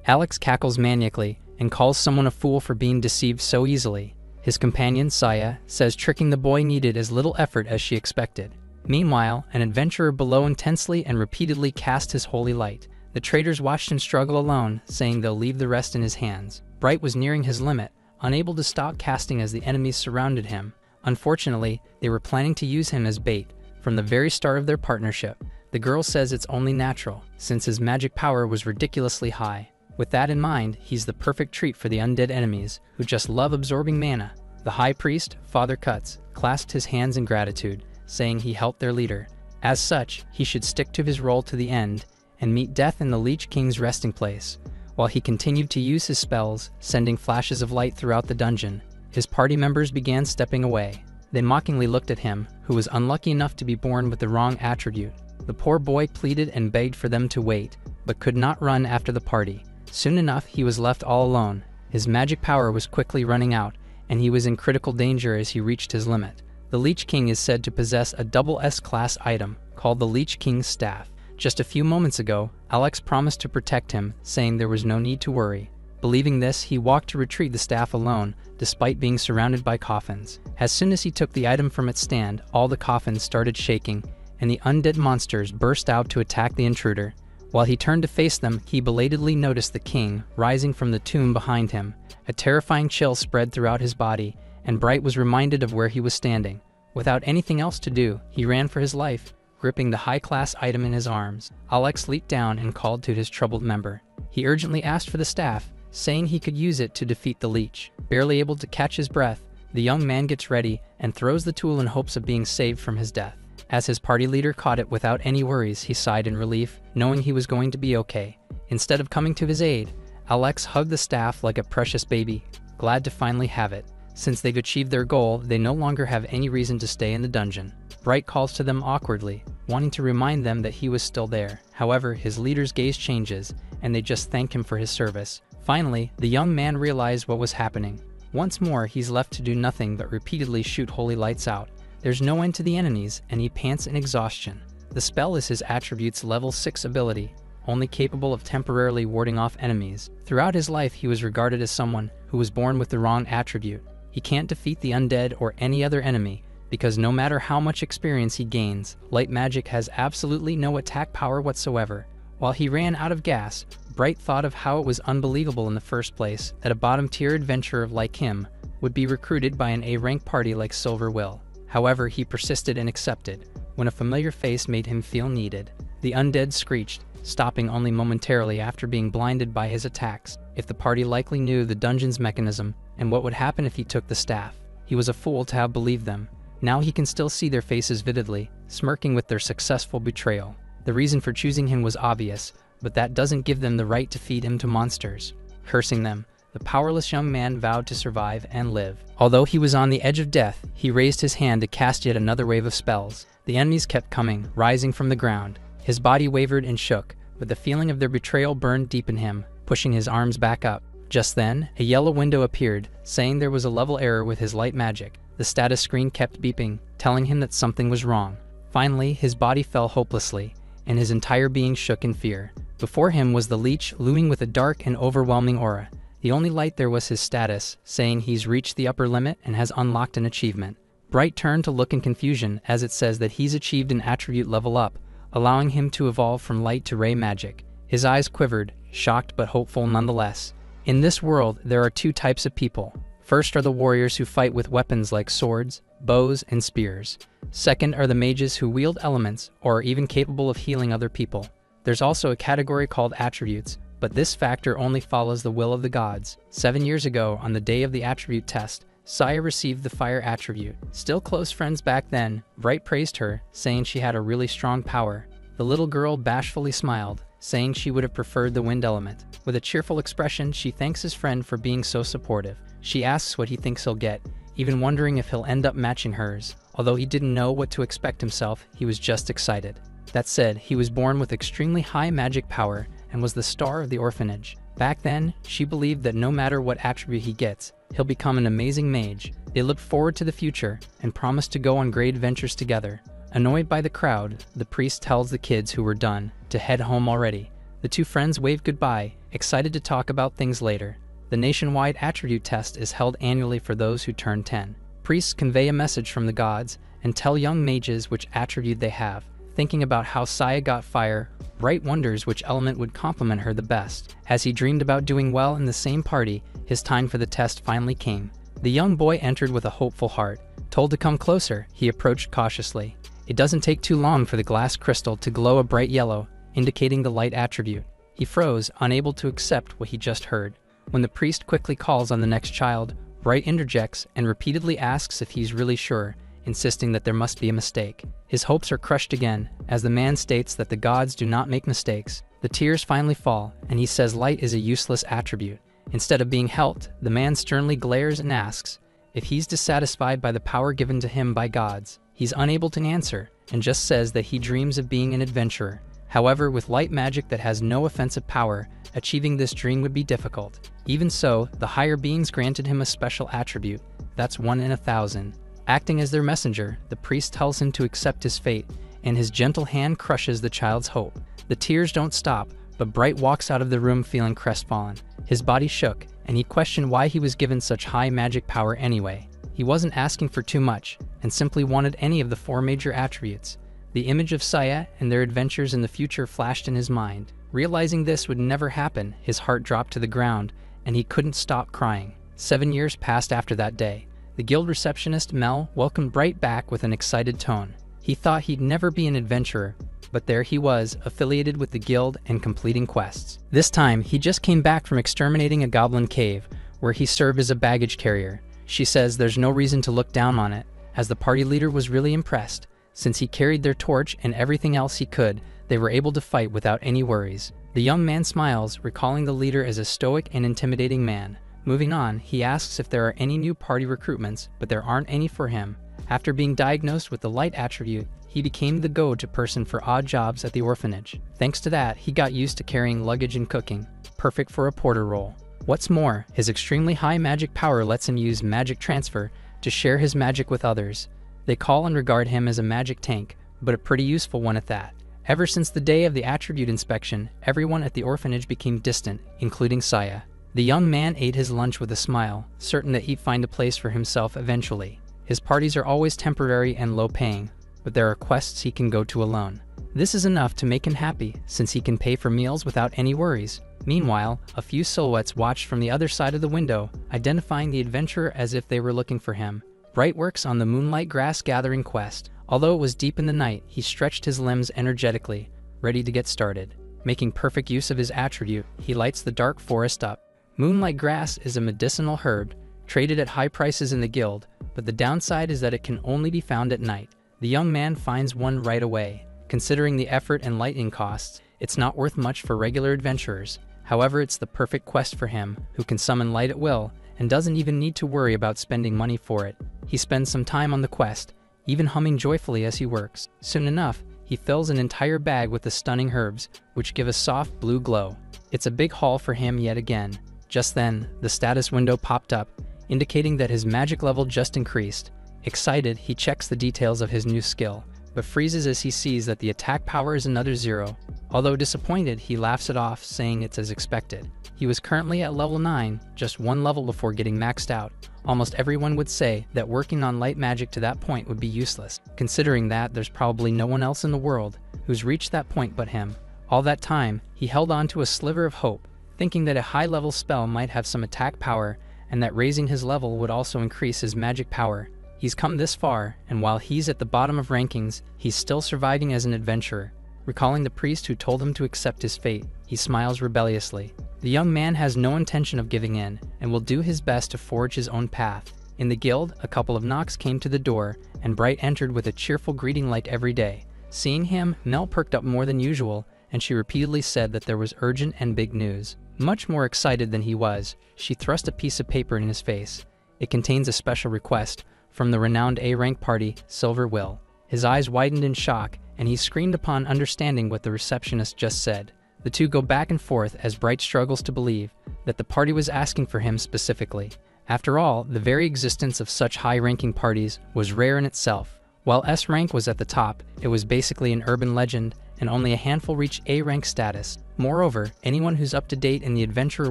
Alex cackles maniacally and calls someone a fool for being deceived so easily. His companion, Saya, says tricking the boy needed as little effort as she expected. Meanwhile, an adventurer below intensely and repeatedly cast his holy light. The traders watched him struggle alone, saying they'll leave the rest in his hands. Bright was nearing his limit, unable to stop casting as the enemies surrounded him. Unfortunately, they were planning to use him as bait from the very start of their partnership. The girl says it's only natural, since his magic power was ridiculously high. With that in mind, he's the perfect treat for the undead enemies, who just love absorbing mana. The high priest, Father Cuts, clasped his hands in gratitude, saying he helped their leader. As such, he should stick to his role to the end, and meet death in the Lich King's resting place. While he continued to use his spells, sending flashes of light throughout the dungeon, his party members began stepping away. They mockingly looked at him, who was unlucky enough to be born with the wrong attribute. The poor boy pleaded and begged for them to wait, but could not run after the party. Soon enough, he was left all alone. His magic power was quickly running out, and he was in critical danger as he reached his limit. The Lich King is said to possess a double S-class item, called the Lich King's Staff. Just a few moments ago, Alex promised to protect him, saying there was no need to worry. Believing this, he walked to retrieve the staff alone, despite being surrounded by coffins. As soon as he took the item from its stand, all the coffins started shaking, and the undead monsters burst out to attack the intruder. While he turned to face them, he belatedly noticed the king rising from the tomb behind him. A terrifying chill spread throughout his body, and Bright was reminded of where he was standing. Without anything else to do, he ran for his life, gripping the high-class item in his arms. Alex leaped down and called to his troubled member. He urgently asked for the staff, saying he could use it to defeat the leech. Barely able to catch his breath, the young man gets ready and throws the tool in hopes of being saved from his death. As his party leader caught it without any worries, he sighed in relief, knowing he was going to be okay. Instead of coming to his aid, Alex hugged the staff like a precious baby, glad to finally have it. Since they've achieved their goal, they no longer have any reason to stay in the dungeon. Bright calls to them awkwardly, wanting to remind them that he was still there. However, his leader's gaze changes, and they just thank him for his service. Finally, the young man realized what was happening. Once more, he's left to do nothing but repeatedly shoot holy lights out. There's no end to the enemies, and he pants in exhaustion. The spell is his attribute's level 6 ability, only capable of temporarily warding off enemies. Throughout his life, he was regarded as someone who was born with the wrong attribute. He can't defeat the undead or any other enemy, because no matter how much experience he gains, light magic has absolutely no attack power whatsoever. While he ran out of gas, Bright thought of how it was unbelievable in the first place that a bottom-tier adventurer like him would be recruited by an A-rank party like Silver Will. However, he persisted and accepted, when a familiar face made him feel needed. The undead screeched, stopping only momentarily after being blinded by his attacks. If the party likely knew the dungeon's mechanism and what would happen if he took the staff, he was a fool to have believed them. Now he can still see their faces vividly, smirking with their successful betrayal. The reason for choosing him was obvious, but that doesn't give them the right to feed him to monsters. Cursing them, the powerless young man vowed to survive and live. Although he was on the edge of death, he raised his hand to cast yet another wave of spells. The enemies kept coming, rising from the ground. His body wavered and shook, but the feeling of their betrayal burned deep in him, pushing his arms back up. Just then, a yellow window appeared, saying there was a level error with his light magic. The status screen kept beeping, telling him that something was wrong. Finally, his body fell hopelessly, and his entire being shook in fear. Before him was the leech, looming with a dark and overwhelming aura. The only light there was his status, saying he's reached the upper limit and has unlocked an achievement. Bright turned to look in confusion as it says that he's achieved an attribute level up, allowing him to evolve from light to ray magic. His eyes quivered, shocked but hopeful nonetheless. In this world, there are two types of people. First are the warriors who fight with weapons like swords, bows, and spears. Second are the mages who wield elements or are even capable of healing other people. There's also a category called attributes, but this factor only follows the will of the gods. 7 years ago, on the day of the attribute test, Saya received the fire attribute. Still close friends back then, Bright praised her, saying she had a really strong power. The little girl bashfully smiled, saying she would have preferred the wind element. With a cheerful expression, she thanks his friend for being so supportive. She asks what he thinks he'll get, even wondering if he'll end up matching hers. Although he didn't know what to expect himself, he was just excited. That said, he was born with extremely high magic power and was the star of the orphanage. Back then, she believed that no matter what attribute he gets, he'll become an amazing mage. They looked forward to the future and promised to go on great adventures together. Annoyed by the crowd, the priest tells the kids who were done to head home already. The two friends wave goodbye, excited to talk about things later. The nationwide attribute test is held annually for those who turn 10. Priests convey a message from the gods and tell young mages which attribute they have. Thinking about how Saya got fire, Bright wonders which element would complement her the best. As he dreamed about doing well in the same party, his time for the test finally came. The young boy entered with a hopeful heart. Told to come closer, he approached cautiously. It doesn't take too long for the glass crystal to glow a bright yellow, indicating the light attribute. He froze, unable to accept what he just heard. When the priest quickly calls on the next child, Bright interjects and repeatedly asks if he's really sure, insisting that there must be a mistake. His hopes are crushed again, as the man states that the gods do not make mistakes. The tears finally fall, and he says light is a useless attribute. Instead of being helped, the man sternly glares and asks if he's dissatisfied by the power given to him by gods. He's unable to answer, and just says that he dreams of being an adventurer. However, with light magic that has no offensive power, achieving this dream would be difficult. Even so, the higher beings granted him a special attribute. That's 1 in 1,000. Acting as their messenger, the priest tells him to accept his fate, and his gentle hand crushes the child's hope. The tears don't stop, but Bright walks out of the room feeling crestfallen. His body shook, and he questioned why he was given such high magic power anyway. He wasn't asking for too much, and simply wanted any of the 4 major attributes. The image of Saya and their adventures in the future flashed in his mind. Realizing this would never happen, his heart dropped to the ground, and he couldn't stop crying. 7 years passed after that day. The guild receptionist, Mel, welcomed Bright back with an excited tone. He thought he'd never be an adventurer, but there he was, affiliated with the guild and completing quests. This time, he just came back from exterminating a goblin cave, where he served as a baggage carrier. She says there's no reason to look down on it, as the party leader was really impressed. Since he carried their torch and everything else he could, they were able to fight without any worries. The young man smiles, recalling the leader as a stoic and intimidating man. Moving on, he asks if there are any new party recruitments, but there aren't any for him. After being diagnosed with the light attribute, he became the go-to person for odd jobs at the orphanage. Thanks to that, he got used to carrying luggage and cooking, perfect for a porter role. What's more, his extremely high magic power lets him use magic transfer to share his magic with others. They call and regard him as a magic tank, but a pretty useful one at that. Ever since the day of the attribute inspection, everyone at the orphanage became distant, including Saya. The young man ate his lunch with a smile, certain that he'd find a place for himself eventually. His parties are always temporary and low-paying, but there are quests he can go to alone. This is enough to make him happy, since he can pay for meals without any worries. Meanwhile, a few silhouettes watched from the other side of the window, identifying the adventurer as if they were looking for him. Bright works on the moonlight grass gathering quest. Although it was deep in the night, he stretched his limbs energetically, ready to get started. Making perfect use of his attribute, he lights the dark forest up. Moonlight grass is a medicinal herb, traded at high prices in the guild, but the downside is that it can only be found at night. The young man finds one right away. Considering the effort and lighting costs, it's not worth much for regular adventurers. However, it's the perfect quest for him, who can summon light at will, and doesn't even need to worry about spending money for it. He spends some time on the quest, even humming joyfully as he works. Soon enough, he fills an entire bag with the stunning herbs, which give a soft blue glow. It's a big haul for him yet again. Just then, the status window popped up, indicating that his magic level just increased. Excited, he checks the details of his new skill, but freezes as he sees that the attack power is another 0. Although disappointed, he laughs it off, saying it's as expected. He was currently at level 9, just 1 level before getting maxed out. Almost everyone would say that working on light magic to that point would be useless, considering that there's probably no one else in the world who's reached that point but him. All that time, he held on to a sliver of hope, thinking that a high-level spell might have some attack power and that raising his level would also increase his magic power. He's come this far, and while he's at the bottom of rankings, he's still surviving as an adventurer. Recalling the priest who told him to accept his fate, he smiles rebelliously. The young man has no intention of giving in, and will do his best to forge his own path. In the guild, a couple of knocks came to the door, and Bright entered with a cheerful greeting like every day. Seeing him, Mel perked up more than usual, and she repeatedly said that there was urgent and big news. Much more excited than he was, she thrust a piece of paper in his face. It contains a special request from the renowned A-rank party, Silver Will. His eyes widened in shock, and he screamed upon understanding what the receptionist just said. The two go back and forth as Bright struggles to believe that the party was asking for him specifically. After all, the very existence of such high-ranking parties was rare in itself. While S rank was at the top, it was basically an urban legend, and only a handful reach A rank status. Moreover, anyone who's up to date in the adventurer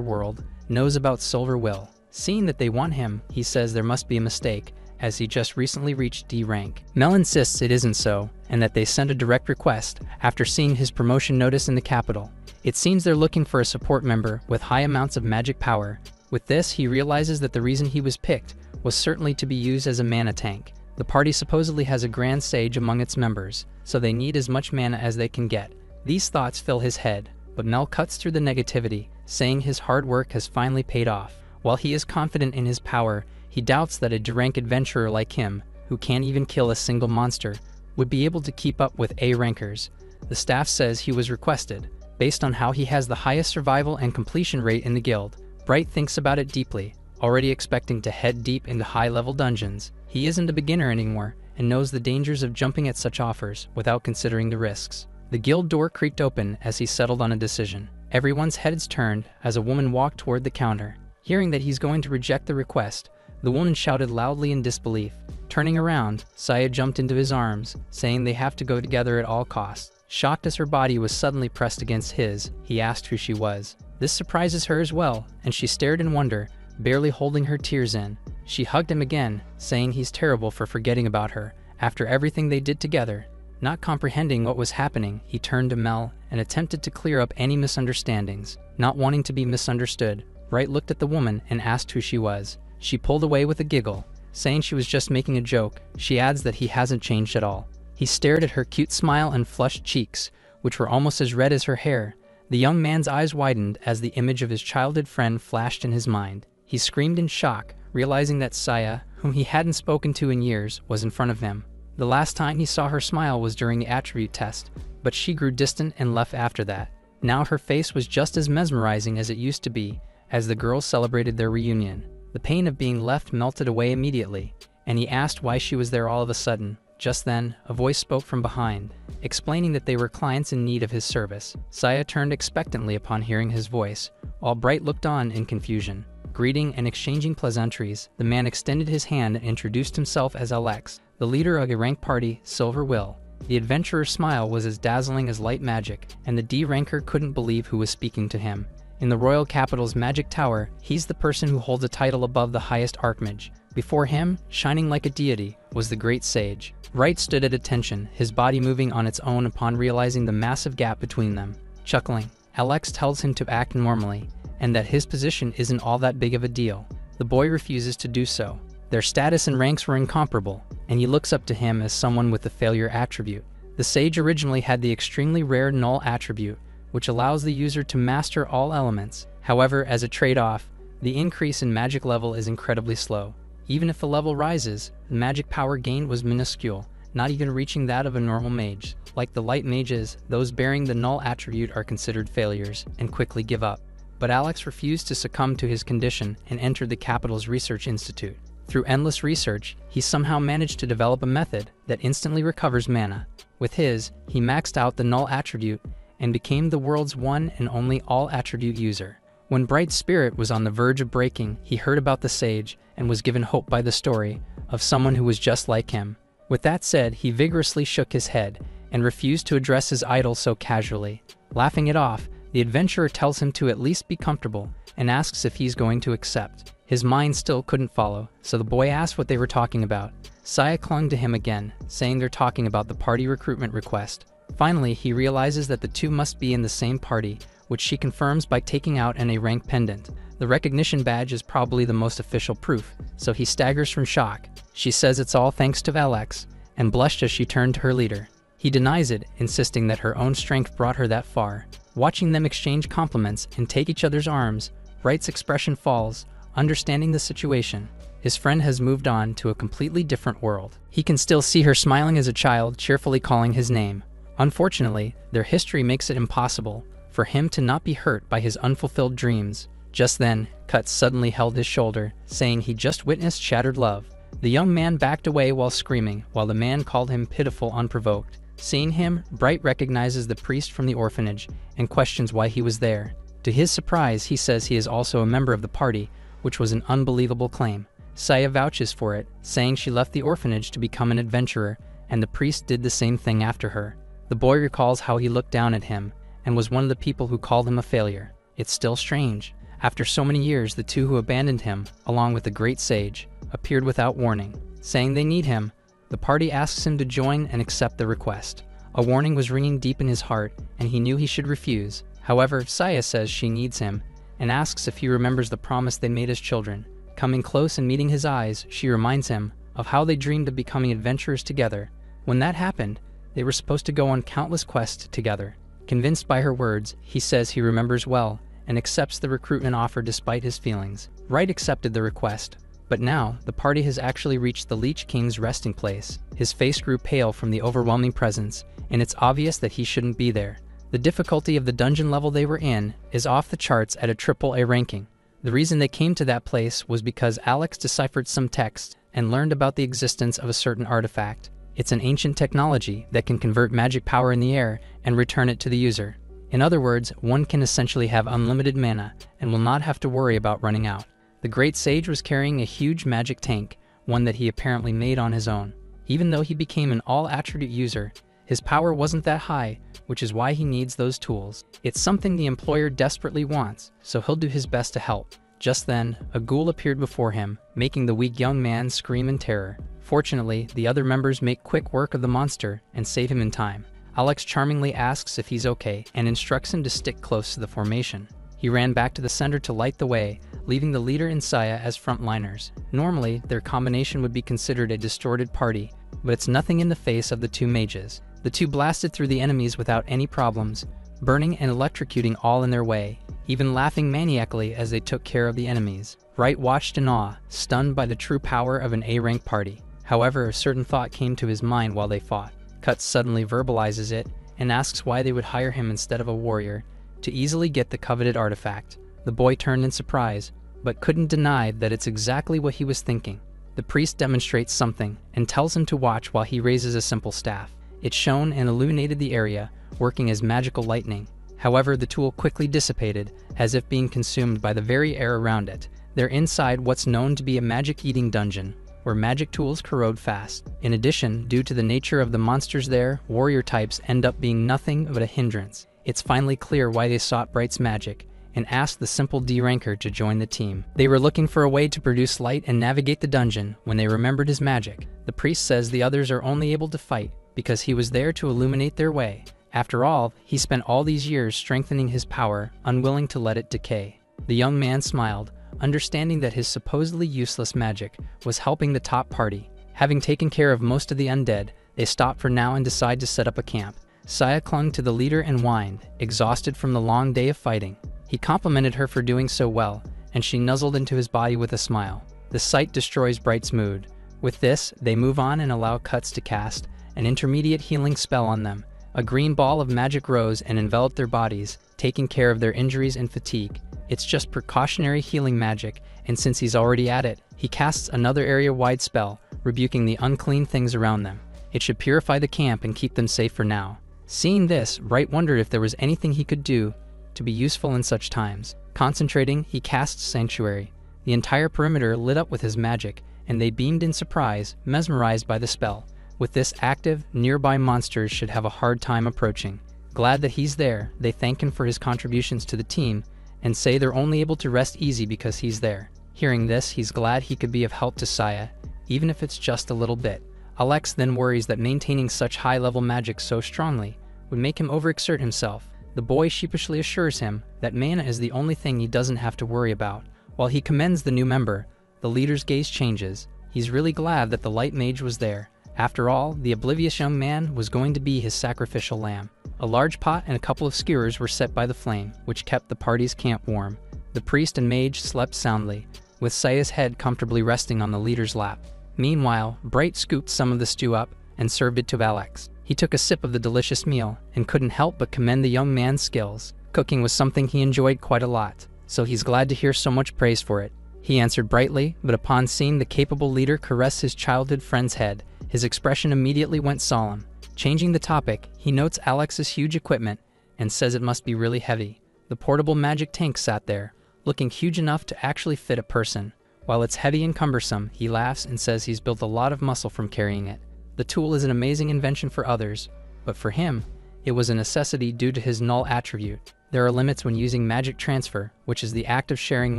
world knows about Silver Will. Seeing that they want him, he says there must be a mistake, as he just recently reached D rank. Mel insists it isn't so, and that they sent a direct request after seeing his promotion notice in the capital. It seems they're looking for a support member with high amounts of magic power. With this, he realizes that the reason he was picked was certainly to be used as a mana tank. The party supposedly has a grand sage among its members, so they need as much mana as they can get. These thoughts fill his head, but Mel cuts through the negativity, saying his hard work has finally paid off. While he is confident in his power, he doubts that a D-rank adventurer like him, who can't even kill a single monster, would be able to keep up with A-rankers. The staff says he was requested, based on how he has the highest survival and completion rate in the guild. Bright thinks about it deeply, already expecting to head deep into high-level dungeons. He isn't a beginner anymore, and knows the dangers of jumping at such offers without considering the risks. The guild door creaked open as he settled on a decision. Everyone's heads turned as a woman walked toward the counter. Hearing that he's going to reject the request, the woman shouted loudly in disbelief. Turning around, Saya jumped into his arms, saying they have to go together at all costs. Shocked as her body was suddenly pressed against his, he asked who she was. This surprises her as well, and she stared in wonder, barely holding her tears in. She hugged him again, saying he's terrible for forgetting about her, after everything they did together. Not comprehending what was happening, he turned to Mel and attempted to clear up any misunderstandings. Not wanting to be misunderstood, Bright looked at the woman and asked who she was. She pulled away with a giggle, saying she was just making a joke. She adds that he hasn't changed at all. He stared at her cute smile and flushed cheeks, which were almost as red as her hair. The young man's eyes widened as the image of his childhood friend flashed in his mind. He screamed in shock, realizing that Saya, whom he hadn't spoken to in years, was in front of him. The last time he saw her smile was during the attribute test, but she grew distant and left after that. Now her face was just as mesmerizing as it used to be, as the girls celebrated their reunion. The pain of being left melted away immediately, and he asked why she was there all of a sudden. Just then, a voice spoke from behind, explaining that they were clients in need of his service. Saya turned expectantly upon hearing his voice, while Bright looked on in confusion. Greeting and exchanging pleasantries, the man extended his hand and introduced himself as Alex, the leader of a rank party, Silver Will. The adventurer's smile was as dazzling as light magic, and the D-ranker couldn't believe who was speaking to him. In the royal capital's magic tower, he's the person who holds a title above the highest archmage. Before him, shining like a deity, was the great sage. Bright stood at attention, his body moving on its own upon realizing the massive gap between them. Chuckling, Alex tells him to act normally, and that his position isn't all that big of a deal. The boy refuses to do so. Their status and ranks were incomparable, and he looks up to him as someone with the failure attribute. The sage originally had the extremely rare null attribute, which allows the user to master all elements. However, as a trade-off, the increase in magic level is incredibly slow. Even if the level rises, the magic power gained was minuscule, not even reaching that of a normal mage. Like the light mages, those bearing the null attribute are considered failures and quickly give up. But Alex refused to succumb to his condition and entered the capital's research institute. Through endless research, he somehow managed to develop a method that instantly recovers mana. With his, he maxed out the null attribute and became the world's one and only all-attribute user. When Bright's spirit was on the verge of breaking, he heard about the sage and was given hope by the story of someone who was just like him. With that said, he vigorously shook his head and refused to address his idol so casually. Laughing it off, the adventurer tells him to at least be comfortable and asks if he's going to accept. His mind still couldn't follow, so the boy asked what they were talking about. Saya clung to him again, saying they're talking about the party recruitment request. Finally, he realizes that the two must be in the same party, which she confirms by taking out an A rank pendant. The recognition badge is probably the most official proof, so he staggers from shock. She says it's all thanks to Alex, and blushed as she turned to her leader. He denies it, insisting that her own strength brought her that far. Watching them exchange compliments and take each other's arms, Bright's expression falls, understanding the situation. His friend has moved on to a completely different world. He can still see her smiling as a child, cheerfully calling his name. Unfortunately, their history makes it impossible for him to not be hurt by his unfulfilled dreams. Just then, Cut suddenly held his shoulder, saying he just witnessed shattered love. The young man backed away while screaming, while the man called him pitiful unprovoked. Seeing him, Bright recognizes the priest from the orphanage and questions why he was there. To his surprise, he says he is also a member of the party, which was an unbelievable claim. Saya vouches for it, saying she left the orphanage to become an adventurer, and the priest did the same thing after her. The boy recalls how he looked down at him and was one of the people who called him a failure. It's still strange. After so many years, the two who abandoned him, along with the great sage, appeared without warning. Saying they need him, the party asks him to join and accept the request. A warning was ringing deep in his heart, and he knew he should refuse. However, Saya says she needs him, and asks if he remembers the promise they made as children. Coming close and meeting his eyes, she reminds him of how they dreamed of becoming adventurers together. When that happened, they were supposed to go on countless quests together. Convinced by her words, he says he remembers well, and accepts the recruitment offer despite his feelings. Wright accepted the request, but now the party has actually reached the Leech King's resting place. His face grew pale from the overwhelming presence, and it's obvious that he shouldn't be there. The difficulty of the dungeon level they were in is off the charts at a AAA ranking. The reason they came to that place was because Alex deciphered some text and learned about the existence of a certain artifact. It's an ancient technology that can convert magic power in the air and return it to the user. In other words, one can essentially have unlimited mana and will not have to worry about running out. The great sage was carrying a huge magic tank, one that he apparently made on his own. Even though he became an all-attribute user, his power wasn't that high, which is why he needs those tools. It's something the employer desperately wants, so he'll do his best to help. Just then, a ghoul appeared before him, making the weak young man scream in terror. Fortunately, the other members make quick work of the monster and save him in time. Alex charmingly asks if he's okay and instructs him to stick close to the formation. He ran back to the center to light the way, leaving the leader and Saya as frontliners. Normally, their combination would be considered a distorted party, but it's nothing in the face of the two mages. The two blasted through the enemies without any problems, burning and electrocuting all in their way, even laughing maniacally as they took care of the enemies. Wright watched in awe, stunned by the true power of an A-rank party. However, a certain thought came to his mind while they fought. Cut suddenly verbalizes it and asks why they would hire him instead of a warrior to easily get the coveted artifact. The boy turned in surprise, but couldn't deny that it's exactly what he was thinking. The priest demonstrates something and tells him to watch while he raises a simple staff. It shone and illuminated the area, working as magical lightning. However, the tool quickly dissipated, as if being consumed by the very air around it. They're inside what's known to be a magic-eating dungeon, where magic tools corrode fast. In addition, due to the nature of the monsters there, warrior types end up being nothing but a hindrance. It's finally clear why they sought Bright's magic and asked the simple D-ranker to join the team. They were looking for a way to produce light and navigate the dungeon when they remembered his magic. The priest says the others are only able to fight because he was there to illuminate their way. After all, he spent all these years strengthening his power, unwilling to let it decay. The young man smiled, understanding that his supposedly useless magic was helping the top party. Having taken care of most of the undead, they stop for now and decide to set up a camp. Saya clung to the leader and whined, exhausted from the long day of fighting. He complimented her for doing so well, and she nuzzled into his body with a smile. The sight destroys Bright's mood. With this, they move on and allow Cuts to cast an intermediate healing spell on them. A green ball of magic rose and enveloped their bodies, taking care of their injuries and fatigue. It's just precautionary healing magic, and since he's already at it, he casts another area-wide spell, rebuking the unclean things around them. It should purify the camp and keep them safe for now. Seeing this, Wright wondered if there was anything he could do to be useful in such times. Concentrating, he casts Sanctuary. The entire perimeter lit up with his magic, and they beamed in surprise, mesmerized by the spell. With this active, nearby monsters should have a hard time approaching. Glad that he's there, they thank him for his contributions to the team, and say they're only able to rest easy because he's there. Hearing this, he's glad he could be of help to Saya, even if it's just a little bit. Alex then worries that maintaining such high-level magic so strongly would make him overexert himself. The boy sheepishly assures him that mana is the only thing he doesn't have to worry about. While he commends the new member, the leader's gaze changes. He's really glad that the light mage was there. After all, the oblivious young man was going to be his sacrificial lamb. A large pot and a couple of skewers were set by the flame, which kept the party's camp warm. The priest and mage slept soundly, with Saya's head comfortably resting on the leader's lap. Meanwhile, Bright scooped some of the stew up and served it to Alex. He took a sip of the delicious meal and couldn't help but commend the young man's skills. Cooking was something he enjoyed quite a lot, so he's glad to hear so much praise for it. He answered brightly, but upon seeing the capable leader caress his childhood friend's head, his expression immediately went solemn. Changing the topic, he notes Alex's huge equipment and says it must be really heavy. The portable magic tank sat there, looking huge enough to actually fit a person. While it's heavy and cumbersome, he laughs and says he's built a lot of muscle from carrying it. The tool is an amazing invention for others, but for him, It was a necessity due to his null attribute. There are limits when using magic transfer, which is the act of sharing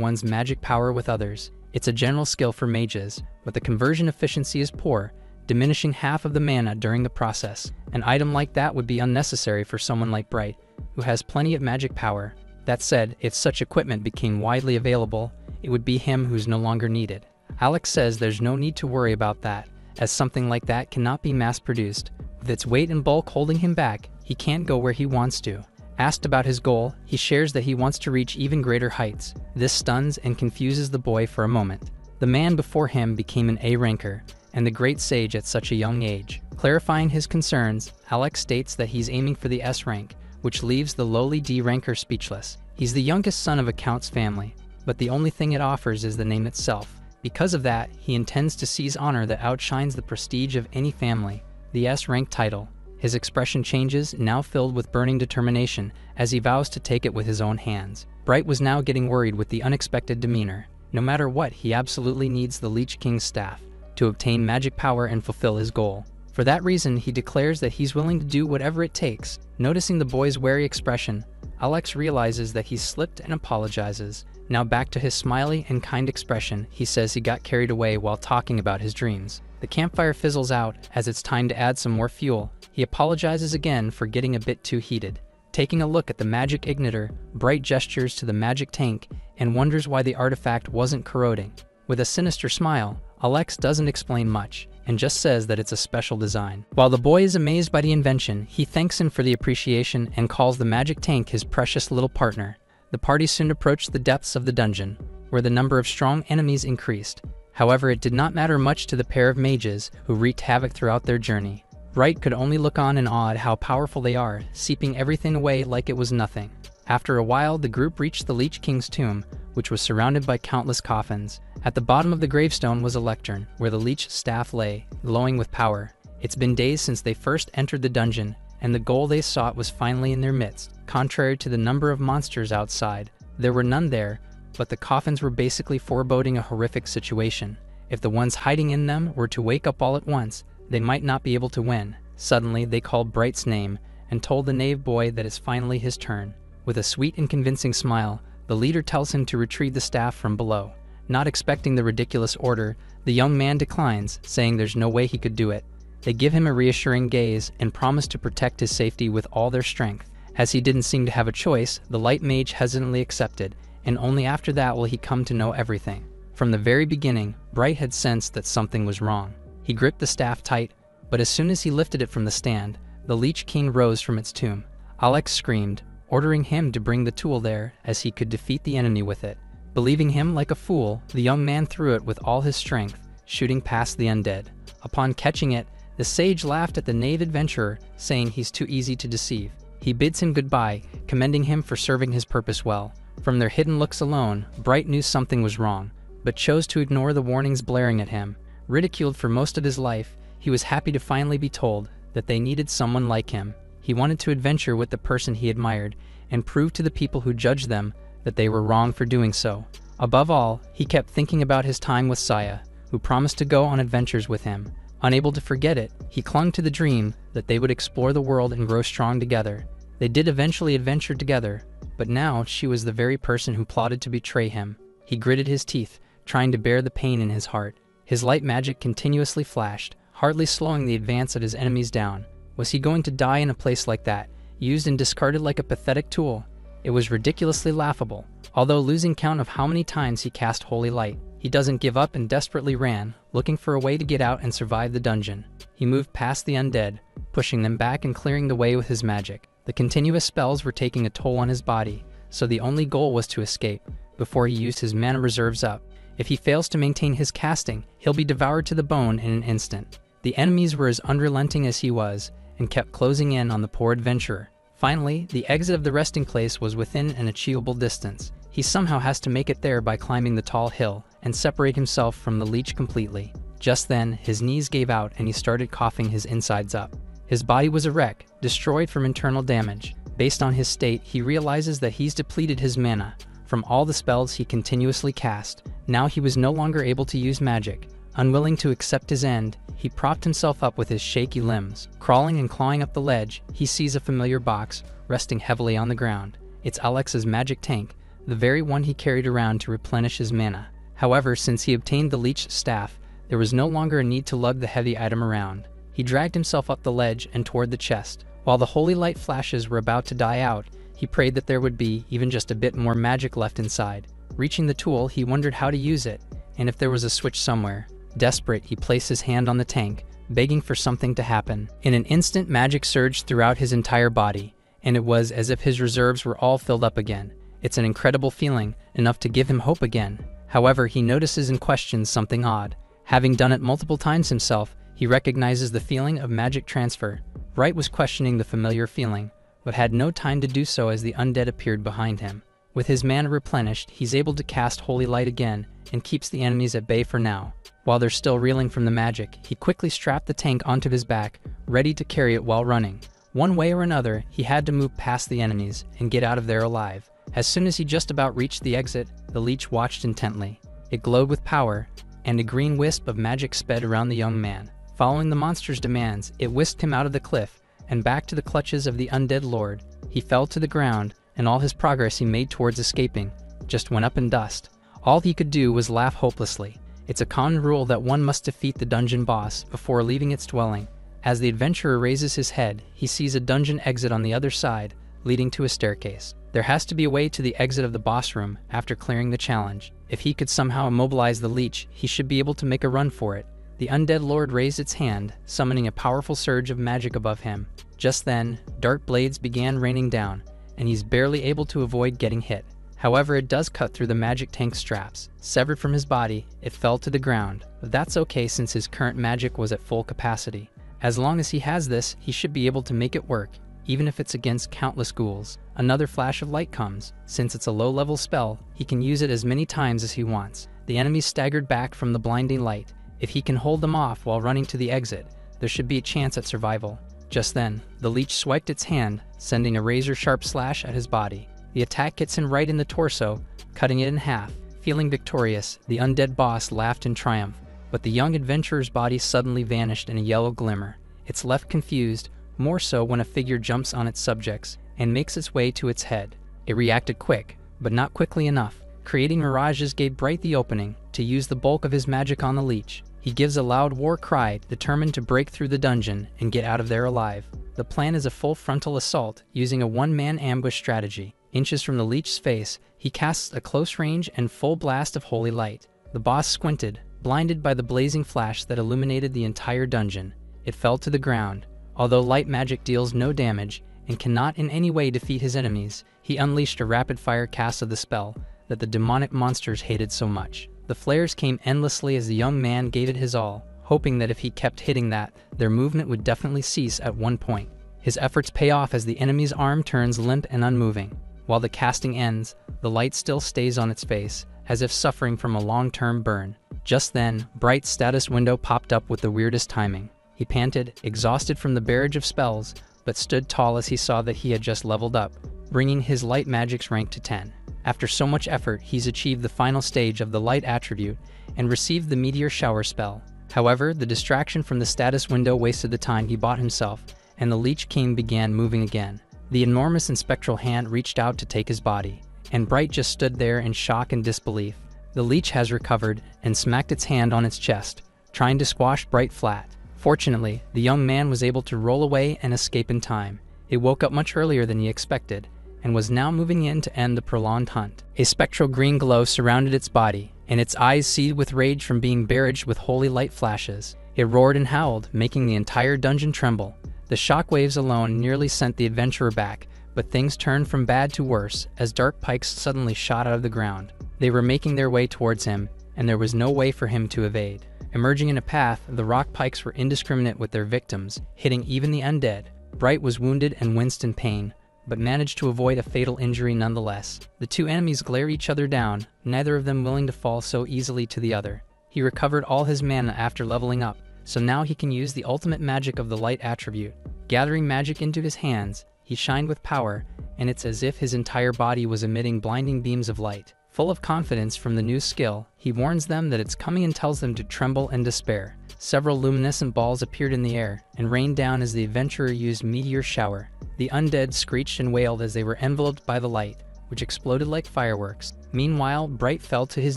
one's magic power with others. It's a general skill for mages, but the conversion efficiency is poor, diminishing half of the mana during the process. An item like that would be unnecessary for someone like Bright, who has plenty of magic power. That said, if such equipment became widely available, it would be him who's no longer needed. Alex says there's no need to worry about that, as something like that cannot be mass-produced. With its weight and bulk holding him back, he can't go where he wants to. Asked about his goal, he shares that he wants to reach even greater heights. This stuns and confuses the boy for a moment. The man before him became an A ranker, and the great sage at such a young age. Clarifying his concerns, Alex states that he's aiming for the S rank, which leaves the lowly D ranker speechless. He's the youngest son of a count's family, but the only thing it offers is the name itself. Because of that, he intends to seize honor that outshines the prestige of any family, the S rank title. His expression changes, now filled with burning determination, as he vows to take it with his own hands. Bright was now getting worried with the unexpected demeanor. No matter what, he absolutely needs the Lich King's staff to obtain magic power and fulfill his goal. For that reason, he declares that he's willing to do whatever it takes. Noticing the boy's wary expression, Alex realizes that he's slipped and apologizes. Now back to his smiley and kind expression, he says he got carried away while talking about his dreams. The campfire fizzles out as it's time to add some more fuel. He apologizes again for getting a bit too heated. Taking a look at the magic igniter, Bright gestures to the magic tank and wonders why the artifact wasn't corroding. With a sinister smile, Alex doesn't explain much and just says that it's a special design. While the boy is amazed by the invention, he thanks him for the appreciation and calls the magic tank his precious little partner. The party soon approached the depths of the dungeon, where the number of strong enemies increased. However, it did not matter much to the pair of mages who wreaked havoc throughout their journey. Bright could only look on in awe at how powerful they are, seeping everything away like it was nothing. After a while, the group reached the Lich King's tomb, which was surrounded by countless coffins. At the bottom of the gravestone was a lectern, where the leech staff lay, glowing with power. It's been days since they first entered the dungeon, and the goal they sought was finally in their midst. Contrary to the number of monsters outside, there were none there, but the coffins were basically foreboding a horrific situation. If the ones hiding in them were to wake up all at once, they might not be able to win. Suddenly, they called Bright's name and told the knave boy that it's finally his turn. With a sweet and convincing smile, the leader tells him to retrieve the staff from below. Not expecting the ridiculous order, the young man declines, saying there's no way he could do it. They give him a reassuring gaze and promise to protect his safety with all their strength. As he didn't seem to have a choice, the light mage hesitantly accepted, and only after that will he come to know everything. From the very beginning, Bright had sensed that something was wrong. He gripped the staff tight, but as soon as he lifted it from the stand, the Lich King rose from its tomb. Alex screamed, ordering him to bring the tool there as he could defeat the enemy with it. Believing him like a fool, the young man threw it with all his strength, shooting past the undead. Upon catching it, the sage laughed at the knave adventurer, saying he's too easy to deceive. He bids him goodbye, commending him for serving his purpose well. From their hidden looks alone, Bright knew something was wrong, but chose to ignore the warnings blaring at him. Ridiculed for most of his life, he was happy to finally be told that they needed someone like him. He wanted to adventure with the person he admired and prove to the people who judged them that they were wrong for doing so. Above all, he kept thinking about his time with Saya, who promised to go on adventures with him. Unable to forget it, he clung to the dream that they would explore the world and grow strong together. They did eventually adventure together, but now she was the very person who plotted to betray him. He gritted his teeth, trying to bear the pain in his heart. His light magic continuously flashed, hardly slowing the advance of his enemies down. Was he going to die in a place like that, used and discarded like a pathetic tool? It was ridiculously laughable, although losing count of how many times he cast holy light. He doesn't give up and desperately ran, looking for a way to get out and survive the dungeon. He moved past the undead, pushing them back and clearing the way with his magic. The continuous spells were taking a toll on his body, so the only goal was to escape, before he used his mana reserves up. If he fails to maintain his casting, he'll be devoured to the bone in an instant. The enemies were as unrelenting as he was, and kept closing in on the poor adventurer. Finally, the exit of the resting place was within an achievable distance. He somehow has to make it there by climbing the tall hill and separate himself from the leech completely. Just then, his knees gave out and he started coughing his insides up. His body was a wreck, destroyed from internal damage. Based on his state, he realizes that he's depleted his mana from all the spells he continuously cast. Now he was no longer able to use magic, Unwilling to accept his end, he propped himself up with his shaky limbs. Crawling and clawing up the ledge, he sees a familiar box resting heavily on the ground. It's Alex's magic tank, the very one he carried around to replenish his mana. However, since he obtained the leech staff, there was no longer a need to lug the heavy item around. He dragged himself up the ledge and toward the chest. While the holy light flashes were about to die out, he prayed that there would be even just a bit more magic left inside. Reaching the tool, he wondered how to use it, and if there was a switch somewhere. Desperate, he placed his hand on the tank, begging for something to happen. In an instant, magic surged throughout his entire body, and it was as if his reserves were all filled up again. It's an incredible feeling, enough to give him hope again. However, he notices and questions something odd. Having done it multiple times himself, he recognizes the feeling of magic transfer. Bright was questioning the familiar feeling, but had no time to do so as the undead appeared behind him. With his mana replenished, he's able to cast Holy Light again and keeps the enemies at bay for now. While they're still reeling from the magic, he quickly strapped the tank onto his back, ready to carry it while running. One way or another, he had to move past the enemies and get out of there alive. As soon as he just about reached the exit, the leech watched intently. It glowed with power, and a green wisp of magic sped around the young man. Following the monster's demands, it whisked him out of the cliff and back to the clutches of the undead lord. He fell to the ground, and all his progress he made towards escaping just went up in dust. All he could do was laugh hopelessly. It's a common rule that one must defeat the dungeon boss before leaving its dwelling. As the adventurer raises his head, he sees a dungeon exit on the other side, leading to a staircase. There has to be a way to the exit of the boss room after clearing the challenge. If he could somehow immobilize the leech, he should be able to make a run for it. The undead lord raised its hand, summoning a powerful surge of magic above him. Just then, dart blades began raining down, and he's barely able to avoid getting hit. However, it does cut through the magic tank straps. Severed from his body, it fell to the ground, but that's okay since his current magic was at full capacity. As long as he has this, he should be able to make it work, even if it's against countless ghouls. Another flash of light comes. Since it's a low-level spell, he can use it as many times as he wants. The enemies staggered back from the blinding light. If he can hold them off while running to the exit, there should be a chance at survival. Just then, the leech swiped its hand, sending a razor-sharp slash at his body. The attack hits him right in the torso, cutting it in half. Feeling victorious, the undead boss laughed in triumph, but the young adventurer's body suddenly vanished in a yellow glimmer. It's left confused, more so when a figure jumps on its subjects and makes its way to its head. It reacted quick, but not quickly enough. Creating mirages gave Bright the opening to use the bulk of his magic on the leech. He gives a loud war cry, determined to break through the dungeon and get out of there alive. The plan is a full frontal assault using a one-man ambush strategy. Inches from the leech's face, he casts a close range and full blast of holy light. The boss squinted, blinded by the blazing flash that illuminated the entire dungeon. It fell to the ground. Although light magic deals no damage and cannot in any way defeat his enemies, he unleashed a rapid-fire cast of the spell that the demonic monsters hated so much. The flares came endlessly as the young man gave it his all, hoping that if he kept hitting that, their movement would definitely cease at one point. His efforts pay off as the enemy's arm turns limp and unmoving. While the casting ends, the light still stays on its face, as if suffering from a long-term burn. Just then, Bright's status window popped up with the weirdest timing. He panted, exhausted from the barrage of spells, but stood tall as he saw that he had just leveled up, bringing his light magic's rank to 10. After so much effort, he's achieved the final stage of the light attribute and received the meteor shower spell. However, the distraction from the status window wasted the time he bought himself, and the Leech King began moving again. The enormous and spectral hand reached out to take his body, and Bright just stood there in shock and disbelief. The leech has recovered and smacked its hand on its chest, trying to squash Bright flat. Fortunately, the young man was able to roll away and escape in time. It woke up much earlier than he expected, and was now moving in to end the prolonged hunt. A spectral green glow surrounded its body, and its eyes seethed with rage from being barraged with holy light flashes. It roared and howled, making the entire dungeon tremble. The shockwaves alone nearly sent the adventurer back, but things turned from bad to worse as dark pikes suddenly shot out of the ground. They were making their way towards him, and there was no way for him to evade. Emerging in a path, the rock pikes were indiscriminate with their victims, hitting even the undead. Bright was wounded and winced in pain, but managed to avoid a fatal injury nonetheless. The two enemies glared each other down, neither of them willing to fall so easily to the other. He recovered all his mana after leveling up, so now he can use the ultimate magic of the light attribute. Gathering magic into his hands, he shined with power, and it's as if his entire body was emitting blinding beams of light. Full of confidence from the new skill, he warns them that it's coming and tells them to tremble and despair. Several luminescent balls appeared in the air and rained down as the adventurer used meteor shower. The undead screeched and wailed as they were enveloped by the light, which exploded like fireworks. Meanwhile, Bright fell to his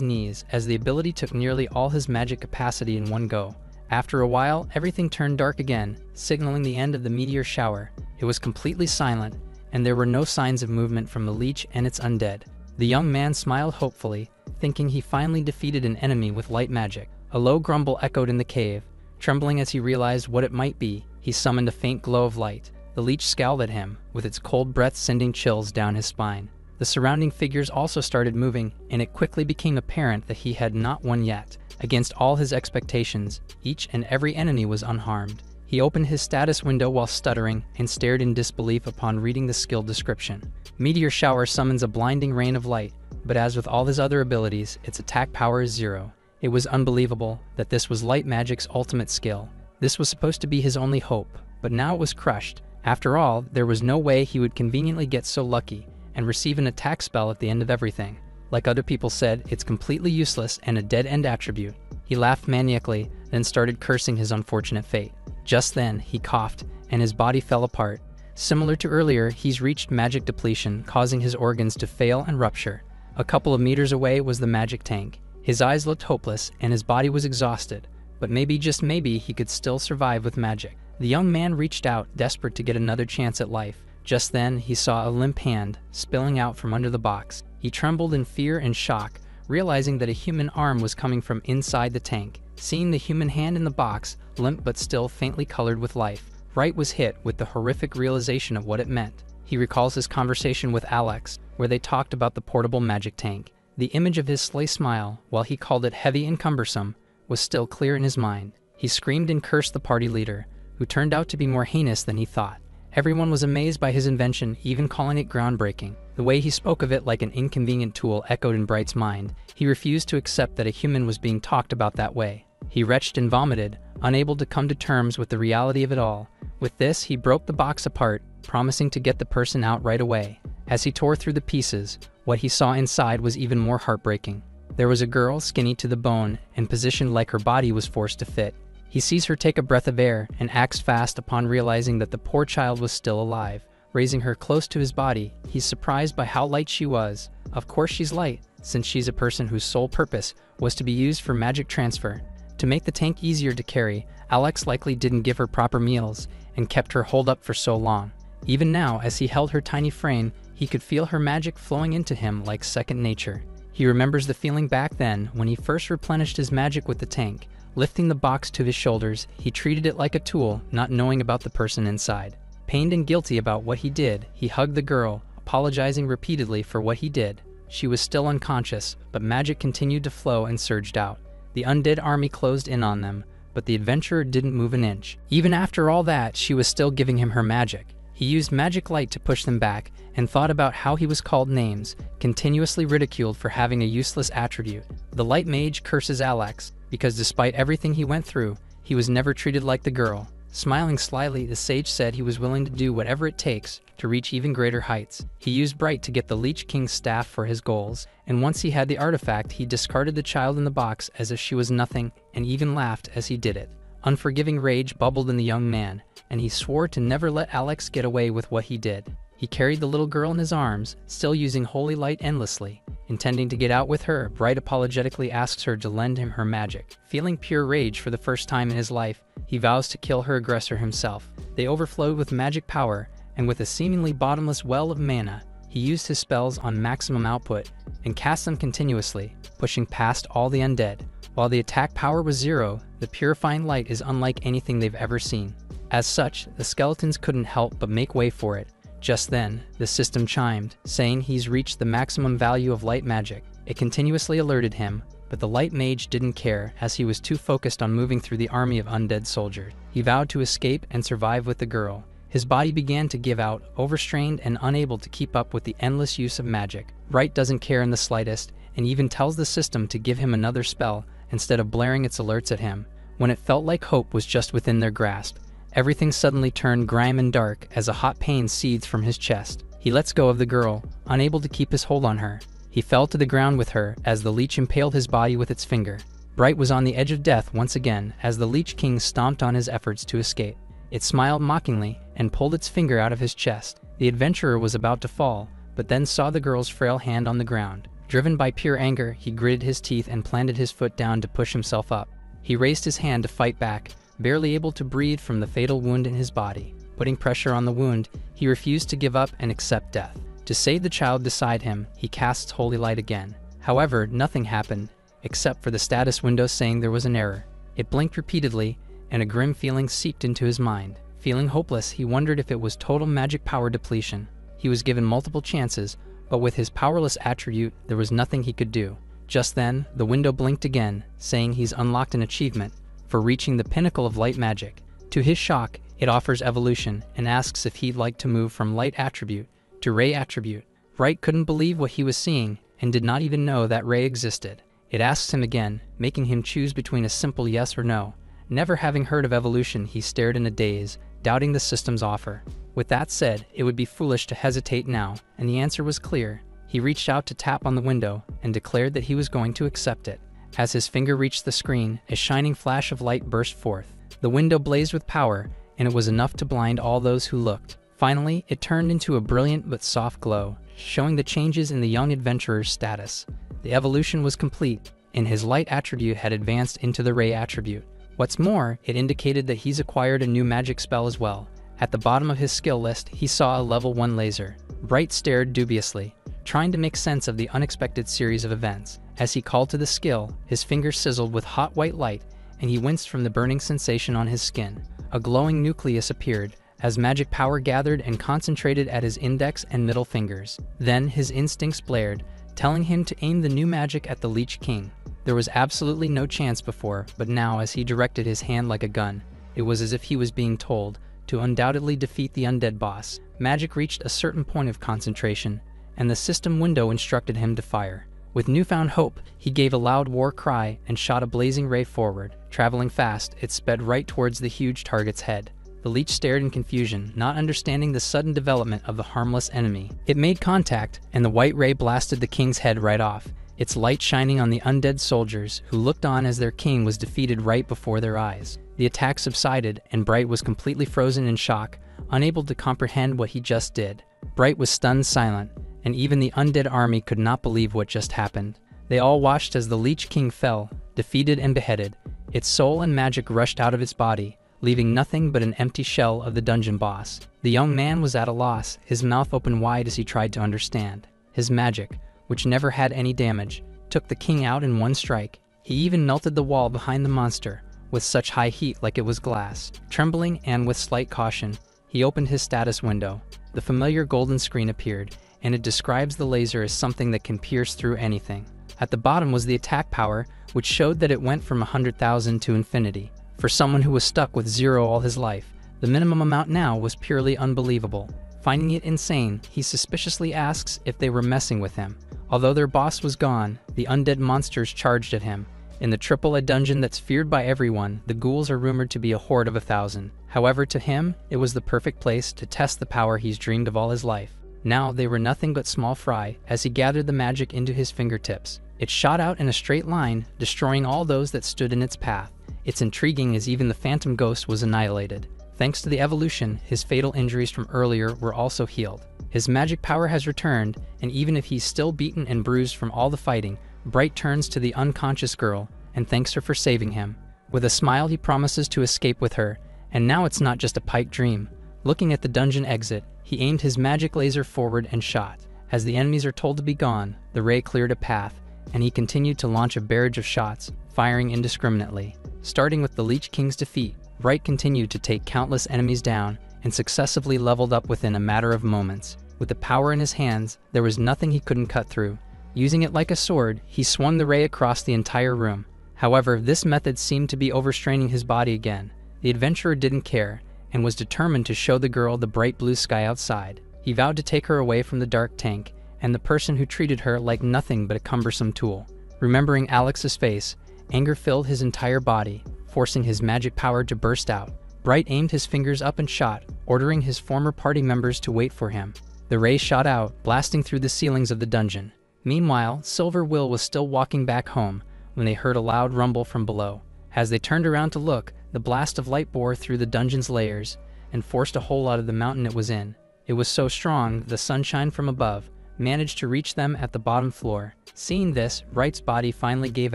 knees as the ability took nearly all his magic capacity in one go. After a while, everything turned dark again, signaling the end of the meteor shower. It was completely silent, and there were no signs of movement from the leech and its undead. The young man smiled hopefully, thinking he finally defeated an enemy with light magic. A low grumble echoed in the cave. Trembling as he realized what it might be, he summoned a faint glow of light. The leech scowled at him, with its cold breath sending chills down his spine. The surrounding figures also started moving, and it quickly became apparent that he had not won yet. Against all his expectations, each and every enemy was unharmed. He opened his status window while stuttering and stared in disbelief upon reading the skill description. Meteor Shower summons a blinding rain of light, but as with all his other abilities, its attack power is 0. It was unbelievable that this was light magic's ultimate skill. This was supposed to be his only hope, but now it was crushed. After all, there was no way he would conveniently get so lucky and receive an attack spell at the end of everything. Like other people said, it's completely useless and a dead-end attribute. He laughed maniacally, then started cursing his unfortunate fate. Just then, he coughed, and his body fell apart. Similar to earlier, he's reached magic depletion, causing his organs to fail and rupture. A couple of meters away was the magic tank. His eyes looked hopeless, and his body was exhausted, but maybe, just maybe, he could still survive with magic. The young man reached out, desperate to get another chance at life. Just then, he saw a limp hand spilling out from under the box. He trembled in fear and shock, realizing that a human arm was coming from inside the tank. Seeing the human hand in the box, limp but still faintly colored with life, Wright was hit with the horrific realization of what it meant. He recalls his conversation with Alex, where they talked about the portable magic tank. The image of his sly smile, while he called it heavy and cumbersome, was still clear in his mind. He screamed and cursed the party leader, who turned out to be more heinous than he thought. Everyone was amazed by his invention, even calling it groundbreaking. The way he spoke of it like an inconvenient tool echoed in Bright's mind. He refused to accept that a human was being talked about that way. He retched and vomited, unable to come to terms with the reality of it all. With this, he broke the box apart, promising to get the person out right away. As he tore through the pieces, what he saw inside was even more heartbreaking. There was a girl, skinny to the bone, and positioned like her body was forced to fit. He sees her take a breath of air and acts fast upon realizing that the poor child was still alive. Raising her close to his body, he's surprised by how light she was. Of course she's light, since she's a person whose sole purpose was to be used for magic transfer. To make the tank easier to carry, Alex likely didn't give her proper meals and kept her holed up for so long. Even now, as he held her tiny frame, he could feel her magic flowing into him like second nature. He remembers the feeling back then when he first replenished his magic with the tank. Lifting the box to his shoulders, he treated it like a tool, not knowing about the person inside. Pained and guilty about what he did, he hugged the girl, apologizing repeatedly for what he did. She was still unconscious, but magic continued to flow and surged out. The undead army closed in on them, but the adventurer didn't move an inch. Even after all that, she was still giving him her magic. He used magic light to push them back, and thought about how he was called names, continuously ridiculed for having a useless attribute. The light mage curses Alex, because despite everything he went through, he was never treated like the girl. Smiling slyly, the sage said he was willing to do whatever it takes to reach even greater heights. He used Bright to get the Leech King's staff for his goals, and once he had the artifact, he discarded the child in the box as if she was nothing, and even laughed as he did it. Unforgiving rage bubbled in the young man, and he swore to never let Alex get away with what he did. He carried the little girl in his arms, still using holy light endlessly. Intending to get out with her, Bright apologetically asks her to lend him her magic. Feeling pure rage for the first time in his life, he vows to kill her aggressor himself. They overflowed with magic power, and with a seemingly bottomless well of mana, he used his spells on maximum output and cast them continuously, pushing past all the undead. While the attack power was 0, the purifying light is unlike anything they've ever seen. As such, the skeletons couldn't help but make way for it. Just then, the system chimed, saying he's reached the maximum value of light magic. It continuously alerted him, but the light mage didn't care as he was too focused on moving through the army of undead soldiers. He vowed to escape and survive with the girl. His body began to give out, overstrained and unable to keep up with the endless use of magic. Bright doesn't care in the slightest, and even tells the system to give him another spell instead of blaring its alerts at him. When it felt like hope was just within their grasp, everything suddenly turned grime and dark as a hot pain seethed from his chest. He lets go of the girl, unable to keep his hold on her. He fell to the ground with her as the leech impaled his body with its finger. Bright was on the edge of death once again as the Leech King stomped on his efforts to escape. It smiled mockingly and pulled its finger out of his chest. The adventurer was about to fall, but then saw the girl's frail hand on the ground. Driven by pure anger, he gritted his teeth and planted his foot down to push himself up. He raised his hand to fight back, barely able to breathe from the fatal wound in his body. Putting pressure on the wound, he refused to give up and accept death. To save the child beside him, he casts Holy Light again. However, nothing happened, except for the status window saying there was an error. It blinked repeatedly, and a grim feeling seeped into his mind. Feeling hopeless, he wondered if it was total magic power depletion. He was given multiple chances, but with his powerless attribute, there was nothing he could do. Just then, the window blinked again, saying he's unlocked an achievement for reaching the pinnacle of light magic. To his shock, it offers evolution and asks if he'd like to move from light attribute to ray attribute. Bright couldn't believe what he was seeing and did not even know that ray existed. It asks him again, making him choose between a simple yes or no. Never having heard of evolution, he stared in a daze, doubting the system's offer. With that said, it would be foolish to hesitate now, and the answer was clear. He reached out to tap on the window and declared that he was going to accept it. As his finger reached the screen, a shining flash of light burst forth. The window blazed with power, and it was enough to blind all those who looked. Finally, it turned into a brilliant but soft glow, showing the changes in the young adventurer's status. The evolution was complete, and his light attribute had advanced into the ray attribute. What's more, it indicated that he's acquired a new magic spell as well. At the bottom of his skill list, he saw a level 1 laser. Bright stared dubiously, trying to make sense of the unexpected series of events. As he called to the skill, his fingers sizzled with hot white light, and he winced from the burning sensation on his skin. A glowing nucleus appeared, as magic power gathered and concentrated at his index and middle fingers. Then his instincts blared, telling him to aim the new magic at the Leech King. There was absolutely no chance before, but now as he directed his hand like a gun, it was as if he was being told to undoubtedly defeat the undead boss. Magic reached a certain point of concentration, and the system window instructed him to fire. With newfound hope, he gave a loud war cry and shot a blazing ray forward. Traveling fast, it sped right towards the huge target's head. The leech stared in confusion, not understanding the sudden development of the harmless enemy. It made contact, and the white ray blasted the king's head right off, its light shining on the undead soldiers who looked on as their king was defeated right before their eyes. The attack subsided, and Bright was completely frozen in shock, unable to comprehend what he just did. Bright was stunned silent, and even the undead army could not believe what just happened. They all watched as the Leech King fell, defeated and beheaded. Its soul and magic rushed out of its body, leaving nothing but an empty shell of the dungeon boss. The young man was at a loss, his mouth open wide as he tried to understand. His magic, which never had any damage, took the king out in one strike. He even melted the wall behind the monster, with such high heat like it was glass. Trembling and with slight caution, he opened his status window. The familiar golden screen appeared, and it describes the laser as something that can pierce through anything. At the bottom was the attack power, which showed that it went from 100,000 to infinity. For someone who was stuck with 0 all his life, the minimum amount now was purely unbelievable. Finding it insane, he suspiciously asks if they were messing with him. Although their boss was gone, the undead monsters charged at him. In the AAA dungeon that's feared by everyone, the ghouls are rumored to be a horde of 1,000. However, to him, it was the perfect place to test the power he's dreamed of all his life. Now they were nothing but small fry as he gathered the magic into his fingertips. It shot out in a straight line, destroying all those that stood in its path. It's intriguing as even the phantom ghost was annihilated. Thanks to the evolution, his fatal injuries from earlier were also healed. His magic power has returned, and even if he's still beaten and bruised from all the fighting, Bright turns to the unconscious girl and thanks her for saving him. With a smile, he promises to escape with her, and now it's not just a pipe dream. Looking at the dungeon exit, he aimed his magic laser forward and shot. As the enemies are told to be gone, the ray cleared a path, and he continued to launch a barrage of shots, firing indiscriminately. Starting with the Leech King's defeat, Bright continued to take countless enemies down and successively leveled up within a matter of moments. With the power in his hands, there was nothing he couldn't cut through. Using it like a sword, he swung the ray across the entire room. However, this method seemed to be overstraining his body again. The adventurer didn't care, and was determined to show the girl the bright blue sky outside. He vowed to take her away from the dark tank, and the person who treated her like nothing but a cumbersome tool. Remembering Alex's face, anger filled his entire body, forcing his magic power to burst out. Bright aimed his fingers up and shot, ordering his former party members to wait for him. The ray shot out, blasting through the ceilings of the dungeon. Meanwhile, Silver Will was still walking back home when they heard a loud rumble from below. As they turned around to look, the blast of light bore through the dungeon's layers and forced a hole out of the mountain it was in. It was so strong, the sunshine from above managed to reach them at the bottom floor. Seeing this, Bright's body finally gave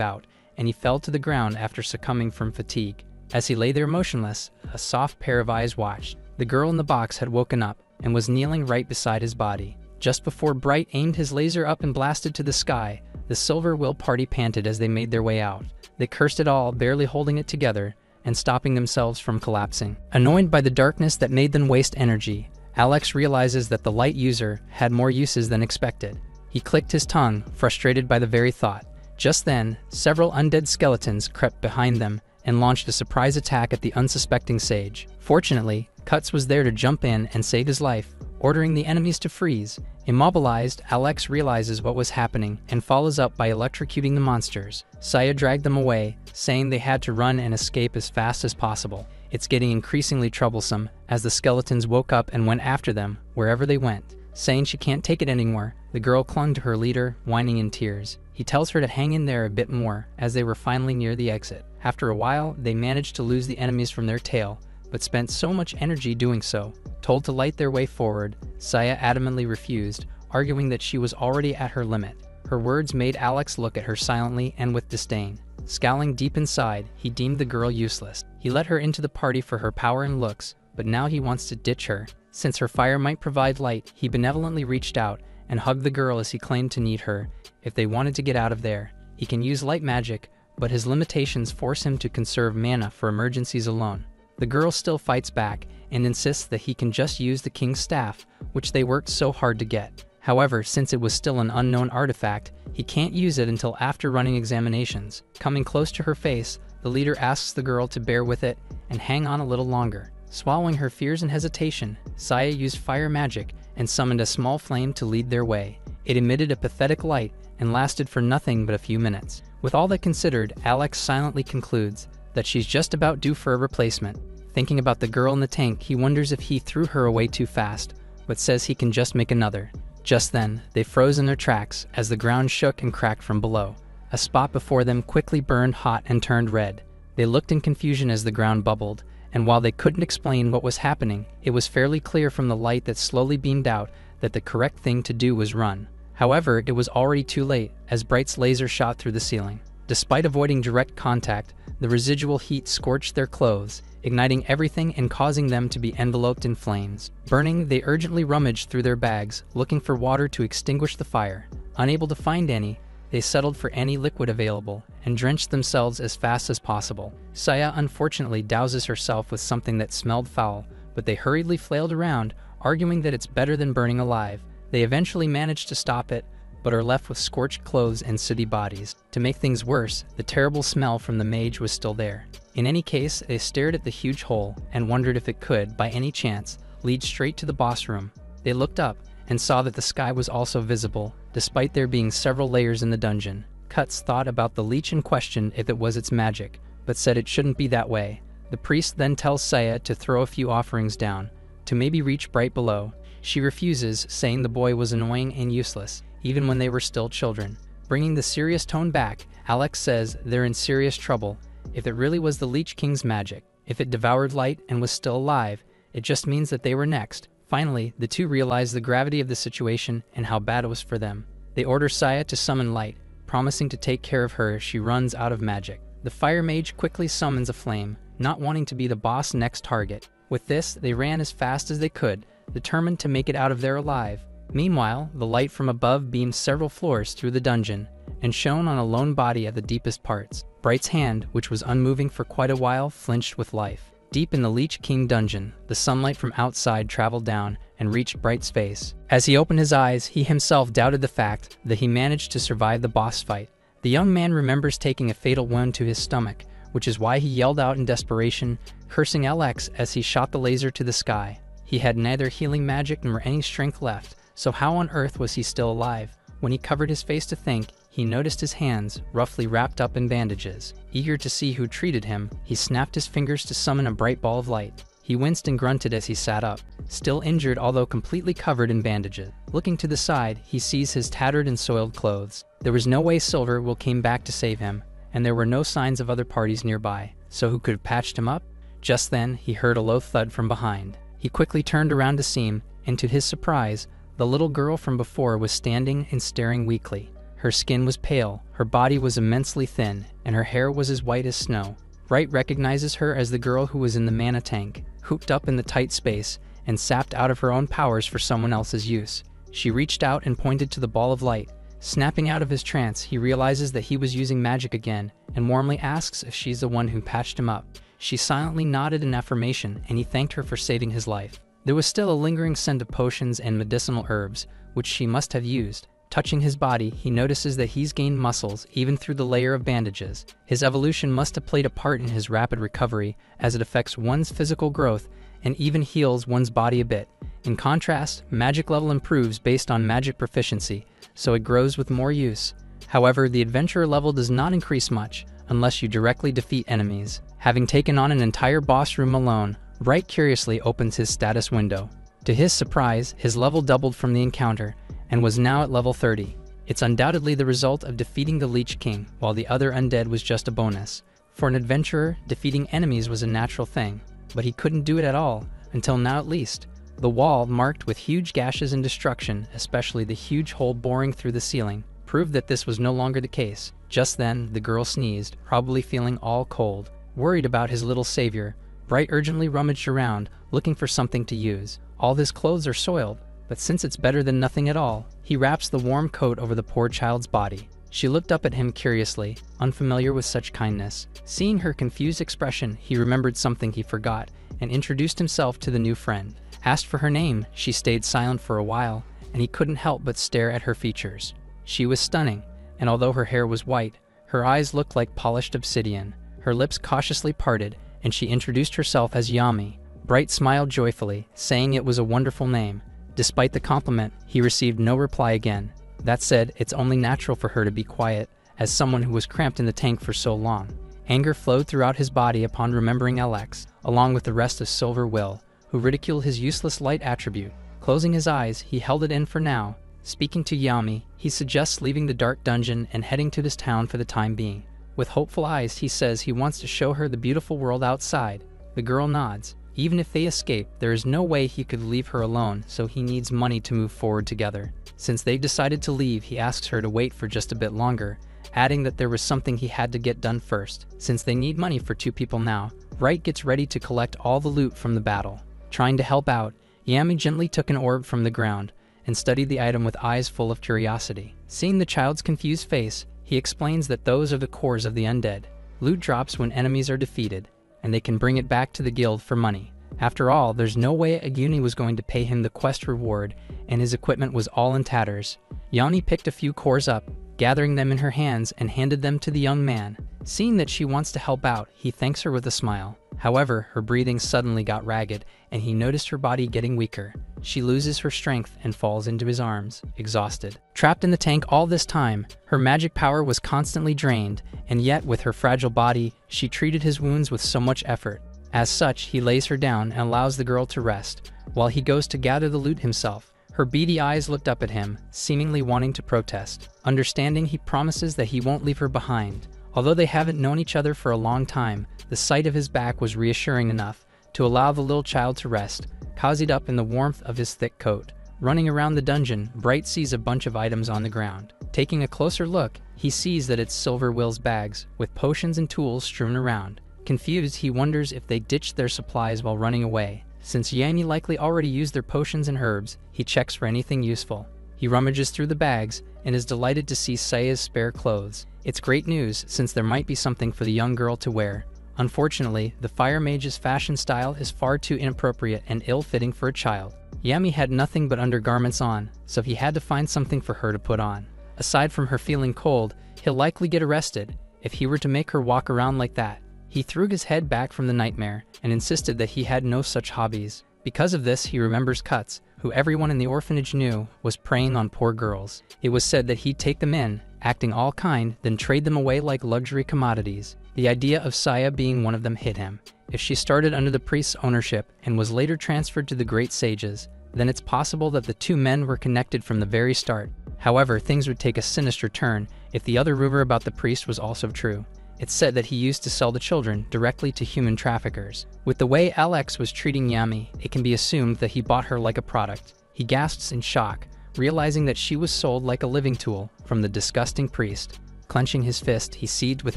out, and he fell to the ground after succumbing from fatigue. As he lay there motionless, a soft pair of eyes watched. The girl in the box had woken up and was kneeling right beside his body. Just before Bright aimed his laser up and blasted to the sky, the Silver Will party panted as they made their way out. They cursed it all, barely holding it together and stopping themselves from collapsing. Annoyed by the darkness that made them waste energy, Alex realizes that the light user had more uses than expected. He clicked his tongue, frustrated by the very thought. Just then, several undead skeletons crept behind them and launched a surprise attack at the unsuspecting sage. Fortunately, Cuts was there to jump in and save his life, ordering the enemies to freeze. Immobilized, Alex realizes what was happening and follows up by electrocuting the monsters. Saya dragged them away, saying they had to run and escape as fast as possible. It's getting increasingly troublesome as the skeletons woke up and went after them wherever they went. Saying she can't take it anymore, the girl clung to her leader, whining in tears. He tells her to hang in there a bit more as they were finally near the exit. After a while, they managed to lose the enemies from their tail, but spent so much energy doing so. Told to light their way forward, Saya adamantly refused, arguing that she was already at her limit. Her words made Alex look at her silently and with disdain. Scowling deep inside, he deemed the girl useless. He let her into the party for her power and looks, but now he wants to ditch her. Since her fire might provide light, he benevolently reached out and hugged the girl as he claimed to need her if they wanted to get out of there. He can use light magic, but his limitations force him to conserve mana for emergencies alone. The girl still fights back and insists that he can just use the king's staff, which they worked so hard to get. However, since it was still an unknown artifact, he can't use it until after running examinations. Coming close to her face, the leader asks the girl to bear with it and hang on a little longer. Swallowing her fears and hesitation, Saya used fire magic and summoned a small flame to lead their way. It emitted a pathetic light and lasted for nothing but a few minutes. With all that considered, Alex silently concludes that she's just about due for a replacement. Thinking about the girl in the tank, he wonders if he threw her away too fast, but says he can just make another. Just then, they froze in their tracks as the ground shook and cracked from below. A spot before them quickly burned hot and turned red. They looked in confusion as the ground bubbled, and while they couldn't explain what was happening, it was fairly clear from the light that slowly beamed out that the correct thing to do was run. However, it was already too late as Bright's laser shot through the ceiling. Despite avoiding direct contact, the residual heat scorched their clothes, igniting everything and causing them to be enveloped in flames. Burning, they urgently rummaged through their bags, looking for water to extinguish the fire. Unable to find any, they settled for any liquid available and drenched themselves as fast as possible. Saya unfortunately douses herself with something that smelled foul, but they hurriedly flailed around, arguing that it's better than burning alive. They eventually managed to stop it, but are left with scorched clothes and sooty bodies. To make things worse, the terrible smell from the mage was still there. In any case, they stared at the huge hole and wondered if it could, by any chance, lead straight to the boss room. They looked up and saw that the sky was also visible, despite there being several layers in the dungeon. Cuts thought about the leech and questioned if it was its magic, but said it shouldn't be that way. The priest then tells Saya to throw a few offerings down, to maybe reach Bright below. She refuses, saying the boy was annoying and useless, even when they were still children. Bringing the serious tone back, Alex says they're in serious trouble if it really was the Leech King's magic. If it devoured light and was still alive, it just means that they were next. Finally, the two realize the gravity of the situation and how bad it was for them. They order Saya to summon light, promising to take care of her if she runs out of magic. The fire mage quickly summons a flame, not wanting to be the boss' next target. With this, they ran as fast as they could, determined to make it out of there alive. Meanwhile, the light from above beamed several floors through the dungeon and shone on a lone body at the deepest parts. Bright's hand, which was unmoving for quite a while, flinched with life. Deep in the Leech King dungeon, the sunlight from outside traveled down and reached Bright's face. As he opened his eyes, he himself doubted the fact that he managed to survive the boss fight. The young man remembers taking a fatal wound to his stomach, which is why he yelled out in desperation, cursing LX as he shot the laser to the sky. He had neither healing magic nor any strength left, so how on earth was he still alive? When he covered his face to think, he noticed his hands, roughly wrapped up in bandages. Eager to see who treated him, he snapped his fingers to summon a bright ball of light. He He winced and grunted as he sat up, still injured although completely covered in bandages. Looking to the side, he sees his tattered and soiled clothes. There was no way Silver will came back to save him, and there were no signs of other parties nearby, so who could have patched him up? Just then, he heard a low thud from behind. He quickly turned around to see him, and to his surprise, the little girl from before was standing and staring weakly. Her skin was pale, her body was immensely thin, and her hair was as white as snow. Bright recognizes her as the girl who was in the mana tank, hooped up in the tight space, and sapped out of her own powers for someone else's use. She reached out and pointed to the ball of light. Snapping out of his trance, he realizes that he was using magic again, and warmly asks if she's the one who patched him up. She silently nodded in affirmation, and he thanked her for saving his life. There was still a lingering scent of potions and medicinal herbs, which she must have used. Touching his body, he notices that he's gained muscles even through the layer of bandages. His evolution must have played a part in his rapid recovery, as it affects one's physical growth and even heals one's body a bit. In contrast, magic level improves based on magic proficiency, so it grows with more use. However, the adventurer level does not increase much, unless you directly defeat enemies. Having taken on an entire boss room alone, Bright curiously opens his status window. To his surprise, his level doubled from the encounter, and was now at level 30. It's undoubtedly the result of defeating the Leech King, while the other undead was just a bonus. For an adventurer, defeating enemies was a natural thing, but he couldn't do it at all, until now at least. The wall, marked with huge gashes and destruction, especially the huge hole boring through the ceiling, proved that this was no longer the case. Just then, the girl sneezed, probably feeling all cold. Worried about his little savior, Bright urgently rummaged around, looking for something to use. All his clothes are soiled, but since it's better than nothing at all, he wraps the warm coat over the poor child's body. She looked up at him curiously, unfamiliar with such kindness. Seeing her confused expression, he remembered something he forgot, and introduced himself to the new friend. Asked for her name, she stayed silent for a while, and he couldn't help but stare at her features. She was stunning, and although her hair was white, her eyes looked like polished obsidian. Her lips cautiously parted, and she introduced herself as Yami. Bright smiled joyfully, saying it was a wonderful name. Despite the compliment, he received no reply again. That said, it's only natural for her to be quiet, as someone who was cramped in the tank for so long. Anger flowed throughout his body upon remembering LX, along with the rest of Silver Will, who ridiculed his useless light attribute. Closing his eyes, he held it in for now. Speaking to Yami, he suggests leaving the dark dungeon and heading to this town for the time being. With hopeful eyes, he says he wants to show her the beautiful world outside. The girl nods. Even if they escape, there is no way he could leave her alone, so he needs money to move forward together. Since they decided to leave, he asks her to wait for just a bit longer, adding that there was something he had to get done first. Since they need money for 2 people now, Bright gets ready to collect all the loot from the battle. Trying to help out, Yami gently took an orb from the ground and studied the item with eyes full of curiosity. Seeing the child's confused face, he explains that those are the cores of the undead. Loot drops when enemies are defeated, and they can bring it back to the guild for money. After all, there's no way Aguni was going to pay him the quest reward, and his equipment was all in tatters. Yami picked a few cores up, gathering them in her hands, and handed them to the young man. Seeing that she wants to help out, he thanks her with a smile. However, her breathing suddenly got ragged, and he noticed her body getting weaker. She loses her strength and falls into his arms, exhausted. Trapped in the tank all this time, her magic power was constantly drained, and yet with her fragile body, she treated his wounds with so much effort. As such, he lays her down and allows the girl to rest, while he goes to gather the loot himself. Her beady eyes looked up at him, seemingly wanting to protest. Understanding, he promises that he won't leave her behind. Although they haven't known each other for a long time, the sight of his back was reassuring enough to allow the little child to rest, cozied up in the warmth of his thick coat. Running around the dungeon, Bright sees a bunch of items on the ground. Taking a closer look, he sees that it's Silver Will's bags, with potions and tools strewn around. Confused, he wonders if they ditched their supplies while running away. Since Yami likely already used their potions and herbs, he checks for anything useful. He rummages through the bags and is delighted to see Saya's spare clothes. It's great news, since there might be something for the young girl to wear. Unfortunately, the fire mage's fashion style is far too inappropriate and ill-fitting for a child. Yami had nothing but undergarments on, so he had to find something for her to put on. Aside from her feeling cold, he'll likely get arrested if he were to make her walk around like that. He threw his head back from the nightmare and insisted that he had no such hobbies. Because of this, he remembers Cuts, who everyone in the orphanage knew was preying on poor girls. It was said that he'd take them in acting all kind, then trade them away like luxury commodities. The idea of Saya being one of them hit him. If she started under the priest's ownership and was later transferred to the great sages, then it's possible that the two men were connected from the very start. However, things would take a sinister turn if the other rumor about the priest was also true. It's said that he used to sell the children directly to human traffickers. With the way Alex was treating Yami, it can be assumed that he bought her like a product. He gasps in shock, realizing that she was sold like a living tool from the disgusting priest. Clenching his fist, he seethed with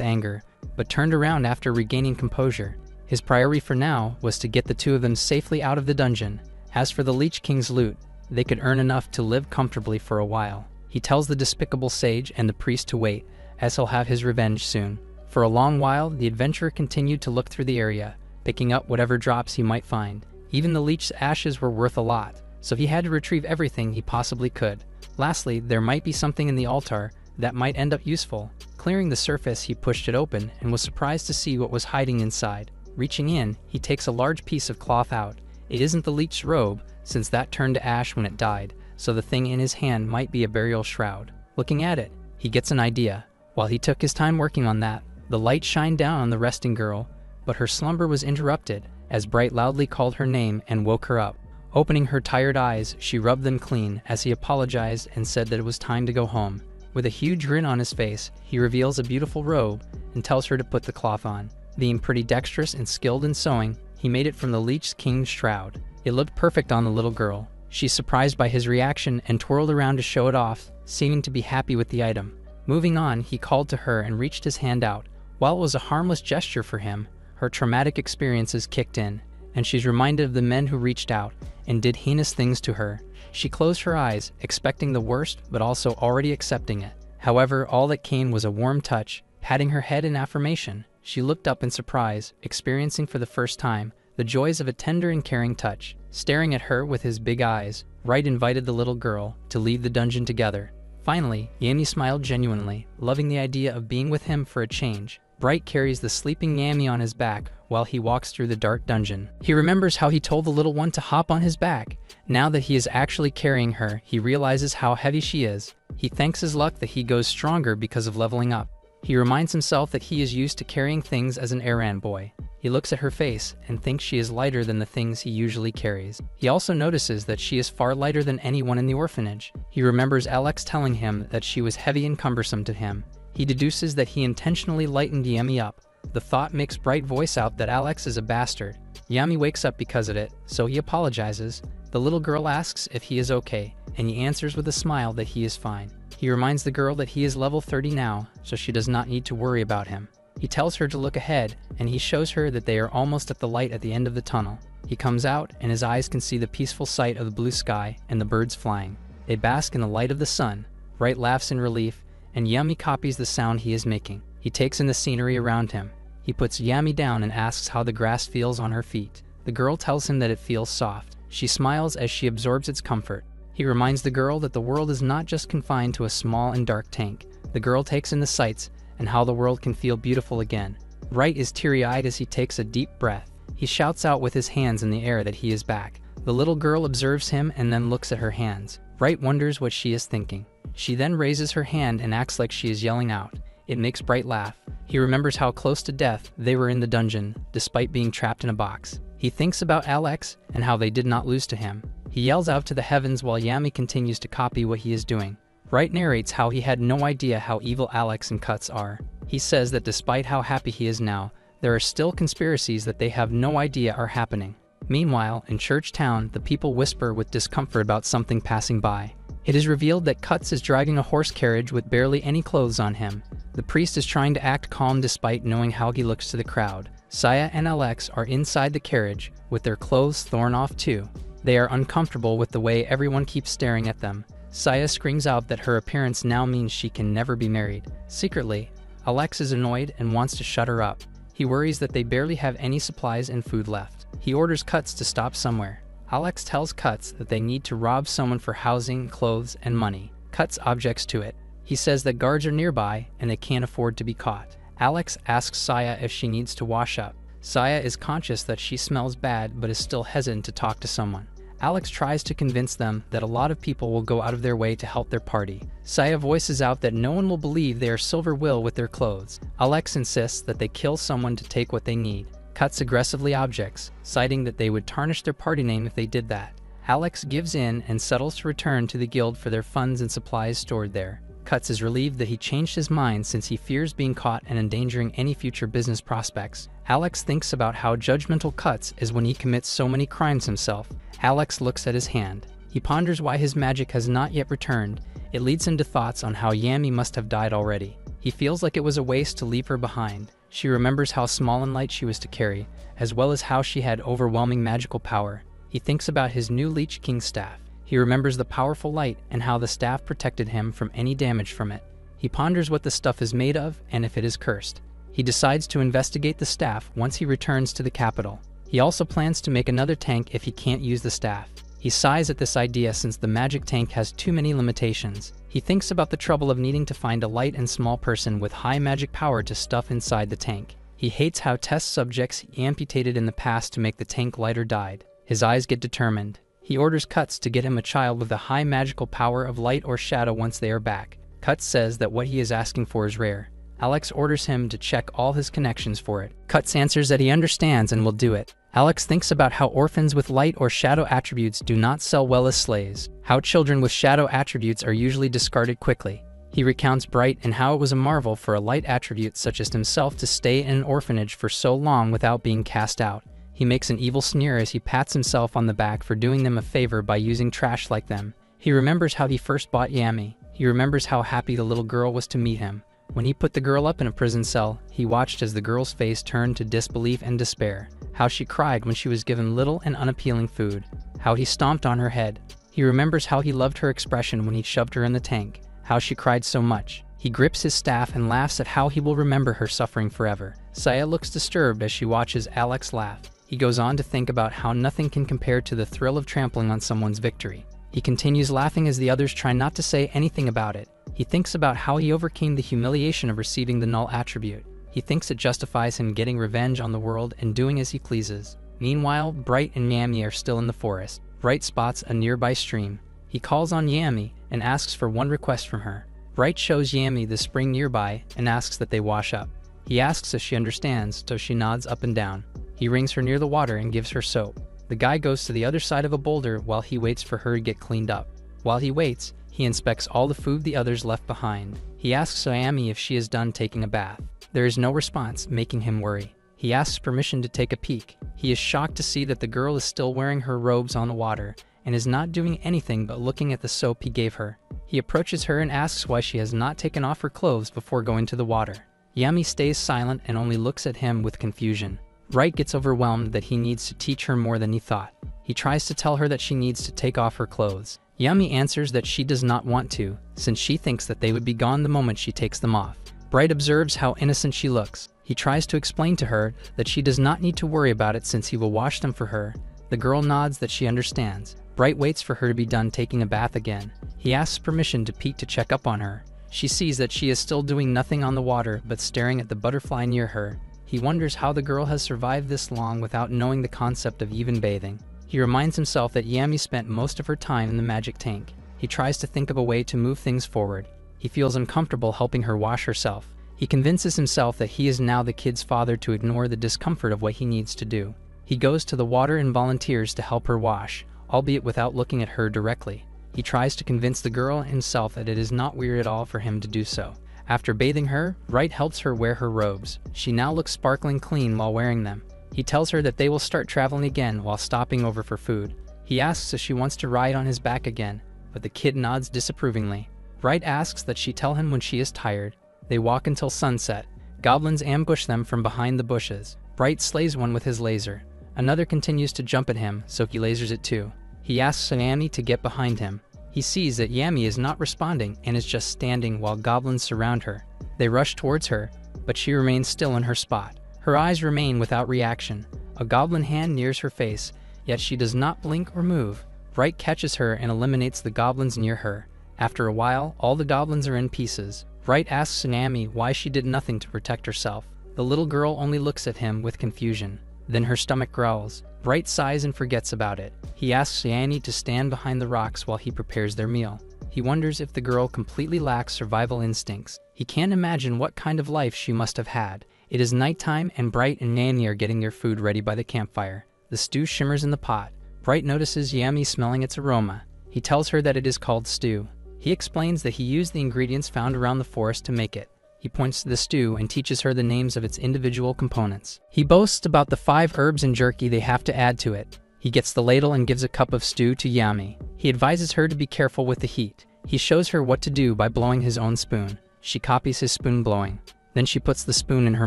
anger, but turned around after regaining composure. His priority for now was to get the two of them safely out of the dungeon. As for the Leech King's loot, they could earn enough to live comfortably for a while. He tells the despicable sage and the priest to wait, as he'll have his revenge soon. For a long while, the adventurer continued to look through the area, picking up whatever drops he might find. Even the leech's ashes were worth a lot, so he had to retrieve everything he possibly could. Lastly, there might be something in the altar that might end up useful. Clearing the surface, he pushed it open and was surprised to see what was hiding inside. Reaching in, he takes a large piece of cloth out. It isn't the leech's robe, since that turned to ash when it died, so the thing in his hand might be a burial shroud. Looking at it, he gets an idea. While he took his time working on that, the light shined down on the resting girl, but her slumber was interrupted as Bright loudly called her name and woke her up. Opening her tired eyes, she rubbed them clean as he apologized and said that it was time to go home. With a huge grin on his face, he reveals a beautiful robe and tells her to put the cloth on. Being pretty dexterous and skilled in sewing, he made it from the Leech King's shroud. It looked perfect on the little girl. She's surprised by his reaction and twirled around to show it off, seeming to be happy with the item. Moving on, he called to her and reached his hand out. While it was a harmless gesture for him, her traumatic experiences kicked in, and she's reminded of the men who reached out and did heinous things to her. She closed her eyes, expecting the worst, but also already accepting it. However, all that came was a warm touch, patting her head in affirmation. She looked up in surprise, experiencing for the first time the joys of a tender and caring touch. Staring at her with his big eyes, Wright invited the little girl to leave the dungeon together. Finally, Yami smiled genuinely, loving the idea of being with him for a change. Bright carries the sleeping Yami on his back while he walks through the dark dungeon. He remembers how he told the little one to hop on his back. Now that he is actually carrying her, he realizes how heavy she is. He thanks his luck that he goes stronger because of leveling up. He reminds himself that he is used to carrying things as an errand boy. He looks at her face and thinks she is lighter than the things he usually carries. He also notices that she is far lighter than anyone in the orphanage. He remembers Alex telling him that she was heavy and cumbersome to him. He deduces that he intentionally lightened Yami up. The thought makes Bright voice out that Alex is a bastard. Yami wakes up because of it, so he apologizes. The little girl asks if he is okay, and he answers with a smile that he is fine. He reminds the girl that he is level 30 now, so she does not need to worry about him. He tells her to look ahead, and he shows her that they are almost at the light at the end of the tunnel. He comes out, and his eyes can see the peaceful sight of the blue sky and the birds flying. They bask in the light of the sun. Bright laughs in relief, and Yami copies the sound he is making. He takes in the scenery around him. He puts Yami down and asks how the grass feels on her feet. The girl tells him that it feels soft. She smiles as she absorbs its comfort. He reminds the girl that the world is not just confined to a small and dark tank. The girl takes in the sights and how the world can feel beautiful again. Wright is teary-eyed as he takes a deep breath. He shouts out with his hands in the air that he is back. The little girl observes him and then looks at her hands. Wright wonders what she is thinking. She then raises her hand and acts like she is yelling out. It makes Bright laugh. He remembers how close to death they were in the dungeon, despite being trapped in a box. He thinks about Alex and how they did not lose to him. He yells out to the heavens while Yami continues to copy what he is doing. Wright narrates how he had no idea how evil Alex and Cuts are. He says that despite how happy he is now, there are still conspiracies that they have no idea are happening. Meanwhile, in Church Town, the people whisper with discomfort about something passing by. It is revealed that Cuts is driving a horse carriage with barely any clothes on him. The priest is trying to act calm despite knowing how he looks to the crowd. Saya and Alex are inside the carriage, with their clothes torn off too. They are uncomfortable with the way everyone keeps staring at them. Saya screams out that her appearance now means she can never be married. Secretly, Alex is annoyed and wants to shut her up. He worries that they barely have any supplies and food left. He orders Cuts to stop somewhere. Alex tells Cuts that they need to rob someone for housing, clothes, and money. Cuts objects to it. He says that guards are nearby and they can't afford to be caught. Alex asks Saya if she needs to wash up. Saya is conscious that she smells bad but is still hesitant to talk to someone. Alex tries to convince them that a lot of people will go out of their way to help their party. Saya voices out that no one will believe they are Silver Will with their clothes. Alex insists that they kill someone to take what they need. Cuts aggressively objects, citing that they would tarnish their party name if they did that. Alex gives in and settles to return to the guild for their funds and supplies stored there. Cuts is relieved that he changed his mind since he fears being caught and endangering any future business prospects. Alex thinks about how judgmental Cuts is when he commits so many crimes himself. Alex looks at his hand. He ponders why his magic has not yet returned. It leads him to thoughts on how Yami must have died already. He feels like it was a waste to leave her behind. She remembers how small and light she was to carry, as well as how she had overwhelming magical power. He thinks about his new Leech King's staff. He remembers the powerful light and how the staff protected him from any damage from it. He ponders what the stuff is made of and if it is cursed. He decides to investigate the staff once he returns to the capital. He also plans to make another tank if he can't use the staff. He sighs at this idea since the magic tank has too many limitations. He thinks about the trouble of needing to find a light and small person with high magic power to stuff inside the tank. He hates how test subjects he amputated in the past to make the tank lighter died. His eyes get determined. He orders Cuts to get him a child with a high magical power of light or shadow once they are back. Cuts says that what he is asking for is rare. Alex orders him to check all his connections for it. Cuts answers that he understands and will do it. Alex thinks about how orphans with light or shadow attributes do not sell well as slaves, how children with shadow attributes are usually discarded quickly. He recounts Bright and how it was a marvel for a light attribute such as himself to stay in an orphanage for so long without being cast out. He makes an evil sneer as he pats himself on the back for doing them a favor by using trash like them. He remembers how he first bought Yami. He remembers how happy the little girl was to meet him. When he put the girl up in a prison cell, he watched as the girl's face turned to disbelief and despair. How she cried when she was given little and unappealing food. How he stomped on her head. He remembers how he loved her expression when he shoved her in the tank. How she cried so much. He grips his staff and laughs at how he will remember her suffering forever. Saya looks disturbed as she watches Alex laugh. He goes on to think about how nothing can compare to the thrill of trampling on someone's victory. He continues laughing as the others try not to say anything about it. He thinks about how he overcame the humiliation of receiving the null attribute. He thinks it justifies him getting revenge on the world and doing as he pleases. Meanwhile, Bright and Yami are still in the forest. Bright spots a nearby stream. He calls on Yami and asks for one request from her. Bright shows Yami the spring nearby and asks that they wash up. He asks if she understands, so she nods up and down. He rings her near the water and gives her soap. The guy goes to the other side of a boulder while he waits for her to get cleaned up. While he waits, he inspects all the food the others left behind. He asks Yami if she is done taking a bath. There is no response, making him worry. He asks permission to take a peek. He is shocked to see that the girl is still wearing her robes on the water and is not doing anything but looking at the soap he gave her. He approaches her and asks why she has not taken off her clothes before going to the water. Yami stays silent and only looks at him with confusion. Bright gets overwhelmed that he needs to teach her more than he thought. He tries to tell her that she needs to take off her clothes. Yami answers that she does not want to, since she thinks that they would be gone the moment she takes them off. Bright observes how innocent she looks. He tries to explain to her that she does not need to worry about it since he will wash them for her. The girl nods that she understands. Bright waits for her to be done taking a bath again. He asks permission to peek to check up on her. She sees that she is still doing nothing on the water but staring at the butterfly near her. He wonders how the girl has survived this long without knowing the concept of even bathing. He reminds himself that Yami spent most of her time in the magic tank. He tries to think of a way to move things forward. He feels uncomfortable helping her wash herself. He convinces himself that he is now the kid's father to ignore the discomfort of what he needs to do. He goes to the water and volunteers to help her wash, albeit without looking at her directly. He tries to convince the girl himself that it is not weird at all for him to do so. After bathing her, Bright helps her wear her robes. She now looks sparkling clean while wearing them. He tells her that they will start traveling again while stopping over for food. He asks if she wants to ride on his back again, but the kid nods disapprovingly. Bright asks that she tell him when she is tired. They walk until sunset. Goblins ambush them from behind the bushes. Bright slays one with his laser. Another continues to jump at him, so he lasers it too. He asks Yami to get behind him. He sees that Yami is not responding and is just standing while goblins surround her. They rush towards her, but she remains still in her spot. Her eyes remain without reaction. A goblin hand nears her face, yet she does not blink or move. Bright catches her and eliminates the goblins near her. After a while, all the goblins are in pieces. Bright asks Yami why she did nothing to protect herself. The little girl only looks at him with confusion. Then her stomach growls. Bright sighs and forgets about it. He asks Yanni to stand behind the rocks while he prepares their meal. He wonders if the girl completely lacks survival instincts. He can't imagine what kind of life she must have had. It is nighttime and Bright and Yanni are getting their food ready by the campfire. The stew shimmers in the pot. Bright notices Yami smelling its aroma. He tells her that it is called stew. He explains that he used the ingredients found around the forest to make it. He points to the stew and teaches her the names of its individual components. He boasts about the 5 herbs and jerky they have to add to it. He gets the ladle and gives a cup of stew to Yami. He advises her to be careful with the heat. He shows her what to do by blowing his own spoon. She copies his spoon blowing. Then she puts the spoon in her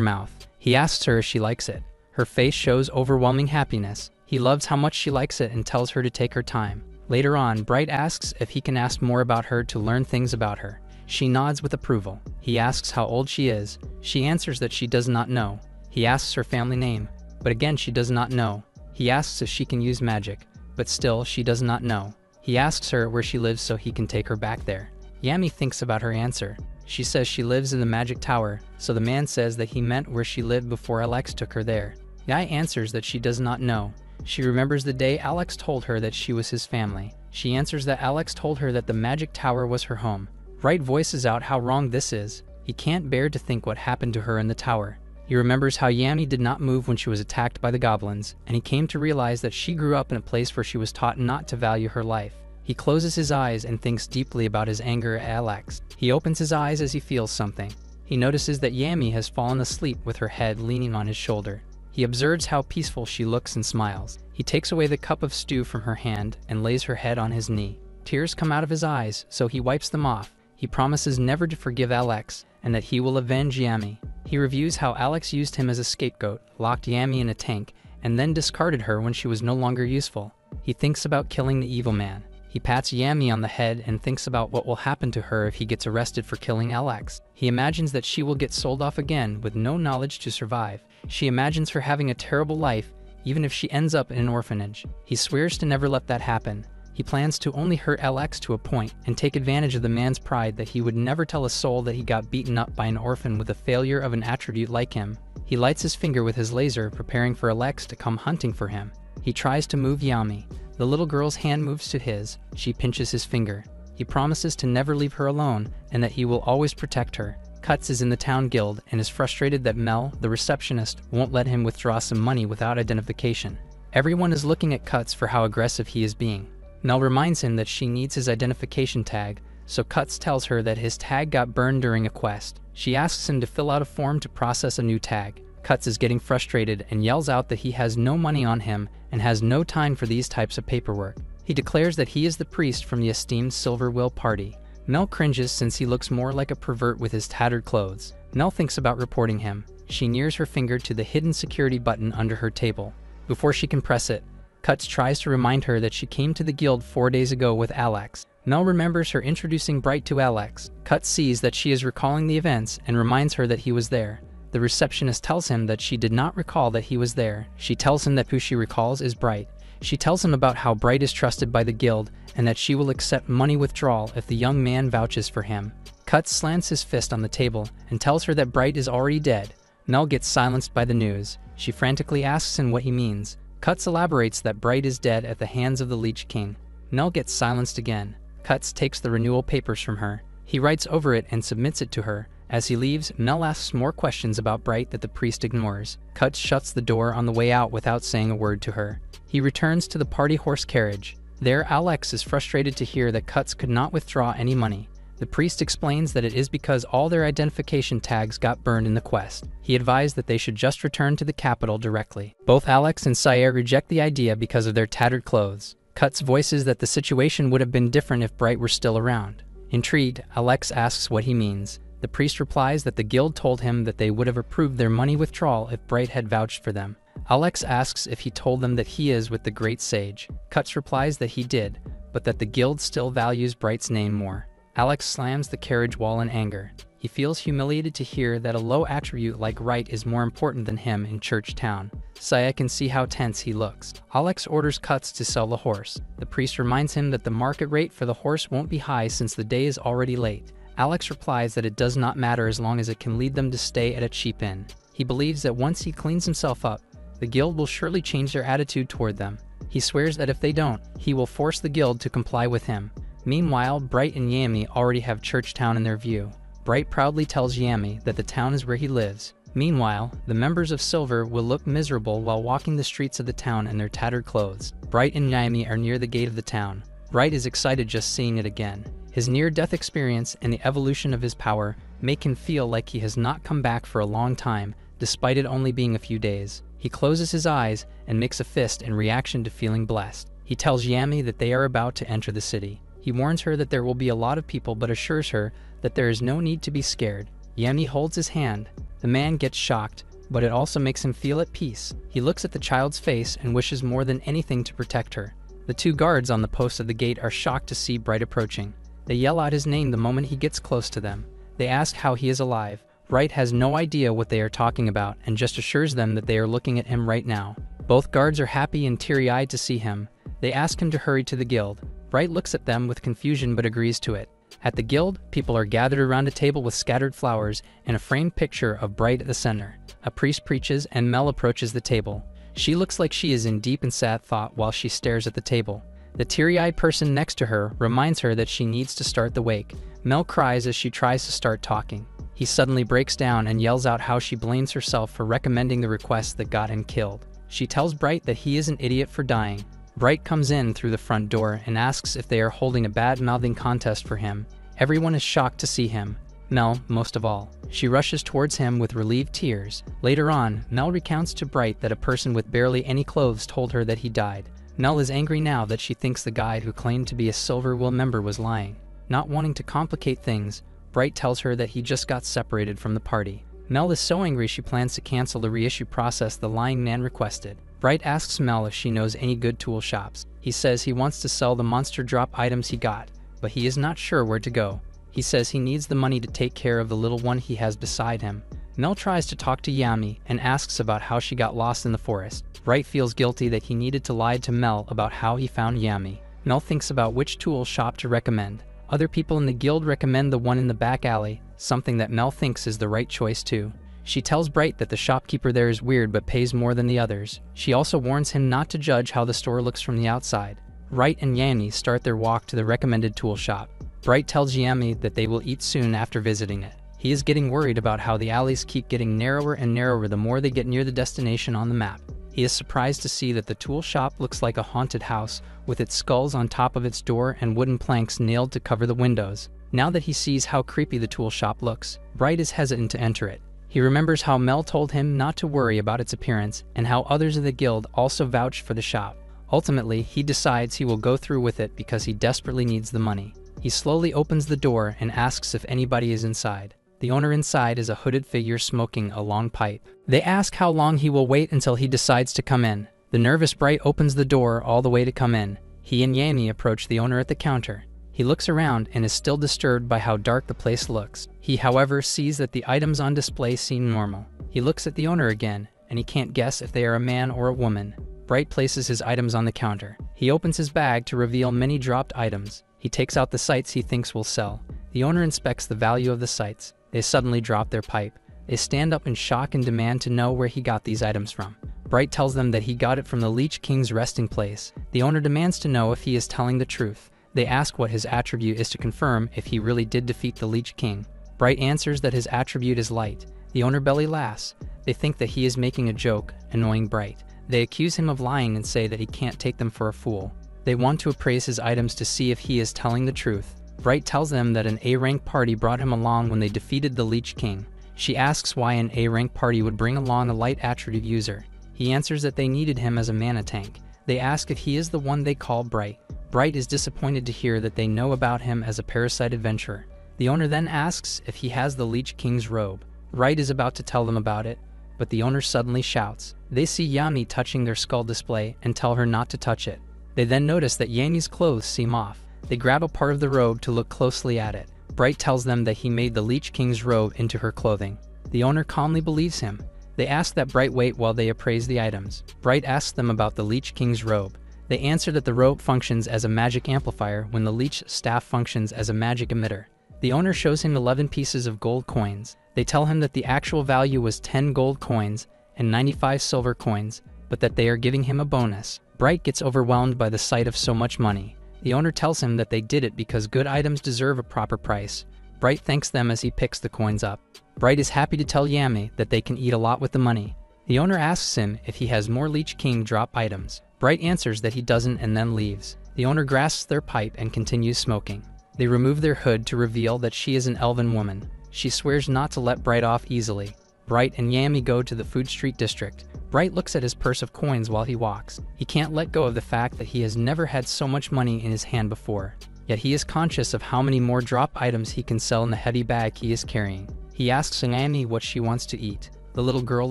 mouth. He asks her if she likes it. Her face shows overwhelming happiness. He loves how much she likes it and tells her to take her time. Later on, Bright asks if he can ask more about her to learn things about her. She nods with approval. He asks how old she is. She answers that she does not know. He asks her family name, but again she does not know. He asks if she can use magic, but still she does not know. He asks her where she lives so he can take her back there. Yami thinks about her answer. She says she lives in the Magic Tower, so the man says that he meant where she lived before Alex took her there. Yai answers that she does not know. She remembers the day Alex told her that she was his family. She answers that Alex told her that the Magic Tower was her home. Bright voices out how wrong this is. He can't bear to think what happened to her in the tower. He remembers how Yami did not move when she was attacked by the goblins, and he came to realize that she grew up in a place where she was taught not to value her life. He closes his eyes and thinks deeply about his anger at Alex. He opens his eyes as he feels something. He notices that Yami has fallen asleep with her head leaning on his shoulder. He observes how peaceful she looks and smiles. He takes away the cup of stew from her hand and lays her head on his knee. Tears come out of his eyes, so he wipes them off. He promises never to forgive Alex, and that he will avenge Yami. He reviews how Alex used him as a scapegoat, locked Yami in a tank, and then discarded her when she was no longer useful. He thinks about killing the evil man. He pats Yami on the head and thinks about what will happen to her if he gets arrested for killing Alex. He imagines that she will get sold off again with no knowledge to survive. She imagines her having a terrible life, even if she ends up in an orphanage. He swears to never let that happen. He plans to only hurt Alex to a point and take advantage of the man's pride that he would never tell a soul that he got beaten up by an orphan with a failure of an attribute like him. He lights his finger with his laser, preparing for Alex to come hunting for him. He tries to move Yami. The little girl's hand moves to his. She pinches his finger. He promises to never leave her alone and that he will always protect her. Cuts is in the town guild and is frustrated that Mel, the receptionist, won't let him withdraw some money without identification. Everyone is looking at Cuts for how aggressive he is being. Mel reminds him that she needs his identification tag, so Cuts tells her that his tag got burned during a quest. She asks him to fill out a form to process a new tag. Cuts is getting frustrated and yells out that he has no money on him and has no time for these types of paperwork. He declares that he is the priest from the esteemed Silver Will party. Mel cringes since he looks more like a pervert with his tattered clothes. Mel thinks about reporting him. She nears her finger to the hidden security button under her table. Before she can press it, Cuts tries to remind her that she came to the guild 4 days ago with Alex. Mel remembers her introducing Bright to Alex. Cuts sees that she is recalling the events and reminds her that he was there. The receptionist tells him that she did not recall that he was there. She tells him that who she recalls is Bright. She tells him about how Bright is trusted by the guild and that she will accept money withdrawal if the young man vouches for him. Cuts slams his fist on the table and tells her that Bright is already dead. Mel gets silenced by the news. She frantically asks him what he means. Cuts elaborates that Bright is dead at the hands of the Leech King. Mel gets silenced again. Cuts takes the renewal papers from her. He writes over it and submits it to her. As he leaves, Mel asks more questions about Bright that the priest ignores. Cuts shuts the door on the way out without saying a word to her. He returns to the party horse carriage. There, Alex is frustrated to hear that Cuts could not withdraw any money. The priest explains that it is because all their identification tags got burned in the quest. He advised that they should just return to the capital directly. Both Alex and Sayer reject the idea because of their tattered clothes. Cuts voices that the situation would have been different if Bright were still around. Intrigued, Alex asks what he means. The priest replies that the guild told him that they would have approved their money withdrawal if Bright had vouched for them. Alex asks if he told them that he is with the great sage. Cuts replies that he did, but that the guild still values Bright's name more. Alex slams the carriage wall in anger. He feels humiliated to hear that a low attribute like Right is more important than him in Church Town. Saya can see how tense he looks. Alex orders Cuts to sell the horse. The priest reminds him that the market rate for the horse won't be high since the day is already late. Alex replies that it does not matter as long as it can lead them to stay at a cheap inn. He believes that once he cleans himself up, the guild will surely change their attitude toward them. He swears that if they don't, he will force the guild to comply with him. Meanwhile, Bright and Yami already have Churchtown in their view. Bright proudly tells Yami that the town is where he lives. Meanwhile, the members of Silver will look miserable while walking the streets of the town in their tattered clothes. Bright and Yami are near the gate of the town. Bright is excited just seeing it again. His near-death experience and the evolution of his power make him feel like he has not come back for a long time, despite it only being a few days. He closes his eyes and makes a fist in reaction to feeling blessed. He tells Yami that they are about to enter the city. He warns her that there will be a lot of people but assures her that there is no need to be scared. Yami holds his hand. The man gets shocked, but it also makes him feel at peace. He looks at the child's face and wishes more than anything to protect her. The two guards on the post of the gate are shocked to see Bright approaching. They yell out his name the moment he gets close to them. They ask how he is alive. Bright has no idea what they are talking about and just assures them that they are looking at him right now. Both guards are happy and teary-eyed to see him. They ask him to hurry to the guild. Bright looks at them with confusion but agrees to it. At the guild, people are gathered around a table with scattered flowers and a framed picture of Bright at the center. A priest preaches and Mel approaches the table. She looks like she is in deep and sad thought while she stares at the table. The teary-eyed person next to her reminds her that she needs to start the wake. Mel cries as she tries to start talking. He suddenly breaks down and yells out how she blames herself for recommending the request that got him killed. She tells Bright that he is an idiot for dying. Bright comes in through the front door and asks if they are holding a bad-mouthing contest for him. Everyone is shocked to see him. Mel, most of all. She rushes towards him with relieved tears. Later on, Mel recounts to Bright that a person with barely any clothes told her that he died. Mel is angry now that she thinks the guy who claimed to be a Silver Will member was lying. Not wanting to complicate things, Bright tells her that he just got separated from the party. Mel is so angry she plans to cancel the reissue process the lying man requested. Bright asks Mel if she knows any good tool shops. He says he wants to sell the monster drop items he got, but he is not sure where to go. He says he needs the money to take care of the little one he has beside him. Mel tries to talk to Yami and asks about how she got lost in the forest. Bright feels guilty that he needed to lie to Mel about how he found Yami. Mel thinks about which tool shop to recommend. Other people in the guild recommend the one in the back alley, something that Mel thinks is the right choice too. She tells Bright that the shopkeeper there is weird but pays more than the others. She also warns him not to judge how the store looks from the outside. Bright and Yami start their walk to the recommended tool shop. Bright tells Yami that they will eat soon after visiting it. He is getting worried about how the alleys keep getting narrower and narrower the more they get near the destination on the map. He is surprised to see that the tool shop looks like a haunted house, with its skulls on top of its door and wooden planks nailed to cover the windows. Now that he sees how creepy the tool shop looks, Bright is hesitant to enter it. He remembers how Mel told him not to worry about its appearance and how others in the guild also vouched for the shop. Ultimately, he decides he will go through with it because he desperately needs the money. He slowly opens the door and asks if anybody is inside. The owner inside is a hooded figure smoking a long pipe. They ask how long he will wait until he decides to come in. The nervous Bright opens the door all the way to come in. He and Yami approach the owner at the counter. He looks around and is still disturbed by how dark the place looks. He, however, sees that the items on display seem normal. He looks at the owner again, and he can't guess if they are a man or a woman. Bright places his items on the counter. He opens his bag to reveal many dropped items. He takes out the sights he thinks will sell. The owner inspects the value of the sights. They suddenly drop their pipe. They stand up in shock and demand to know where he got these items from. Bright tells them that he got it from the Leech King's resting place. The owner demands to know if he is telling the truth. They ask what his attribute is to confirm if he really did defeat the Leech King. Bright answers that his attribute is light. The owner belly laughs. They think that he is making a joke, annoying Bright. They accuse him of lying and say that he can't take them for a fool. They want to appraise his items to see if he is telling the truth. Bright tells them that an A-rank party brought him along when they defeated the Leech King. She asks why an A-rank party would bring along a light attribute user. He answers that they needed him as a mana tank. They ask if he is the one they call Bright. Bright is disappointed to hear that they know about him as a parasite adventurer. The owner then asks if he has the Leech King's robe. Bright is about to tell them about it, but the owner suddenly shouts. They see Yami touching their skull display and tell her not to touch it. They then notice that Yami's clothes seem off. They grab a part of the robe to look closely at it. Bright tells them that he made the Leech King's robe into her clothing. The owner calmly believes him. They ask that Bright wait while they appraise the items. Bright asks them about the Leech King's robe. They answer that the robe functions as a magic amplifier when the Leech staff functions as a magic emitter. The owner shows him 11 pieces of gold coins. They tell him that the actual value was 10 gold coins and 95 silver coins, but that they are giving him a bonus. Bright gets overwhelmed by the sight of so much money. The owner tells him that they did it because good items deserve a proper price. Bright thanks them as he picks the coins up. Bright is happy to tell Yami that they can eat a lot with the money. The owner asks him if he has more Leech King drop items. Bright answers that he doesn't and then leaves. The owner grasps their pipe and continues smoking. They remove their hood to reveal that she is an elven woman. She swears not to let Bright off easily. Bright and Yami go to the Food Street district. Bright looks at his purse of coins while he walks. He can't let go of the fact that he has never had so much money in his hand before. Yet he is conscious of how many more drop items he can sell in the heavy bag he is carrying. He asks Yami what she wants to eat. The little girl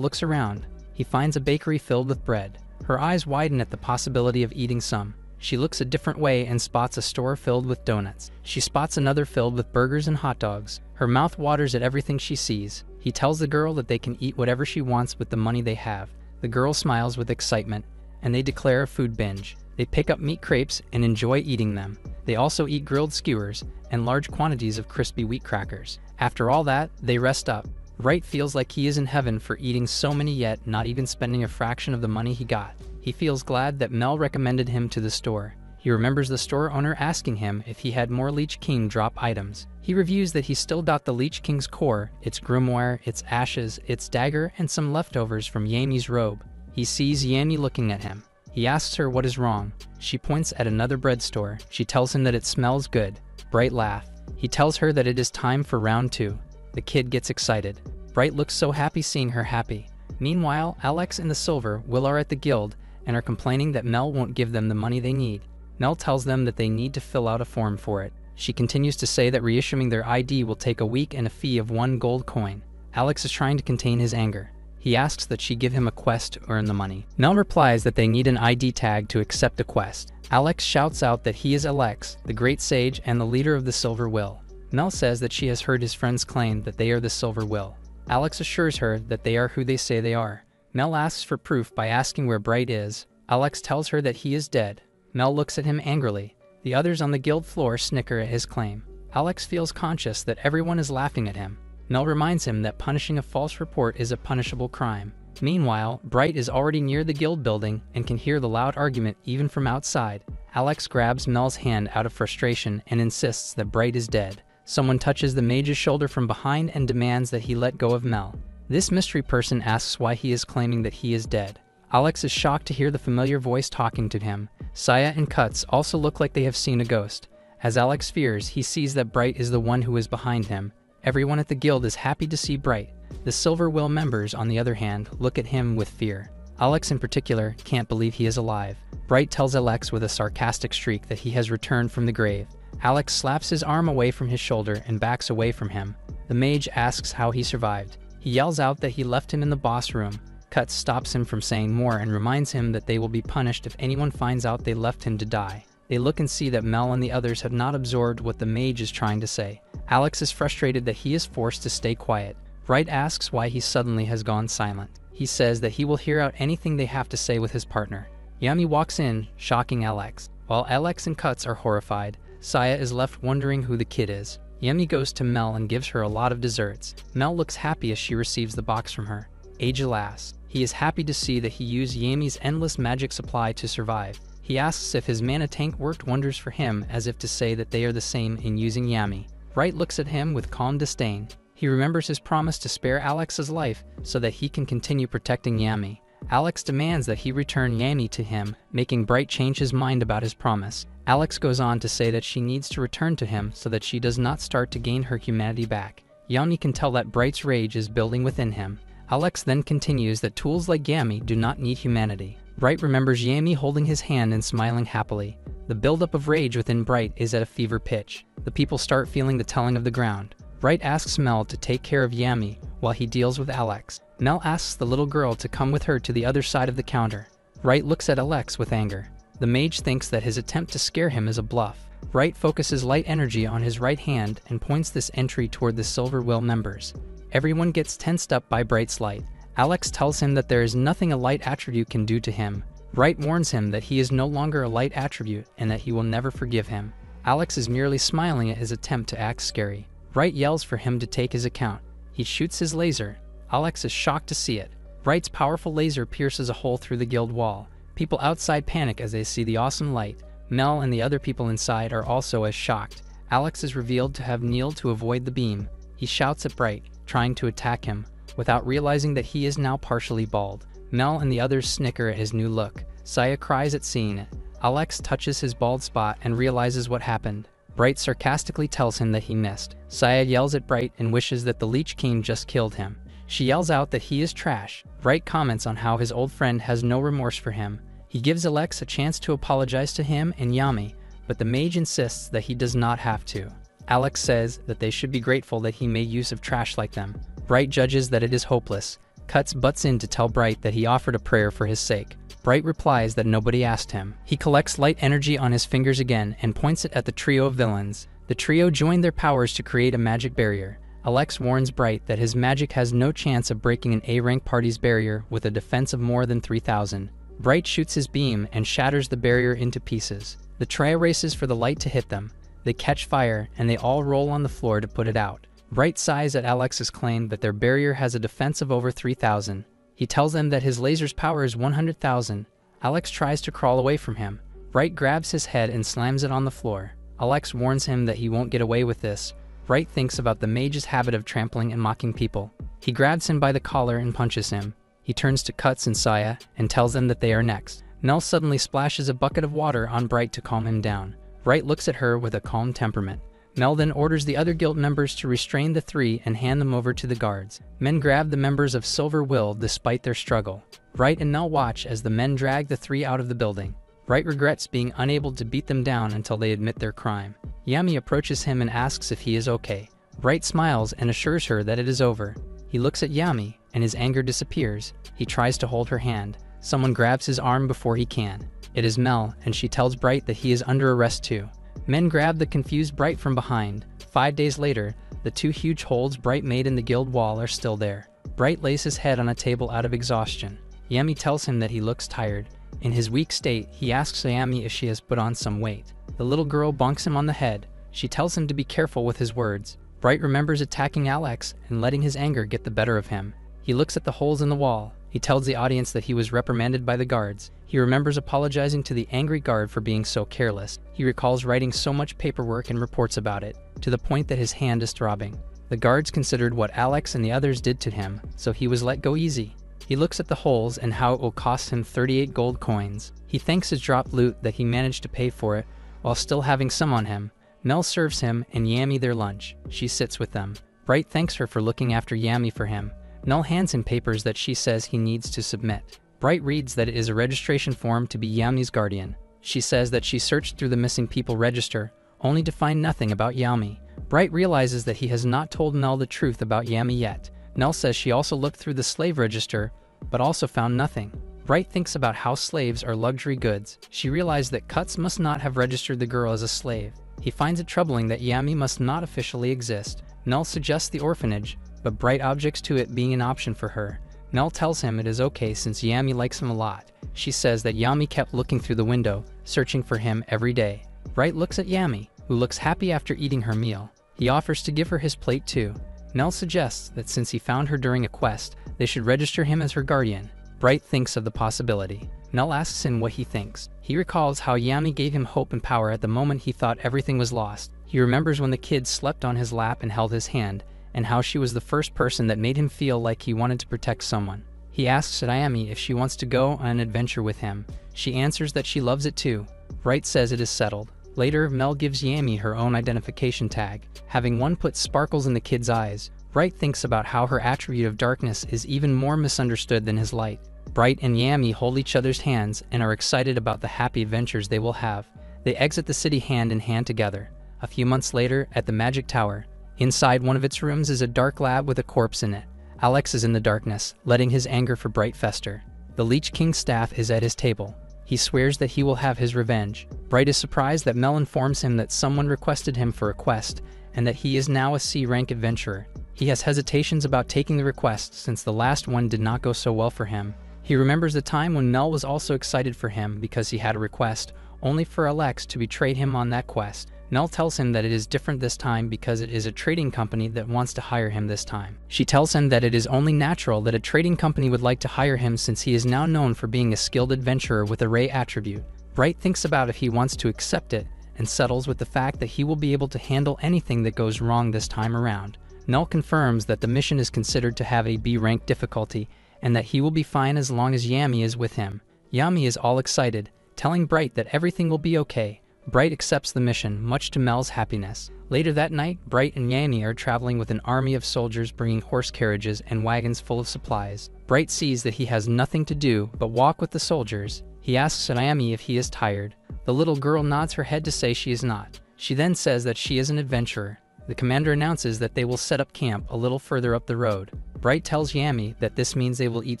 looks around. He finds a bakery filled with bread. Her eyes widen at the possibility of eating some. She looks a different way and spots a store filled with donuts. She spots another filled with burgers and hot dogs. Her mouth waters at everything she sees. He tells the girl that they can eat whatever she wants with the money they have. The girl smiles with excitement, and they declare a food binge. They pick up meat crepes and enjoy eating them. They also eat grilled skewers and large quantities of crispy wheat crackers. After all that, they rest up. Bright feels like he is in heaven for eating so many yet not even spending a fraction of the money he got. He feels glad that Mel recommended him to the store. He remembers the store owner asking him if he had more Leech King drop items. He reviews that he still got the Leech King's core, its grimoire, its ashes, its dagger, and some leftovers from Yami's robe. He sees Yami looking at him. He asks her what is wrong. She points at another bread store. She tells him that it smells good. Bright laughs. He tells her that it is time for round 2. The kid gets excited. Bright looks so happy seeing her happy. Meanwhile, Alex and the Silver Will are at the guild and are complaining that Mel won't give them the money they need. Mel tells them that they need to fill out a form for it. She continues to say that reissuing their ID will take a week and a fee of 1 gold coin. Alex is trying to contain his anger. He asks that she give him a quest to earn the money. Mel replies that they need an ID tag to accept the quest. Alex shouts out that he is Alex, the great sage and the leader of the Silver Will. Mel says that she has heard his friends claim that they are the Silver Will. Alex assures her that they are who they say they are. Mel asks for proof by asking where Bright is. Alex tells her that he is dead. Mel looks at him angrily. The others on the guild floor snicker at his claim. Alex feels conscious that everyone is laughing at him. Mel reminds him that punishing a false report is a punishable crime. Meanwhile, Bright is already near the guild building and can hear the loud argument even from outside. Alex grabs Mel's hand out of frustration and insists that Bright is dead. Someone touches the mage's shoulder from behind and demands that he let go of Mel. This mystery person asks why he is claiming that he is dead. Alex is shocked to hear the familiar voice talking to him. Saya and Cuts also look like they have seen a ghost. As Alex fears, he sees that Bright is the one who is behind him. Everyone at the guild is happy to see Bright. The Silver Will members, on the other hand, look at him with fear. Alex in particular can't believe he is alive. Bright tells Alex with a sarcastic shriek that he has returned from the grave. Alex slaps his arm away from his shoulder and backs away from him. The mage asks how he survived. He yells out that he left him in the boss room. Cuts stops him from saying more and reminds him that they will be punished if anyone finds out they left him to die. They look and see that Mel and the others have not absorbed what the mage is trying to say. Alex is frustrated that he is forced to stay quiet. Bright asks why he suddenly has gone silent. He says that he will hear out anything they have to say with his partner. Yami walks in, shocking Alex. While Alex and Cuts are horrified, Saya is left wondering who the kid is. Yami goes to Mel and gives her a lot of desserts. Mel looks happy as she receives the box from her. Age lasts. He is happy to see that he used Yami's endless magic supply to survive. He asks if his mana tank worked wonders for him, as if to say that they are the same in using Yami. Bright looks at him with calm disdain. He remembers his promise to spare Alex's life so that he can continue protecting Yami. Alex demands that he return Yami to him, making Bright change his mind about his promise. Alex goes on to say that she needs to return to him so that she does not start to gain her humanity back. Yami can tell that Bright's rage is building within him. Alex then continues that tools like Yami do not need humanity. Bright remembers Yami holding his hand and smiling happily. The buildup of rage within Bright is at a fever pitch. The people start feeling the telling of the ground. Bright asks Mel to take care of Yami while he deals with Alex. Mel asks the little girl to come with her to the other side of the counter. Bright looks at Alex with anger. The mage thinks that his attempt to scare him is a bluff. Bright focuses light energy on his right hand and points this entry toward the Silver Will members. Everyone gets tensed up by Bright's light. Alex tells him that there is nothing a light attribute can do to him. Bright warns him that he is no longer a light attribute and that he will never forgive him. Alex is merely smiling at his attempt to act scary. Bright yells for him to take his account. He shoots his laser. Alex is shocked to see it. Bright's powerful laser pierces a hole through the guild wall. People outside panic as they see the awesome light. Mel and the other people inside are also as shocked. Alex is revealed to have kneeled to avoid the beam. He shouts at Bright, trying to attack him, without realizing that he is now partially bald. Mel and the others snicker at his new look. Saya cries at seeing it. Alex touches his bald spot and realizes what happened. Bright sarcastically tells him that he missed. Saya yells at Bright and wishes that the Leech King just killed him. She yells out that he is trash. Bright comments on how his old friend has no remorse for him. He gives Alex a chance to apologize to him and Yami, but the mage insists that he does not have to. Alex says that they should be grateful that he made use of trash like them. Bright judges that it is hopeless. Cuts butts in to tell Bright that he offered a prayer for his sake. Bright replies that nobody asked him. He collects light energy on his fingers again and points it at the trio of villains. The trio join their powers to create a magic barrier. Alex warns Bright that his magic has no chance of breaking an A-rank party's barrier with a defense of more than 3,000. Bright shoots his beam and shatters the barrier into pieces. The trio races for the light to hit them. They catch fire and they all roll on the floor to put it out. Bright sighs at Alex's claim that their barrier has a defense of over 3,000. He tells them that his laser's power is 100,000. Alex tries to crawl away from him. Bright grabs his head and slams it on the floor. Alex warns him that he won't get away with this. Bright thinks about the mage's habit of trampling and mocking people. He grabs him by the collar and punches him. He turns to Cuts and Saya and tells them that they are next. Nell suddenly splashes a bucket of water on Bright to calm him down. Bright looks at her with a calm temperament. Mel then orders the other guild members to restrain the three and hand them over to the guards. Men grab the members of Silver Will despite their struggle. Bright and Mel watch as the men drag the three out of the building. Bright regrets being unable to beat them down until they admit their crime. Yami approaches him and asks if he is okay. Bright smiles and assures her that it is over. He looks at Yami and his anger disappears. He tries to hold her hand. Someone grabs his arm before he can. It is Mel, and she tells Bright that he is under arrest too. Men grab the confused Bright from behind. 5 days later, the two huge holes Bright made in the guild wall are still there. Bright lays his head on a table out of exhaustion. Yami tells him that he looks tired. In his weak state, he asks Yami if she has put on some weight. The little girl bonks him on the head. She tells him to be careful with his words. Bright remembers attacking Alex and letting his anger get the better of him. He looks at the holes in the wall. He tells the audience that he was reprimanded by the guards. He remembers apologizing to the angry guard for being so careless. He recalls writing so much paperwork and reports about it, to the point that his hand is throbbing. The guards considered what Alex and the others did to him, so he was let go easy. He looks at the holes and how it will cost him 38 gold coins. He thanks his dropped loot that he managed to pay for it, while still having some on him. Mel serves him and Yami their lunch. She sits with them. Bright thanks her for looking after Yami for him. Mel hands him papers that she says he needs to submit. Bright reads that it is a registration form to be Yami's guardian. She says that she searched through the missing people register, only to find nothing about Yami. Bright realizes that he has not told Mel the truth about Yami yet. Mel says she also looked through the slave register, but also found nothing. Bright thinks about how slaves are luxury goods. She realized that Cuts must not have registered the girl as a slave. He finds it troubling that Yami must not officially exist. Mel suggests the orphanage, but Bright objects to it being an option for her. Mel tells him it is okay since Yami likes him a lot. She says that Yami kept looking through the window, searching for him every day. Bright looks at Yami, who looks happy after eating her meal. He offers to give her his plate too. Mel suggests that since he found her during a quest, they should register him as her guardian. Bright thinks of the possibility. Mel asks him what he thinks. He recalls how Yami gave him hope and power at the moment he thought everything was lost. He remembers when the kid slept on his lap and held his hand, and how she was the first person that made him feel like he wanted to protect someone. He asks Yami if she wants to go on an adventure with him. She answers that she loves it too. Bright says it is settled. Later, Mel gives Yami her own identification tag, having one put sparkles in the kid's eyes. Bright thinks about how her attribute of darkness is even more misunderstood than his light. Bright and Yami hold each other's hands and are excited about the happy adventures they will have. They exit the city hand in hand together. A few months later, at the Magic Tower, inside one of its rooms is a dark lab with a corpse in it. Alex is in the darkness, letting his anger for Bright fester. The Leech King's staff is at his table. He swears that he will have his revenge. Bright is surprised that Mel informs him that someone requested him for a quest, and that he is now a C-rank adventurer. He has hesitations about taking the request since the last one did not go so well for him. He remembers the time when Mel was also excited for him because he had a request, only for Alex to betray him on that quest. Nell tells him that it is different this time because it is a trading company that wants to hire him this time. She tells him that it is only natural that a trading company would like to hire him since he is now known for being a skilled adventurer with a Ray attribute. Bright thinks about if he wants to accept it and settles with the fact that he will be able to handle anything that goes wrong this time around. Nell confirms that the mission is considered to have a B rank difficulty and that he will be fine as long as Yami is with him. Yami is all excited, telling Bright that everything will be okay. Bright accepts the mission, much to Mel's happiness. Later that night, Bright and Yami are traveling with an army of soldiers bringing horse carriages and wagons full of supplies. Bright sees that he has nothing to do but walk with the soldiers. He asks Yami if he is tired. The little girl nods her head to say she is not. She then says that she is an adventurer. The commander announces that they will set up camp a little further up the road. Bright tells Yami that this means they will eat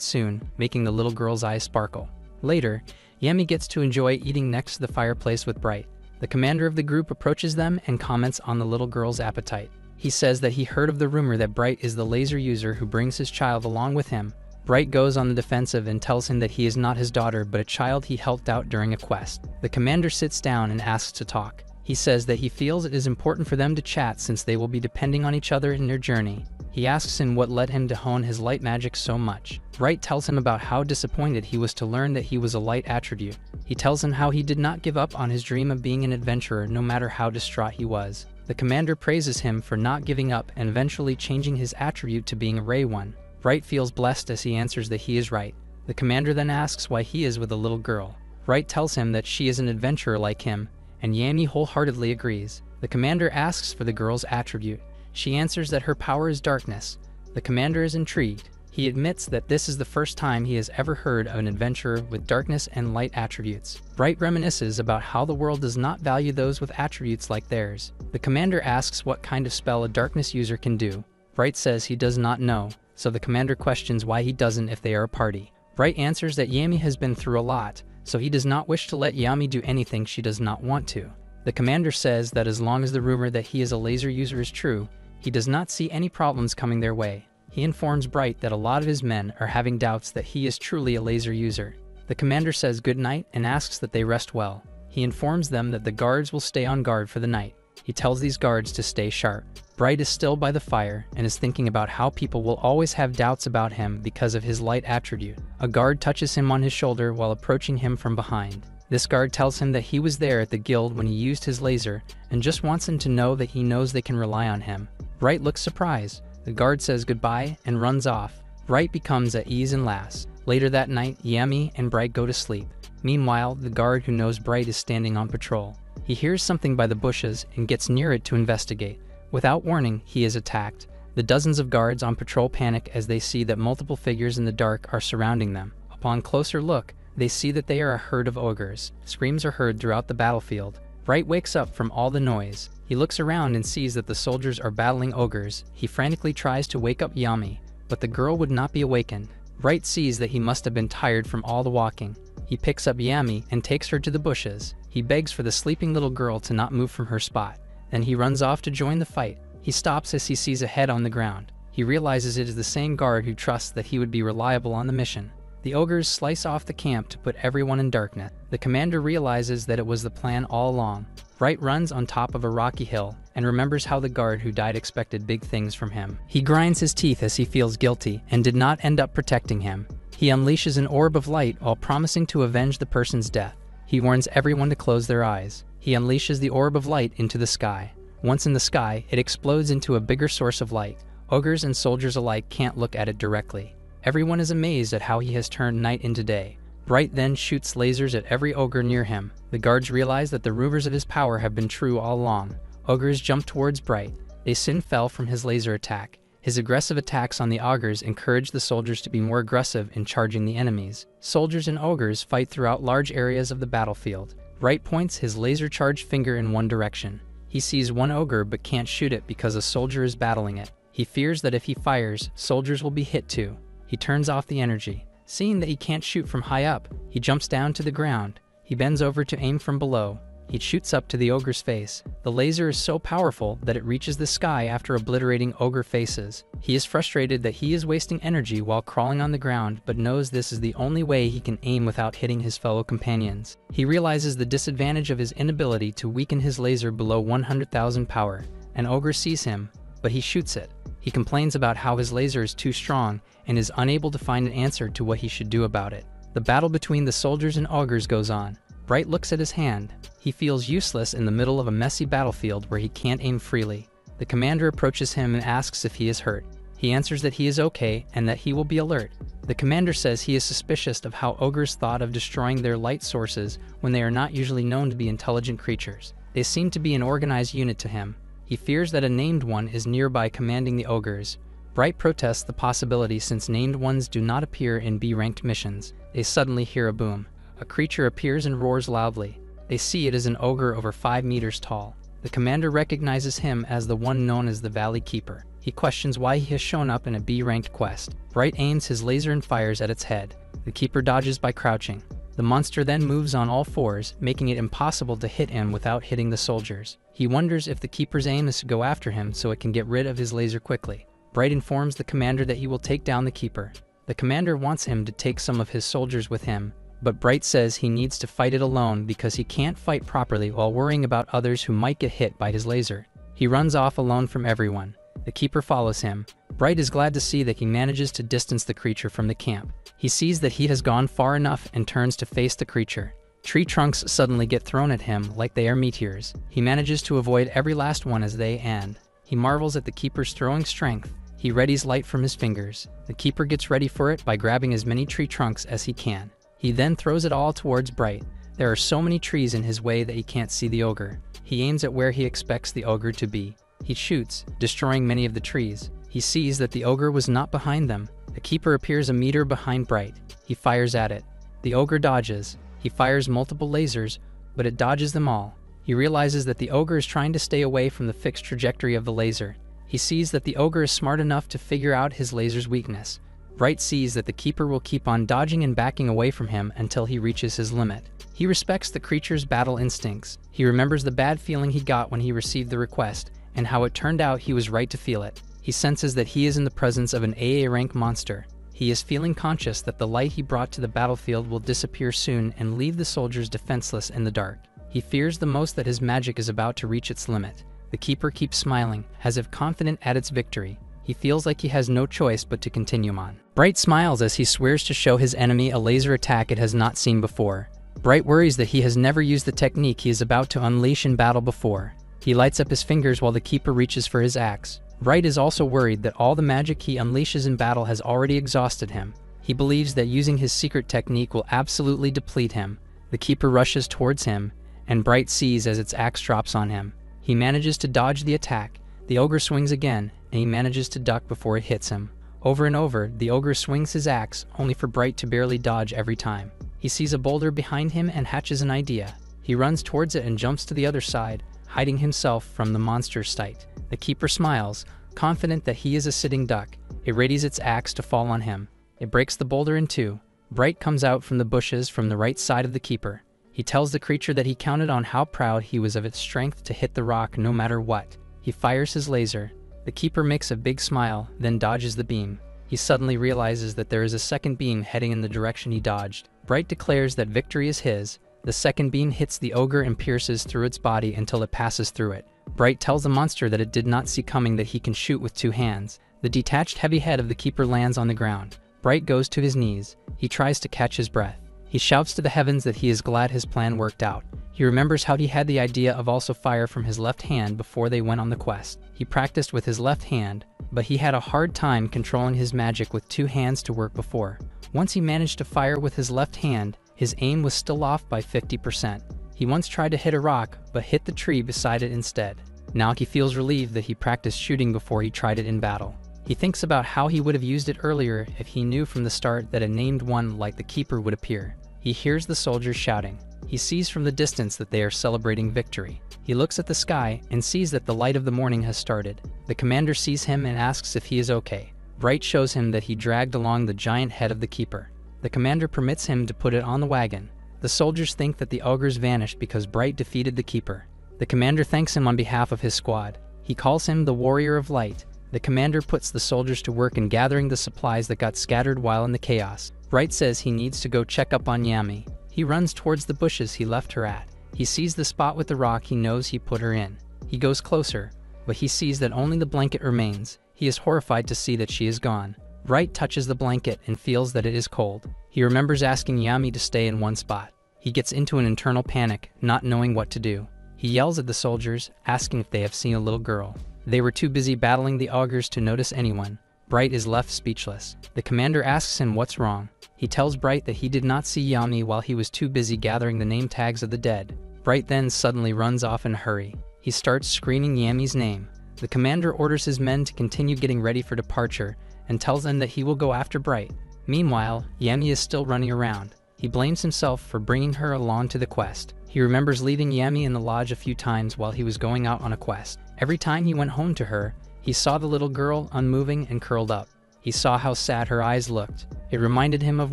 soon, making the little girl's eyes sparkle. Later, Yami gets to enjoy eating next to the fireplace with Bright. The commander of the group approaches them and comments on the little girl's appetite. He says that he heard of the rumor that Bright is the laser user who brings his child along with him. Bright goes on the defensive and tells him that he is not his daughter but a child he helped out during a quest. The commander sits down and asks to talk. He says that he feels it is important for them to chat since they will be depending on each other in their journey. He asks him what led him to hone his light magic so much. Bright tells him about how disappointed he was to learn that he was a light attribute. He tells him how he did not give up on his dream of being an adventurer no matter how distraught he was. The commander praises him for not giving up and eventually changing his attribute to being a Ray one. Bright feels blessed as he answers that he is right. The commander then asks why he is with a little girl. Bright tells him that she is an adventurer like him, and Yami wholeheartedly agrees. The commander asks for the girl's attribute. She answers that her power is darkness. The commander is intrigued. He admits that this is the first time he has ever heard of an adventurer with darkness and light attributes. Bright reminisces about how the world does not value those with attributes like theirs. The commander asks what kind of spell a darkness user can do. Bright says he does not know, so the commander questions why he doesn't if they are a party. Bright answers that Yami has been through a lot, so he does not wish to let Yami do anything she does not want to. The commander says that as long as the rumor that he is a laser user is true, he does not see any problems coming their way. He informs Bright that a lot of his men are having doubts that he is truly a laser user. The commander says good night and asks that they rest well. He informs them that the guards will stay on guard for the night. He tells these guards to stay sharp. Bright is still by the fire and is thinking about how people will always have doubts about him because of his light attribute. A guard touches him on his shoulder while approaching him from behind. This guard tells him that he was there at the guild when he used his laser and just wants him to know that he knows they can rely on him. Bright looks surprised. The guard says goodbye and runs off. Bright becomes at ease and laughs. Later that night, Yami and Bright go to sleep. Meanwhile, the guard who knows Bright is standing on patrol. He hears something by the bushes and gets near it to investigate. Without warning, he is attacked. The dozens of guards on patrol panic as they see that multiple figures in the dark are surrounding them. Upon closer look, they see that they are a herd of ogres. Screams are heard throughout the battlefield. Bright wakes up from all the noise. He looks around and sees that the soldiers are battling ogres. He frantically tries to wake up Yami, but the girl would not be awakened. Bright sees that he must have been tired from all the walking. He picks up Yami and takes her to the bushes. He begs for the sleeping little girl to not move from her spot. Then he runs off to join the fight. He stops as he sees a head on the ground. He realizes it is the same guard who trusts that he would be reliable on the mission. The ogres slice off the camp to put everyone in darkness. The commander realizes that it was the plan all along. Bright runs on top of a rocky hill and remembers how the guard who died expected big things from him. He grinds his teeth as he feels guilty and did not end up protecting him. He unleashes an orb of light while promising to avenge the person's death. He warns everyone to close their eyes. He unleashes the orb of light into the sky. Once in the sky, it explodes into a bigger source of light. Ogres and soldiers alike can't look at it directly. Everyone is amazed at how he has turned night into day. Bright then shoots lasers at every ogre near him. The guards realize that the rumors of his power have been true all along. Ogres jump towards Bright. They soon fell from his laser attack. His aggressive attacks on the ogres encourage the soldiers to be more aggressive in charging the enemies. Soldiers and ogres fight throughout large areas of the battlefield. Bright points his laser-charged finger in one direction. He sees one ogre but can't shoot it because a soldier is battling it. He fears that if he fires, soldiers will be hit too. He turns off the energy. Seeing that he can't shoot from high up, he jumps down to the ground. He bends over to aim from below. He shoots up to the ogre's face. The laser is so powerful that it reaches the sky after obliterating ogre faces. He is frustrated that he is wasting energy while crawling on the ground, but knows this is the only way he can aim without hitting his fellow companions. He realizes the disadvantage of his inability to weaken his laser below 100,000 power. An ogre sees him, but he shoots it. He complains about how his laser is too strong and is unable to find an answer to what he should do about it. The battle between the soldiers and ogres goes on. Bright looks at his hand. He feels useless in the middle of a messy battlefield where he can't aim freely. The commander approaches him and asks if he is hurt. He answers that he is okay and that he will be alert. The commander says he is suspicious of how ogres thought of destroying their light sources when they are not usually known to be intelligent creatures. They seem to be an organized unit to him. He fears that a named one is nearby commanding the ogres. Bright protests the possibility since named ones do not appear in B-ranked missions. They suddenly hear a boom. A creature appears and roars loudly. They see it is an ogre over 5 meters tall. The commander recognizes him as the one known as the Valley Keeper. He questions why he has shown up in a B-ranked quest. Bright aims his laser and fires at its head. The keeper dodges by crouching. The monster then moves on all fours, making it impossible to hit him without hitting the soldiers. He wonders if the keeper's aim is to go after him so it can get rid of his laser quickly. Bright informs the commander that he will take down the keeper. The commander wants him to take some of his soldiers with him, but Bright says he needs to fight it alone because he can't fight properly while worrying about others who might get hit by his laser. He runs off alone from everyone. The keeper follows him. Bright is glad to see that he manages to distance the creature from the camp. He sees that he has gone far enough and turns to face the creature. Tree trunks suddenly get thrown at him like they are meteors. He manages to avoid every last one as they and he marvels at the keeper's throwing strength. He readies light from his fingers. The keeper gets ready for it by grabbing as many tree trunks as he can. He then throws it all towards Bright. There are so many trees in his way that he can't see the ogre. He aims at where he expects the ogre to be. He shoots, destroying many of the trees. He sees that the ogre was not behind them. The keeper appears a meter behind Bright. He fires at it. The ogre dodges. He fires multiple lasers, but it dodges them all. He realizes that the ogre is trying to stay away from the fixed trajectory of the laser. He sees that the ogre is smart enough to figure out his laser's weakness. Bright sees that the keeper will keep on dodging and backing away from him until he reaches his limit. He respects the creature's battle instincts. He remembers the bad feeling he got when he received the request, and how it turned out he was right to feel it. He senses that he is in the presence of an AA rank monster. He is feeling conscious that the light he brought to the battlefield will disappear soon and leave the soldiers defenseless in the dark. He fears the most that his magic is about to reach its limit. The keeper keeps smiling, as if confident at its victory. He feels like he has no choice but to continue on. Bright smiles as he swears to show his enemy a laser attack it has not seen before. Bright worries that he has never used the technique he is about to unleash in battle before. He lights up his fingers while the keeper reaches for his axe. Bright is also worried that all the magic he unleashes in battle has already exhausted him. He believes that using his secret technique will absolutely deplete him. The keeper rushes towards him, and Bright sees as its axe drops on him. He manages to dodge the attack. The ogre swings again, and he manages to duck before it hits him. Over and over, the ogre swings his axe, only for Bright to barely dodge every time. He sees a boulder behind him and hatches an idea. He runs towards it and jumps to the other side, hiding himself from the monster's sight. The keeper smiles, confident that he is a sitting duck. It readies its axe to fall on him. It breaks the boulder in two. Bright comes out from the bushes from the right side of the keeper. He tells the creature that he counted on how proud he was of its strength to hit the rock no matter what. He fires his laser. The keeper makes a big smile, then dodges the beam. He suddenly realizes that there is a second beam heading in the direction he dodged. Bright declares that victory is his. The second beam hits the ogre and pierces through its body until it passes through it. Bright tells the monster that it did not see coming that he can shoot with 2 hands. The detached heavy head of the keeper lands on the ground. Bright goes to his knees. He tries to catch his breath. He shouts to the heavens that he is glad his plan worked out. He remembers how he had the idea of also fire from his left hand before they went on the quest. He practiced with his left hand, but he had a hard time controlling his magic with 2 hands to work before. Once he managed to fire with his left hand, his aim was still off by 50%. He once tried to hit a rock, but hit the tree beside it instead. Now he feels relieved that he practiced shooting before he tried it in battle. He thinks about how he would have used it earlier if he knew from the start that a named one like the keeper would appear. He hears the soldiers shouting. He sees from the distance that they are celebrating victory. He looks at the sky and sees that the light of the morning has started. The commander sees him and asks if he is okay. Bright shows him that he dragged along the giant head of the keeper. The commander permits him to put it on the wagon. The soldiers think that the ogres vanished because Bright defeated the keeper. The commander thanks him on behalf of his squad. He calls him the Warrior of Light. The commander puts the soldiers to work in gathering the supplies that got scattered while in the chaos. Bright says he needs to go check up on Yami. He runs towards the bushes he left her at. He sees the spot with the rock he knows he put her in. He goes closer, but he sees that only the blanket remains. He is horrified to see that she is gone. Bright touches the blanket and feels that it is cold. He remembers asking Yami to stay in one spot. He gets into an internal panic, not knowing what to do. He yells at the soldiers, asking if they have seen a little girl. They were too busy battling the ogres to notice anyone. Bright is left speechless. The commander asks him what's wrong. He tells Bright that he did not see Yami while he was too busy gathering the name tags of the dead. Bright then suddenly runs off in a hurry. He starts screaming Yami's name. The commander orders his men to continue getting ready for departure and tells them that he will go after Bright. Meanwhile, Yami is still running around. He blames himself for bringing her along to the quest. He remembers leaving Yami in the lodge a few times while he was going out on a quest. Every time he went home to her, he saw the little girl unmoving and curled up. He saw how sad her eyes looked. It reminded him of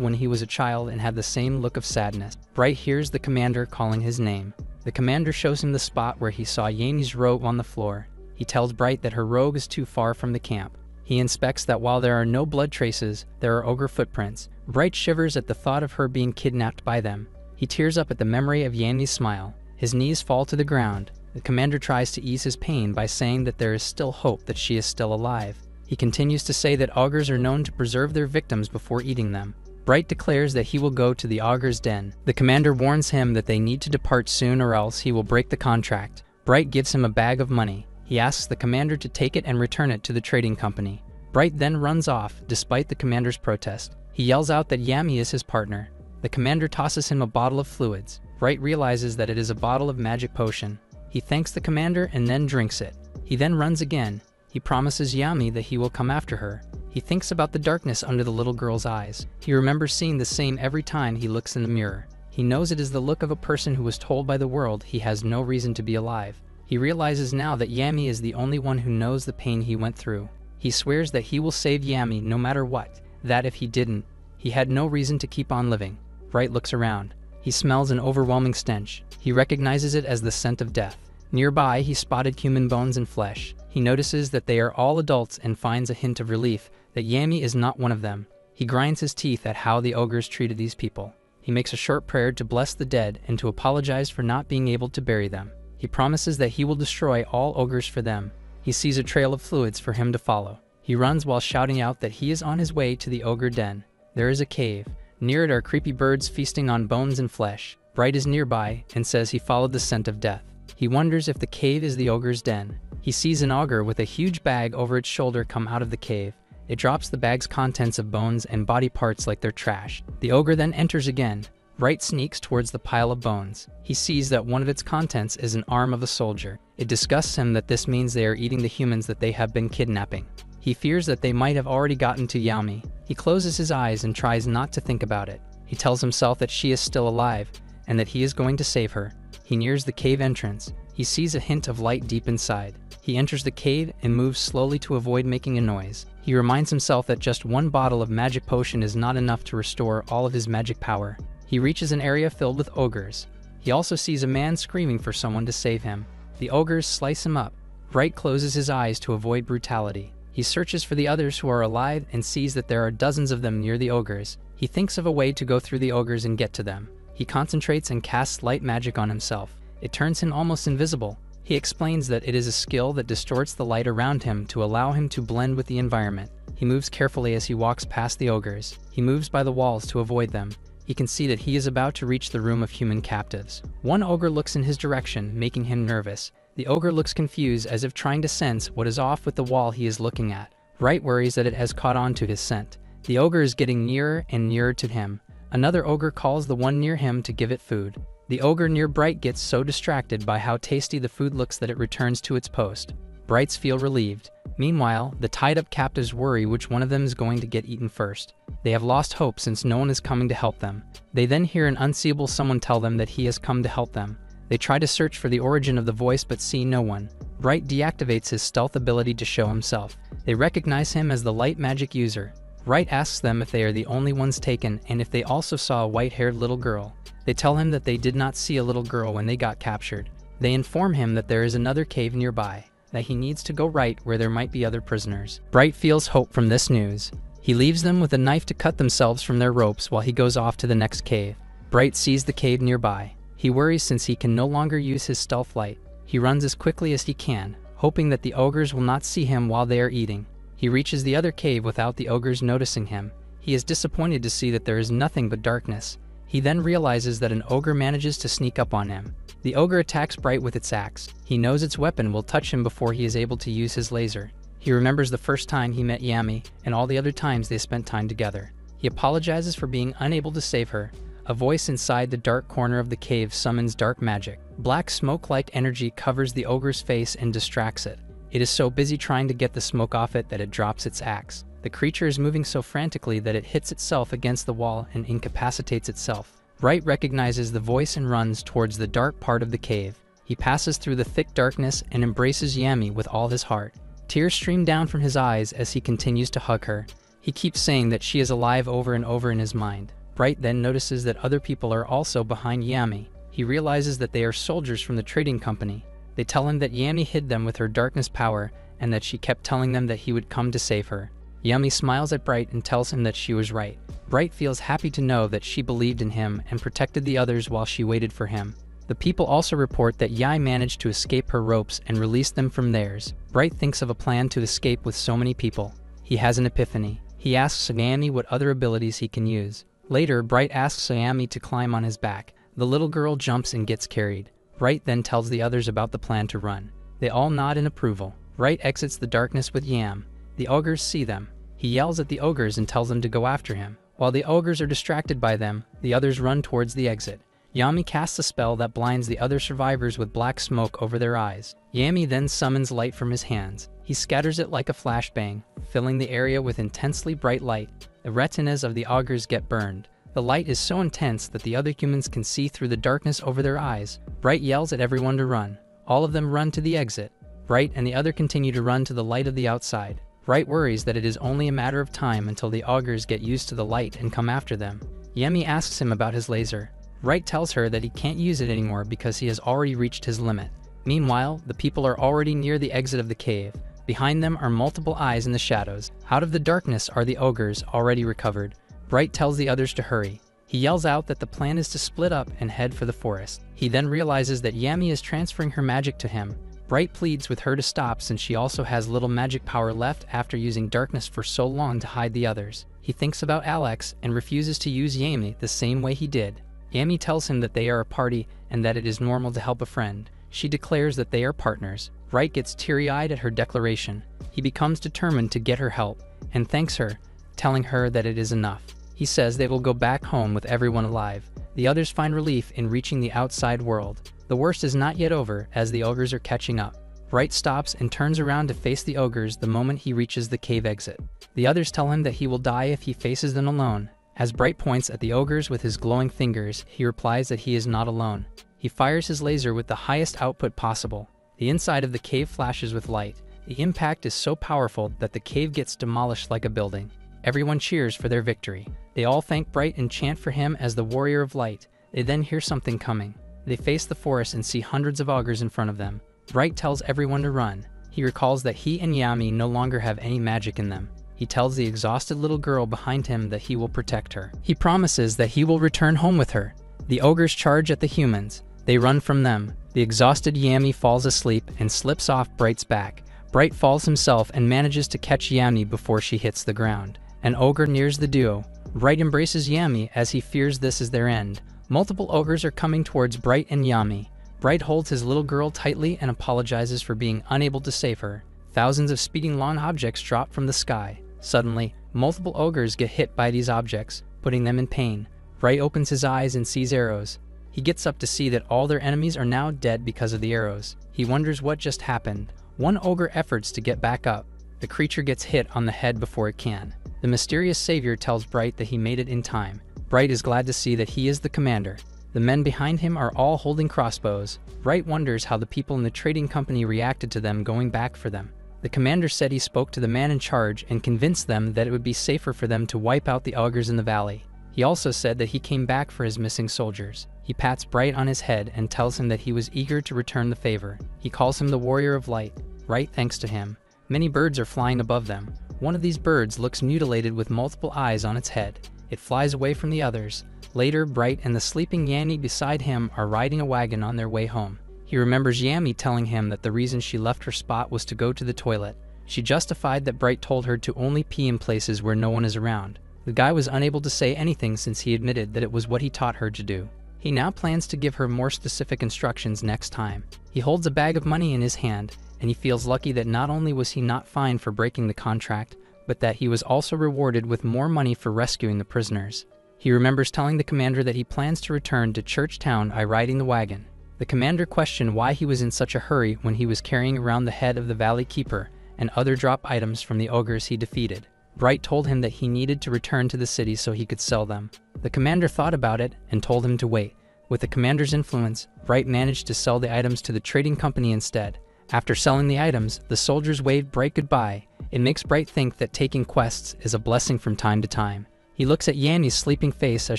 when he was a child and had the same look of sadness. Bright hears the commander calling his name. The commander shows him the spot where he saw Yami's robe on the floor. He tells Bright that her robe is too far from the camp. He inspects that while there are no blood traces, there are ogre footprints. Bright shivers at the thought of her being kidnapped by them. He tears up at the memory of Yami's smile. His knees fall to the ground. The commander tries to ease his pain by saying that there is still hope that she is still alive. He continues to say that ogres are known to preserve their victims before eating them. Bright declares that he will go to the ogre's den. The commander warns him that they need to depart soon or else he will break the contract. Bright gives him a bag of money. He asks the commander to take it and return it to the trading company. Bright then runs off, despite the commander's protest. He yells out that Yami is his partner. The commander tosses him a bottle of fluids. Bright realizes that it is a bottle of magic potion. He thanks the commander and then drinks it. He then runs again. He promises Yami that he will come after her. He thinks about the darkness under the little girl's eyes. He remembers seeing the same every time he looks in the mirror. He knows it is the look of a person who was told by the world he has no reason to be alive. He realizes now that Yami is the only one who knows the pain he went through. He swears that he will save Yami no matter what, that if he didn't, he had no reason to keep on living. Bright looks around. He smells an overwhelming stench. He recognizes it as the scent of death. Nearby, he spotted human bones and flesh. He notices that they are all adults and finds a hint of relief that Yami is not one of them. He grinds his teeth at how the ogres treated these people. He makes a short prayer to bless the dead and to apologize for not being able to bury them. He promises that he will destroy all ogres for them. He sees a trail of fluids for him to follow. He runs while shouting out that he is on his way to the ogre den. There is a cave. Near it are creepy birds feasting on bones and flesh. Bright is nearby and says he followed the scent of death. He wonders if the cave is the ogre's den. He sees an ogre with a huge bag over its shoulder come out of the cave. It drops the bag's contents of bones and body parts like they're trash. The ogre then enters again. Bright sneaks towards the pile of bones. He sees that one of its contents is an arm of a soldier. It disgusts him that this means they are eating the humans that they have been kidnapping. He fears that they might have already gotten to Yami. He closes his eyes and tries not to think about it. He tells himself that she is still alive and that he is going to save her. He nears the cave entrance. He sees a hint of light deep inside. He enters the cave and moves slowly to avoid making a noise. He reminds himself that just one bottle of magic potion is not enough to restore all of his magic power. He reaches an area filled with ogres. He also sees a man screaming for someone to save him. The ogres slice him up. Bright closes his eyes to avoid brutality. He searches for the others who are alive and sees that there are dozens of them near the ogres. He thinks of a way to go through the ogres and get to them. He concentrates and casts light magic on himself. It turns him almost invisible. He explains that it is a skill that distorts the light around him to allow him to blend with the environment. He moves carefully as he walks past the ogres. He moves by the walls to avoid them. He can see that he is about to reach the room of human captives. One ogre looks in his direction, making him nervous. The ogre looks confused as if trying to sense what is off with the wall he is looking at. Bright worries that it has caught on to his scent. The ogre is getting nearer and nearer to him. Another ogre calls the one near him to give it food. The ogre near Bright gets so distracted by how tasty the food looks that it returns to its post. Brights feel relieved. Meanwhile, the tied-up captives worry which one of them is going to get eaten first. They have lost hope since no one is coming to help them. They then hear an unseeable someone tell them that he has come to help them. They try to search for the origin of the voice but see no one. Bright deactivates his stealth ability to show himself. They recognize him as the light magic user. Bright asks them if they are the only ones taken and if they also saw a white-haired little girl. They tell him that they did not see a little girl when they got captured. They inform him that there is another cave nearby, that he needs to go right where there might be other prisoners. Bright feels hope from this news. He leaves them with a knife to cut themselves from their ropes while he goes off to the next cave. Bright sees the cave nearby. He worries since he can no longer use his stealth light. He runs as quickly as he can, hoping that the ogres will not see him while they are eating. He reaches the other cave without the ogres noticing him. He is disappointed to see that there is nothing but darkness. He then realizes that an ogre manages to sneak up on him. The ogre attacks Bright with its axe. He knows its weapon will touch him before he is able to use his laser. He remembers the first time he met Yami and all the other times they spent time together. He apologizes for being unable to save her. A voice inside the dark corner of the cave summons dark magic. Black smoke-like energy covers the ogre's face and distracts it. It is so busy trying to get the smoke off it that it drops its axe. The creature is moving so frantically that it hits itself against the wall and incapacitates itself. Bright recognizes the voice and runs towards the dark part of the cave. He passes through the thick darkness and embraces Yami with all his heart. Tears stream down from his eyes as he continues to hug her. He keeps saying that she is alive over and over in his mind. Bright then notices that other people are also behind Yami. He realizes that they are soldiers from the trading company. They tell him that Yami hid them with her darkness power and that she kept telling them that he would come to save her. Yami smiles at Bright and tells him that she was right. Bright feels happy to know that she believed in him and protected the others while she waited for him. The people also report that Yai managed to escape her ropes and release them from theirs. Bright thinks of a plan to escape with so many people. He has an epiphany. He asks Yami what other abilities he can use. Later, Bright asks Yami to climb on his back. The little girl jumps and gets carried. Bright then tells the others about the plan to run. They all nod in approval. Bright exits the darkness with Yam. The ogres see them. He yells at the ogres and tells them to go after him. While the ogres are distracted by them, the others run towards the exit. Yami casts a spell that blinds the other survivors with black smoke over their eyes. Yami then summons light from his hands. He scatters it like a flashbang, filling the area with intensely bright light. The retinas of the ogres get burned. The light is so intense that the other humans can see through the darkness over their eyes. Bright yells at everyone to run. All of them run to the exit. Bright and the other continue to run to the light of the outside. Bright worries that it is only a matter of time until the ogres get used to the light and come after them. Yami asks him about his laser. Bright tells her that he can't use it anymore because he has already reached his limit. Meanwhile, the people are already near the exit of the cave. Behind them are multiple eyes in the shadows. Out of the darkness are the ogres, already recovered. Bright tells the others to hurry. He yells out that the plan is to split up and head for the forest. He then realizes that Yami is transferring her magic to him. Bright pleads with her to stop since she also has little magic power left after using darkness for so long to hide the others. He thinks about Alex and refuses to use Yami the same way he did. Yami tells him that they are a party and that it is normal to help a friend. She declares that they are partners. Bright gets teary-eyed at her declaration. He becomes determined to get her help and thanks her, telling her that it is enough. He says they will go back home with everyone alive. The others find relief in reaching the outside world. The worst is not yet over as the ogres are catching up. Bright stops and turns around to face the ogres the moment he reaches the cave exit. The others tell him that he will die if he faces them alone. As Bright points at the ogres with his glowing fingers, he replies that he is not alone. He fires his laser with the highest output possible. The inside of the cave flashes with light. The impact is so powerful that the cave gets demolished like a building. Everyone cheers for their victory. They all thank Bright and chant for him as the warrior of light. They then hear something coming. They face the forest and see hundreds of ogres in front of them. Bright tells everyone to run. He recalls that he and Yami no longer have any magic in them. He tells the exhausted little girl behind him that he will protect her. He promises that he will return home with her. The ogres charge at the humans. They run from them. The exhausted Yami falls asleep and slips off Bright's back. Bright falls himself and manages to catch Yami before she hits the ground. An ogre nears the duo. Bright embraces Yami as he fears this is their end. Multiple ogres are coming towards Bright and Yami. Bright holds his little girl tightly and apologizes for being unable to save her. Thousands of speeding long objects drop from the sky. Suddenly, multiple ogres get hit by these objects, putting them in pain. Bright opens his eyes and sees arrows. He gets up to see that all their enemies are now dead because of the arrows. He wonders what just happened. One ogre efforts to get back up. The creature gets hit on the head before it can. The mysterious savior tells Bright that he made it in time. Bright is glad to see that he is the commander. The men behind him are all holding crossbows. Bright wonders how the people in the trading company reacted to them going back for them. The commander said he spoke to the man in charge and convinced them that it would be safer for them to wipe out the ogres in the valley. He also said that he came back for his missing soldiers. He pats Bright on his head and tells him that he was eager to return the favor. He calls him the Warrior of Light. Bright thanks to him. Many birds are flying above them. One of these birds looks mutilated with multiple eyes on its head. It flies away from the others. Later, Bright and the sleeping Yami beside him are riding a wagon on their way home. He remembers Yami telling him that the reason she left her spot was to go to the toilet. She justified that Bright told her to only pee in places where no one is around. The guy was unable to say anything since he admitted that it was what he taught her to do. He now plans to give her more specific instructions next time. He holds a bag of money in his hand, and he feels lucky that not only was he not fined for breaking the contract, but that he was also rewarded with more money for rescuing the prisoners. He remembers telling the commander that he plans to return to Church Town by riding the wagon. The commander questioned why he was in such a hurry when he was carrying around the head of the Valley Keeper and other drop items from the ogres he defeated. Bright told him that he needed to return to the city so he could sell them. The commander thought about it and told him to wait. With the commander's influence, Bright managed to sell the items to the trading company instead. After selling the items, the soldiers waved Bright goodbye. It makes Bright think that taking quests is a blessing from time to time. He looks at Yami's sleeping face as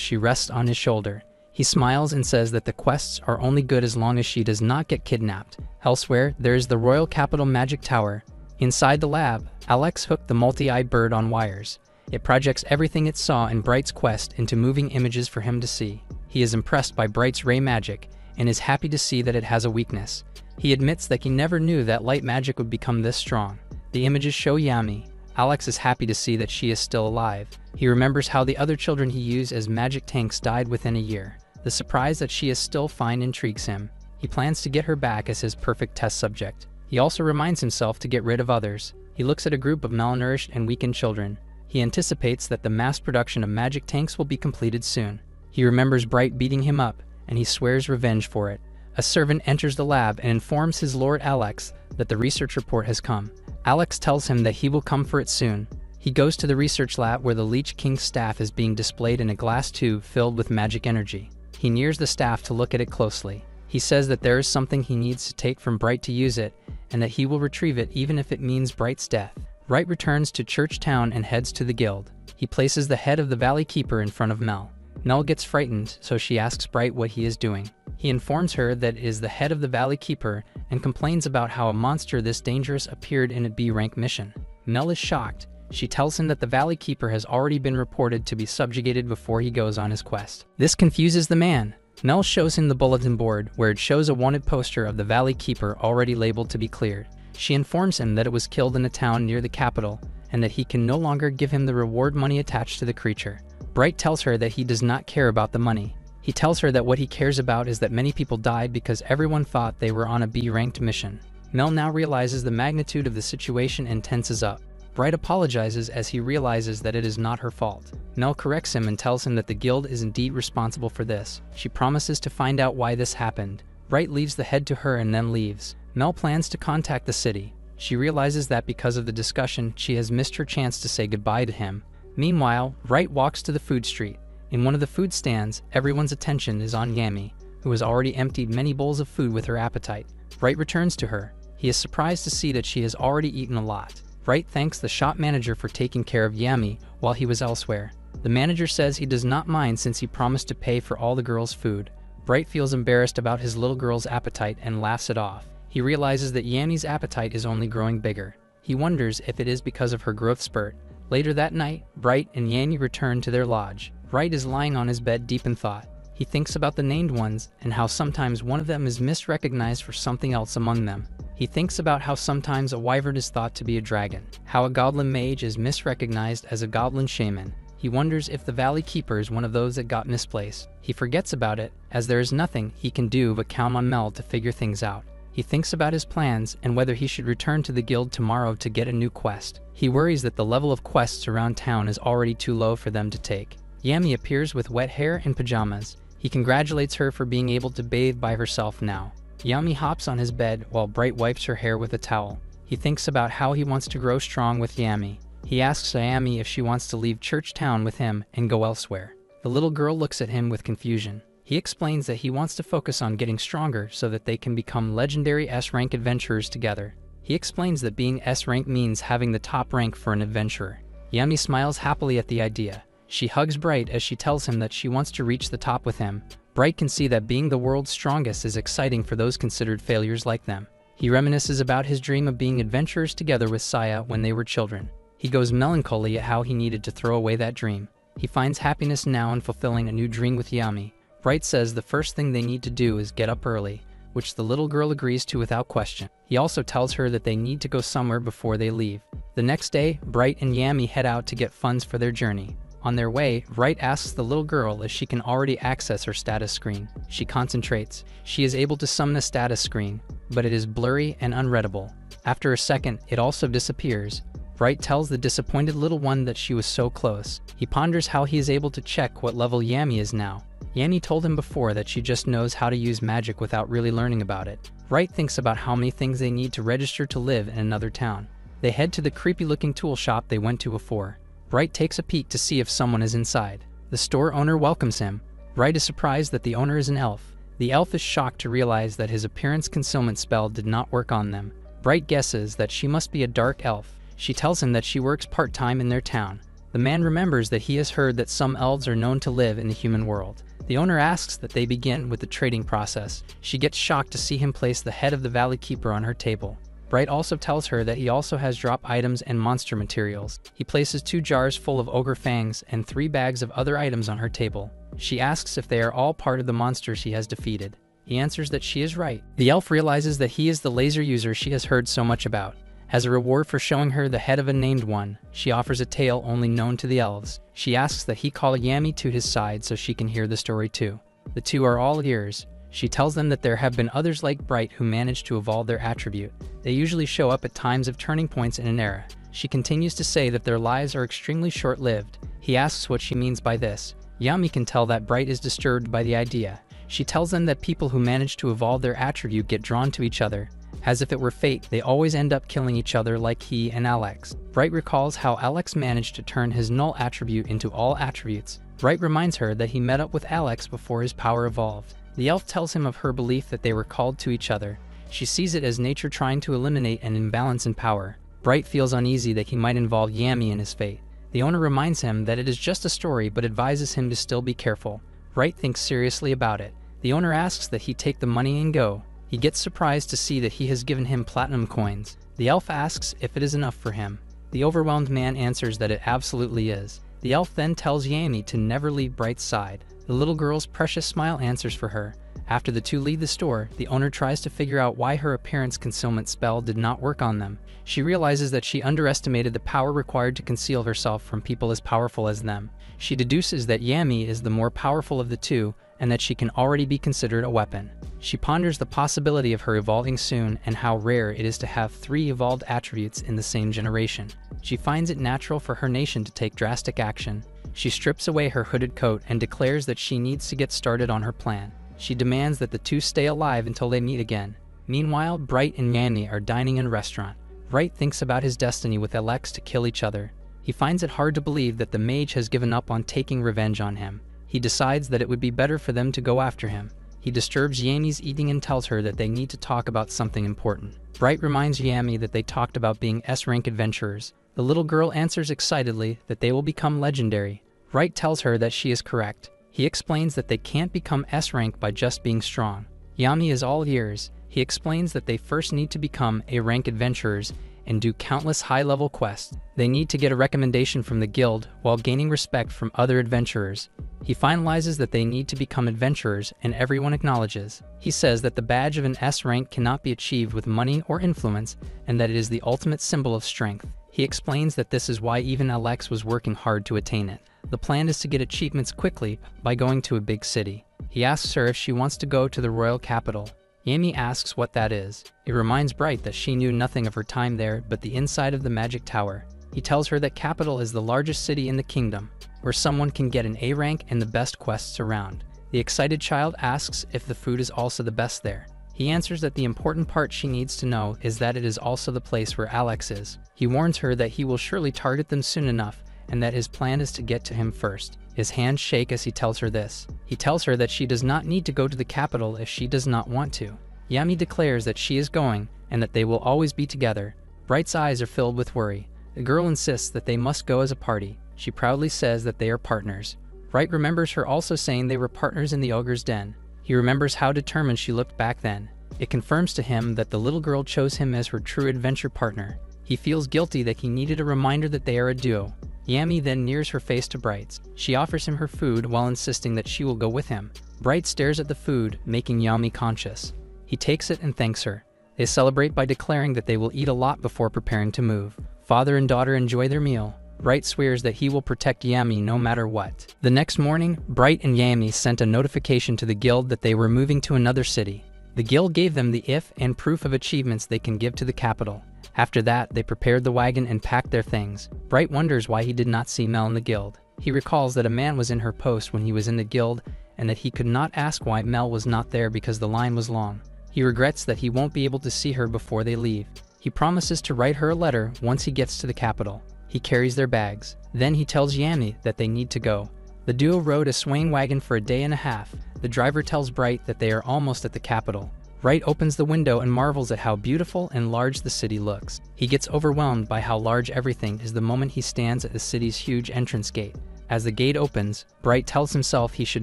she rests on his shoulder. He smiles and says that the quests are only good as long as she does not get kidnapped. Elsewhere, there is the Royal Capital Magic Tower. Inside the lab, Alex hooked the multi-eyed bird on wires. It projects everything it saw in Bright's quest into moving images for him to see. He is impressed by Bright's ray magic and is happy to see that it has a weakness. He admits that he never knew that light magic would become this strong. The images show Yami. Alex is happy to see that she is still alive. He remembers how the other children he used as magic tanks died within a year. The surprise that she is still fine intrigues him. He plans to get her back as his perfect test subject. He also reminds himself to get rid of others. He looks at a group of malnourished and weakened children. He anticipates that the mass production of magic tanks will be completed soon. He remembers Bright beating him up, and he swears revenge for it. A servant enters the lab and informs his lord Alex that the research report has come. Alex tells him that he will come for it soon. He goes to the research lab where the Leech King's staff is being displayed in a glass tube filled with magic energy. He nears the staff to look at it closely. He says that there is something he needs to take from Bright to use it, and that he will retrieve it even if it means Bright's death. Bright returns to Church Town and heads to the guild. He places the head of the Valley Keeper in front of Mel. Mel gets frightened, so she asks Bright what he is doing. He informs her that it is the head of the Valley Keeper and complains about how a monster this dangerous appeared in a B-rank mission. Mel is shocked. She tells him that the Valley Keeper has already been reported to be subjugated before he goes on his quest. This confuses the man. Mel shows him the bulletin board where it shows a wanted poster of the Valley Keeper already labeled to be cleared. She informs him that it was killed in a town near the capital and that he can no longer give him the reward money attached to the creature. Bright tells her that he does not care about the money. He tells her that what he cares about is that many people died because everyone thought they were on a B-ranked mission. Mel now realizes the magnitude of the situation and tenses up. Bright apologizes as he realizes that it is not her fault. Mel corrects him and tells him that the guild is indeed responsible for this. She promises to find out why this happened. Bright leaves the head to her and then leaves. Mel plans to contact the city. She realizes that because of the discussion, she has missed her chance to say goodbye to him. Meanwhile, Bright walks to the food street. In one of the food stands, everyone's attention is on Yami, who has already emptied many bowls of food with her appetite. Bright returns to her. He is surprised to see that she has already eaten a lot. Bright thanks the shop manager for taking care of Yami while he was elsewhere. The manager says he does not mind since he promised to pay for all the girls' food. Bright feels embarrassed about his little girl's appetite and laughs it off. He realizes that Yami's appetite is only growing bigger. He wonders if it is because of her growth spurt. Later that night, Bright and Yami return to their lodge. Bright is lying on his bed deep in thought. He thinks about the named ones and how sometimes one of them is misrecognized for something else among them. He thinks about how sometimes a wyvern is thought to be a dragon, how a goblin mage is misrecognized as a goblin shaman. He wonders if the Valley Keeper is one of those that got misplaced. He forgets about it, as there is nothing he can do but count on Mel to figure things out. He thinks about his plans and whether he should return to the guild tomorrow to get a new quest. He worries that the level of quests around town is already too low for them to take. Yami appears with wet hair and pajamas. He congratulates her for being able to bathe by herself now. Yami hops on his bed while Bright wipes her hair with a towel. He thinks about how he wants to grow strong with Yami. He asks Yami if she wants to leave Church Town with him and go elsewhere. The little girl looks at him with confusion. He explains that he wants to focus on getting stronger so that they can become legendary S-rank adventurers together. He explains that being S-rank means having the top rank for an adventurer. Yami smiles happily at the idea. She hugs Bright as she tells him that she wants to reach the top with him. Bright can see that being the world's strongest is exciting for those considered failures like them. He reminisces about his dream of being adventurers together with Saya when they were children. He goes melancholy at how he needed to throw away that dream. He finds happiness now in fulfilling a new dream with Yami. Bright says the first thing they need to do is get up early, which the little girl agrees to without question. He also tells her that they need to go somewhere before they leave. The next day, Bright and Yami head out to get funds for their journey. On their way, Bright asks the little girl if she can already access her status screen. She concentrates. She is able to summon a status screen, but it is blurry and unreadable. After a second, it also disappears. Bright tells the disappointed little one that she was so close. He ponders how he is able to check what level Yami is now. Yami told him before that she just knows how to use magic without really learning about it. Bright thinks about how many things they need to register to live in another town. They head to the creepy-looking tool shop they went to before. Bright takes a peek to see if someone is inside. The store owner welcomes him. Bright is surprised that the owner is an elf. The elf is shocked to realize that his appearance concealment spell did not work on them. Bright guesses that she must be a dark elf. She tells him that she works part-time in their town. The man remembers that he has heard that some elves are known to live in the human world. The owner asks that they begin with the trading process. She gets shocked to see him place the head of the Valley Keeper on her table. Bright also tells her that he also has drop items and monster materials. He places 2 jars full of ogre fangs and 3 bags of other items on her table. She asks if they are all part of the monsters he has defeated. He answers that she is right. The elf realizes that he is the laser user she has heard so much about. As a reward for showing her the head of a named one, she offers a tale only known to the elves. She asks that he call Yami to his side so she can hear the story too. The two are all ears. She tells them that there have been others like Bright who managed to evolve their attribute. They usually show up at times of turning points in an era. She continues to say that their lives are extremely short-lived. He asks what she means by this. Yami can tell that Bright is disturbed by the idea. She tells them that people who manage to evolve their attribute get drawn to each other. As if it were fate, they always end up killing each other like he and Alex. Bright recalls how Alex managed to turn his null attribute into all attributes. Bright reminds her that he met up with Alex before his power evolved. The elf tells him of her belief that they were called to each other. She sees it as nature trying to eliminate an imbalance in power. Bright feels uneasy that he might involve Yami in his fate. The owner reminds him that it is just a story but advises him to still be careful. Bright thinks seriously about it. The owner asks that he take the money and go. He gets surprised to see that he has given him platinum coins. The elf asks if it is enough for him. The overwhelmed man answers that it absolutely is. The elf then tells Yami to never leave Bright's side. The little girl's precious smile answers for her. After the two leave the store, the owner tries to figure out why her appearance concealment spell did not work on them. She realizes that she underestimated the power required to conceal herself from people as powerful as them. She deduces that Yami is the more powerful of the two, and that she can already be considered a weapon. She ponders the possibility of her evolving soon and how rare it is to have 3 evolved attributes in the same generation. She finds it natural for her nation to take drastic action. She strips away her hooded coat and declares that she needs to get started on her plan. She demands that the two stay alive until they meet again. Meanwhile, Bright and Yami are dining in a restaurant. Bright thinks about his destiny with Alex to kill each other. He finds it hard to believe that the mage has given up on taking revenge on him. He decides that it would be better for them to go after him. He disturbs Yami's eating and tells her that they need to talk about something important. Bright reminds Yami that they talked about being S-rank adventurers. The little girl answers excitedly that they will become legendary. Bright tells her that she is correct. He explains that they can't become S-rank by just being strong. Yami is all ears. He explains that they first need to become A-rank adventurers and do countless high-level quests. They need to get a recommendation from the guild while gaining respect from other adventurers. He finalizes that they need to become adventurers, and everyone acknowledges. He says that the badge of an S rank cannot be achieved with money or influence, and that it is the ultimate symbol of strength. He explains that this is why even Alex was working hard to attain it. The plan is to get achievements quickly by going to a big city. He asks her if she wants to go to the royal capital. Yami asks what that is. It reminds Bright that she knew nothing of her time there but the inside of the magic tower. He tells her that capital is the largest city in the kingdom, where someone can get an A rank and the best quests around. The excited child asks if the food is also the best there. He answers that the important part she needs to know is that it is also the place where Alex is. He warns her that he will surely target them soon enough, and that his plan is to get to him first. His hands shake as he tells her this. He tells her that she does not need to go to the capital if she does not want to. Yami declares that she is going, and that they will always be together. Bright's eyes are filled with worry. The girl insists that they must go as a party. She proudly says that they are partners. Bright remembers her also saying they were partners in the ogre's den. He remembers how determined she looked back then. It confirms to him that the little girl chose him as her true adventure partner. He feels guilty that he needed a reminder that they are a duo. Yami then nears her face to Bright's. She offers him her food while insisting that she will go with him. Bright stares at the food, making Yami conscious. He takes it and thanks her. They celebrate by declaring that they will eat a lot before preparing to move. Father and daughter enjoy their meal. Bright swears that he will protect Yami no matter what. The next morning, Bright and Yami sent a notification to the guild that they were moving to another city. The guild gave them the if and proof of achievements they can give to the capital. After that, they prepared the wagon and packed their things. Bright wonders why he did not see Mel in the guild. He recalls that a man was in her post when he was in the guild and that he could not ask why Mel was not there because the line was long. He regrets that he won't be able to see her before they leave. He promises to write her a letter once he gets to the capital. He carries their bags. Then he tells Yami that they need to go. The duo rode a swaying wagon for a day and a half. The driver tells Bright that they are almost at the capital. Bright opens the window and marvels at how beautiful and large the city looks. He gets overwhelmed by how large everything is the moment he stands at the city's huge entrance gate. As the gate opens, Bright tells himself he should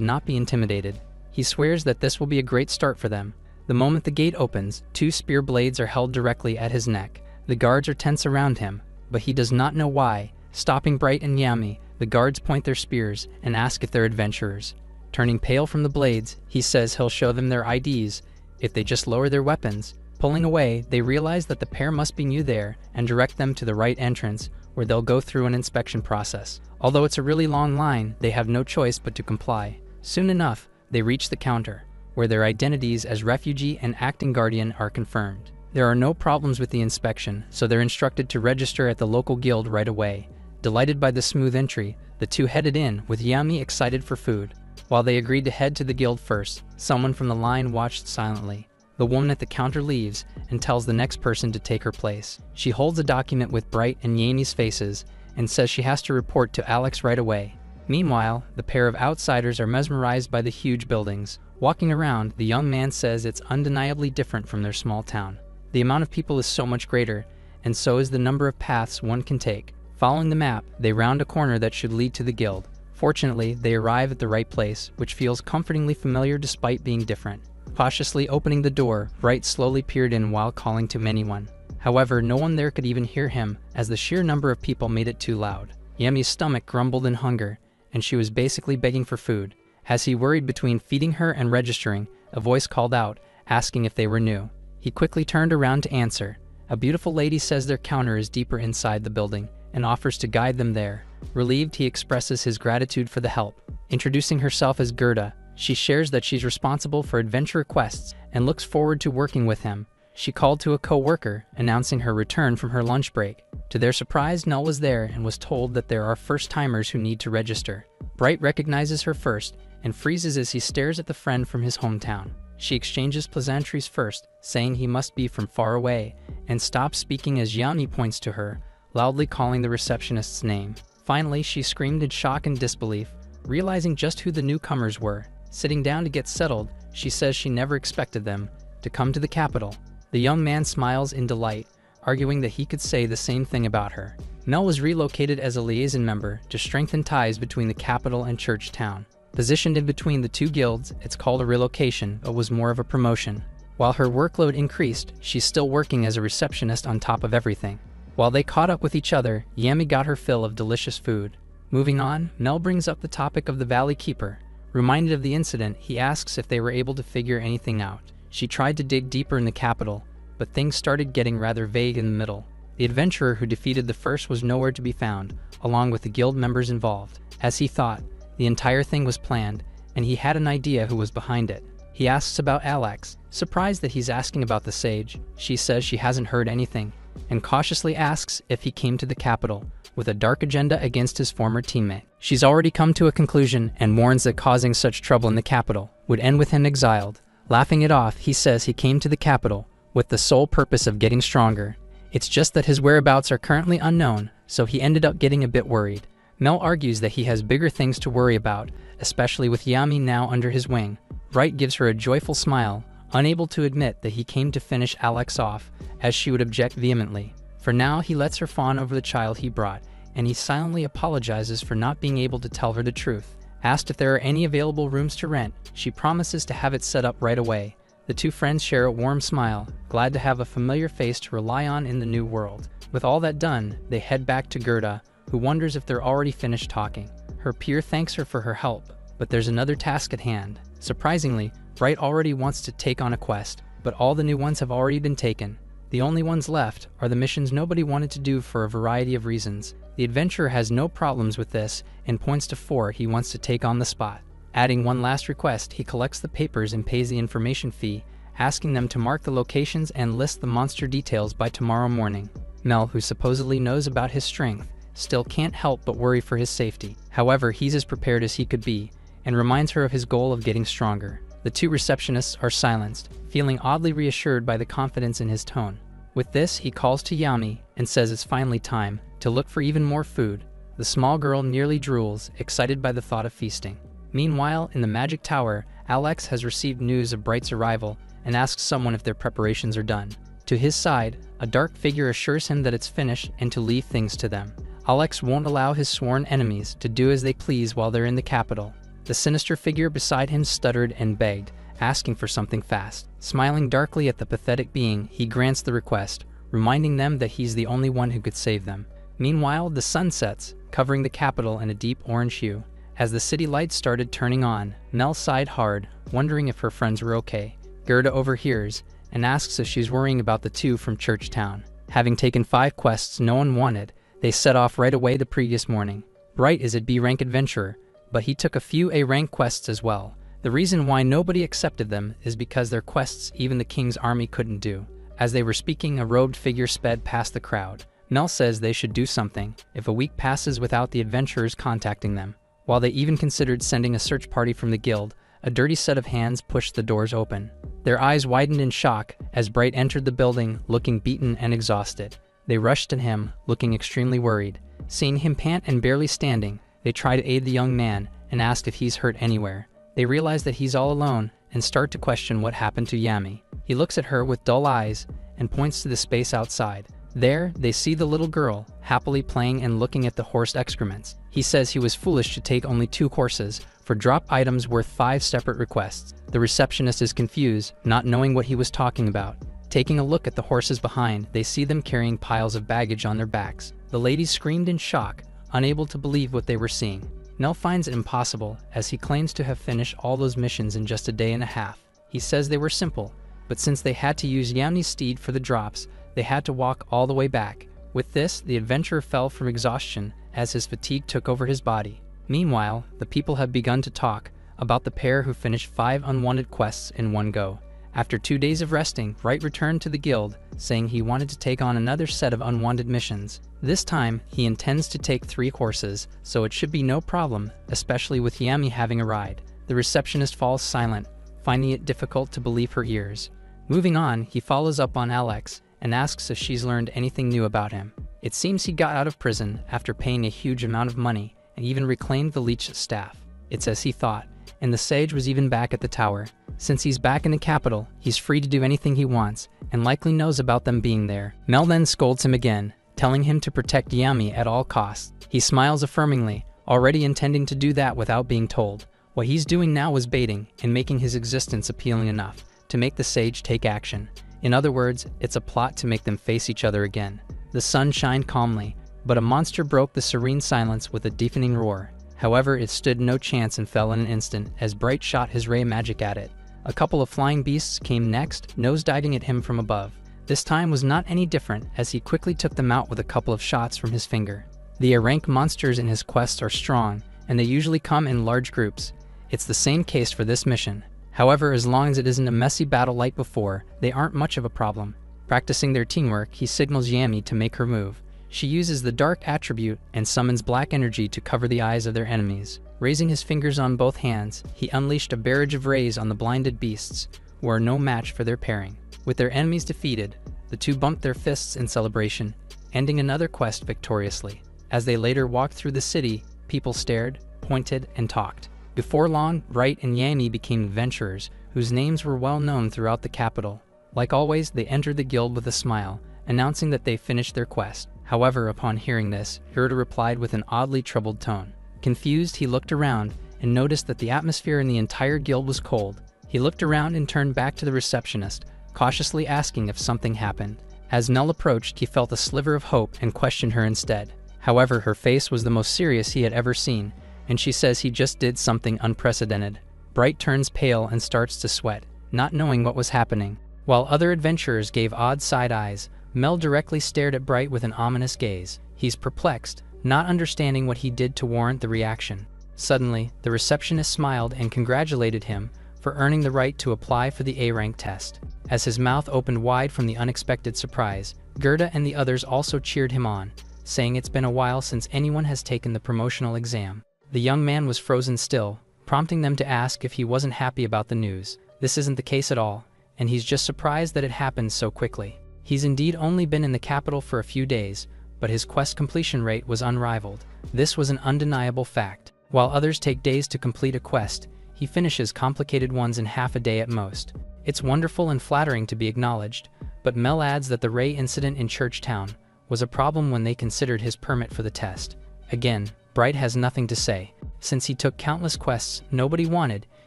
not be intimidated. He swears that this will be a great start for them. The moment the gate opens, 2 spear blades are held directly at his neck. The guards are tense around him, but he does not know why. Stopping Bright and Yami, the guards point their spears and ask if they're adventurers. Turning pale from the blades, he says he'll show them their IDs if they just lower their weapons. Pulling away, they realize that the pair must be new there and direct them to the right entrance, where they'll go through an inspection process. Although it's a really long line, they have no choice but to comply. Soon enough, they reach the counter, where their identities as refugee and acting guardian are confirmed. There are no problems with the inspection, so they're instructed to register at the local guild right away. Delighted by the smooth entry, the two headed in, with Yami excited for food. While they agreed to head to the guild first, someone from the line watched silently. The woman at the counter leaves and tells the next person to take her place. She holds a document with Bright and Yami's faces and says she has to report to Alex right away. Meanwhile, the pair of outsiders are mesmerized by the huge buildings. Walking around, the young man says it's undeniably different from their small town. The amount of people is so much greater, and so is the number of paths one can take. Following the map, they round a corner that should lead to the guild. Fortunately, they arrive at the right place, which feels comfortingly familiar despite being different. Cautiously opening the door, Bright slowly peered in while calling to anyone. However, no one there could even hear him, as the sheer number of people made it too loud. Yami's stomach grumbled in hunger, and she was basically begging for food. As he worried between feeding her and registering, a voice called out, asking if they were new. He quickly turned around to answer. A beautiful lady says their counter is deeper inside the building, and offers to guide them there. Relieved, he expresses his gratitude for the help. Introducing herself as Gerda, she shares that she's responsible for adventure quests and looks forward to working with him. She called to a co-worker, announcing her return from her lunch break. To their surprise, Null was there and was told that there are first-timers who need to register. Bright recognizes her first and freezes as he stares at the friend from his hometown. She exchanges pleasantries first, saying he must be from far away, and stops speaking as Yami points to her, loudly calling the receptionist's name. Finally, she screamed in shock and disbelief, realizing just who the newcomers were. Sitting down to get settled, she says she never expected them to come to the capital. The young man smiles in delight, arguing that he could say the same thing about her. Mel was relocated as a liaison member to strengthen ties between the capital and church town. Positioned in between the two guilds, it's called a relocation, but was more of a promotion. While her workload increased, she's still working as a receptionist on top of everything. While they caught up with each other, Yami got her fill of delicious food. Moving on, Mel brings up the topic of the Valley Keeper. Reminded of the incident, he asks if they were able to figure anything out. She tried to dig deeper in the capital, but things started getting rather vague in the middle. The adventurer who defeated the first was nowhere to be found, along with the guild members involved. As he thought, the entire thing was planned, and he had an idea who was behind it. He asks about Alex, surprised that he's asking about the sage. She says she hasn't heard anything, and cautiously asks if he came to the capital with a dark agenda against his former teammate. She's already come to a conclusion and warns that causing such trouble in the capital would end with him exiled. Laughing it off, he says he came to the capital with the sole purpose of getting stronger. It's just that his whereabouts are currently unknown, so he ended up getting a bit worried. Mel argues that he has bigger things to worry about, especially with Yami now under his wing. Bright gives her a joyful smile, unable to admit that he came to finish Alex off, as she would object vehemently. For now, he lets her fawn over the child he brought, and he silently apologizes for not being able to tell her the truth. Asked if there are any available rooms to rent, she promises to have it set up right away. The two friends share a warm smile, glad to have a familiar face to rely on in the new world. With all that done, they head back to Gerda, who wonders if they're already finished talking. Her peer thanks her for her help, but there's another task at hand. Surprisingly, Bright already wants to take on a quest, but all the new ones have already been taken. The only ones left are the missions nobody wanted to do for a variety of reasons. The adventurer has no problems with this and points to 4 he wants to take on the spot. Adding one last request, he collects the papers and pays the information fee, asking them to mark the locations and list the monster details by tomorrow morning. Mel, who supposedly knows about his strength, still can't help but worry for his safety. However, he's as prepared as he could be, and reminds her of his goal of getting stronger. The two receptionists are silenced, feeling oddly reassured by the confidence in his tone. With this, he calls to Yami and says it's finally time to look for even more food. The small girl nearly drools, excited by the thought of feasting. Meanwhile, in the Magic Tower, Alex has received news of Bright's arrival and asks someone if their preparations are done. To his side, a dark figure assures him that it's finished and to leave things to them. Alex won't allow his sworn enemies to do as they please while they're in the capital. The sinister figure beside him stuttered and begged, asking for something fast. Smiling darkly at the pathetic being, he grants the request, reminding them that he's the only one who could save them. Meanwhile, the sun sets, covering the capital in a deep orange hue. As the city lights started turning on, Mel sighed hard, wondering if her friends were okay. Gerda overhears and asks if she's worrying about the two from Church Town. Having taken 5 quests no one wanted, they set off right away the previous morning. Bright is a B-rank adventurer, but he took a few A-rank quests as well. The reason why nobody accepted them is because their quests even the king's army couldn't do. As they were speaking, a robed figure sped past the crowd. Mel says they should do something if a week passes without the adventurers contacting them. While they even considered sending a search party from the guild, a dirty set of hands pushed the doors open. Their eyes widened in shock as Bright entered the building, looking beaten and exhausted. They rushed at him, looking extremely worried. Seeing him pant and barely standing, they try to aid the young man and ask if he's hurt anywhere. They realize that he's all alone and start to question what happened to Yami. He looks at her with dull eyes and points to the space outside. There, they see the little girl, happily playing and looking at the horse excrements. He says he was foolish to take only 2 courses for drop items worth 5 separate requests. The receptionist is confused, not knowing what he was talking about. Taking a look at the horses behind, they see them carrying piles of baggage on their backs. The ladies screamed in shock, unable to believe what they were seeing. Nell finds it impossible, as he claims to have finished all those missions in just a day and a half. He says they were simple, but since they had to use Yami's steed for the drops, they had to walk all the way back. With this, the adventurer fell from exhaustion as his fatigue took over his body. Meanwhile, the people have begun to talk about the pair who finished 5 unwanted quests in one go. After 2 days of resting, Bright returned to the guild, saying he wanted to take on another set of unwanted missions. This time, he intends to take 3 courses, so it should be no problem, especially with Yami having a ride. The receptionist falls silent, finding it difficult to believe her ears. Moving on, he follows up on Alex and asks if she's learned anything new about him. It seems he got out of prison after paying a huge amount of money and even reclaimed the leech's staff. It's as he thought, and the sage was even back at the tower. Since he's back in the capital, he's free to do anything he wants, and likely knows about them being there. Mel then scolds him again, telling him to protect Yami at all costs. He smiles affirmingly, already intending to do that without being told. What he's doing now was baiting and making his existence appealing enough to make the sage take action. In other words, it's a plot to make them face each other again. The sun shined calmly, but a monster broke the serene silence with a deafening roar. However, it stood no chance and fell in an instant as Bright shot his ray magic at it. A couple of flying beasts came next, nose-diving at him from above. This time was not any different, as he quickly took them out with a couple of shots from his finger. The A-rank monsters in his quests are strong, and they usually come in large groups. It's the same case for this mission. However, as long as it isn't a messy battle like before, they aren't much of a problem. Practicing their teamwork, he signals Yami to make her move. She uses the dark attribute and summons black energy to cover the eyes of their enemies. Raising his fingers on both hands, he unleashed a barrage of rays on the blinded beasts, who are no match for their pairing. With their enemies defeated, the two bumped their fists in celebration, ending another quest victoriously. As they later walked through the city, people stared, pointed, and talked. Before long, Bright and Yami became adventurers, whose names were well known throughout the capital. Like always, they entered the guild with a smile, announcing that they finished their quest. However, upon hearing this, Gerda replied with an oddly troubled tone. Confused, he looked around and noticed that the atmosphere in the entire guild was cold. He looked around and turned back to the receptionist, cautiously asking if something happened. As Mel approached, he felt a sliver of hope and questioned her instead. However, her face was the most serious he had ever seen, and she says he just did something unprecedented. Bright turns pale and starts to sweat, not knowing what was happening. While other adventurers gave odd side eyes, Mel directly stared at Bright with an ominous gaze. He's perplexed, not understanding what he did to warrant the reaction. Suddenly, the receptionist smiled and congratulated him for earning the right to apply for the A-rank test. As his mouth opened wide from the unexpected surprise, Gerda and the others also cheered him on, saying it's been a while since anyone has taken the promotional exam. The young man was frozen still, prompting them to ask if he wasn't happy about the news. This isn't the case at all, and he's just surprised that it happened so quickly. He's indeed only been in the capital for a few days, but his quest completion rate was unrivaled. This was an undeniable fact. While others take days to complete a quest, he finishes complicated ones in half a day at most. It's wonderful and flattering to be acknowledged, but Mel adds that the Ray incident in Churchtown was a problem when they considered his permit for the test. Again, Bright has nothing to say. Since he took countless quests nobody wanted,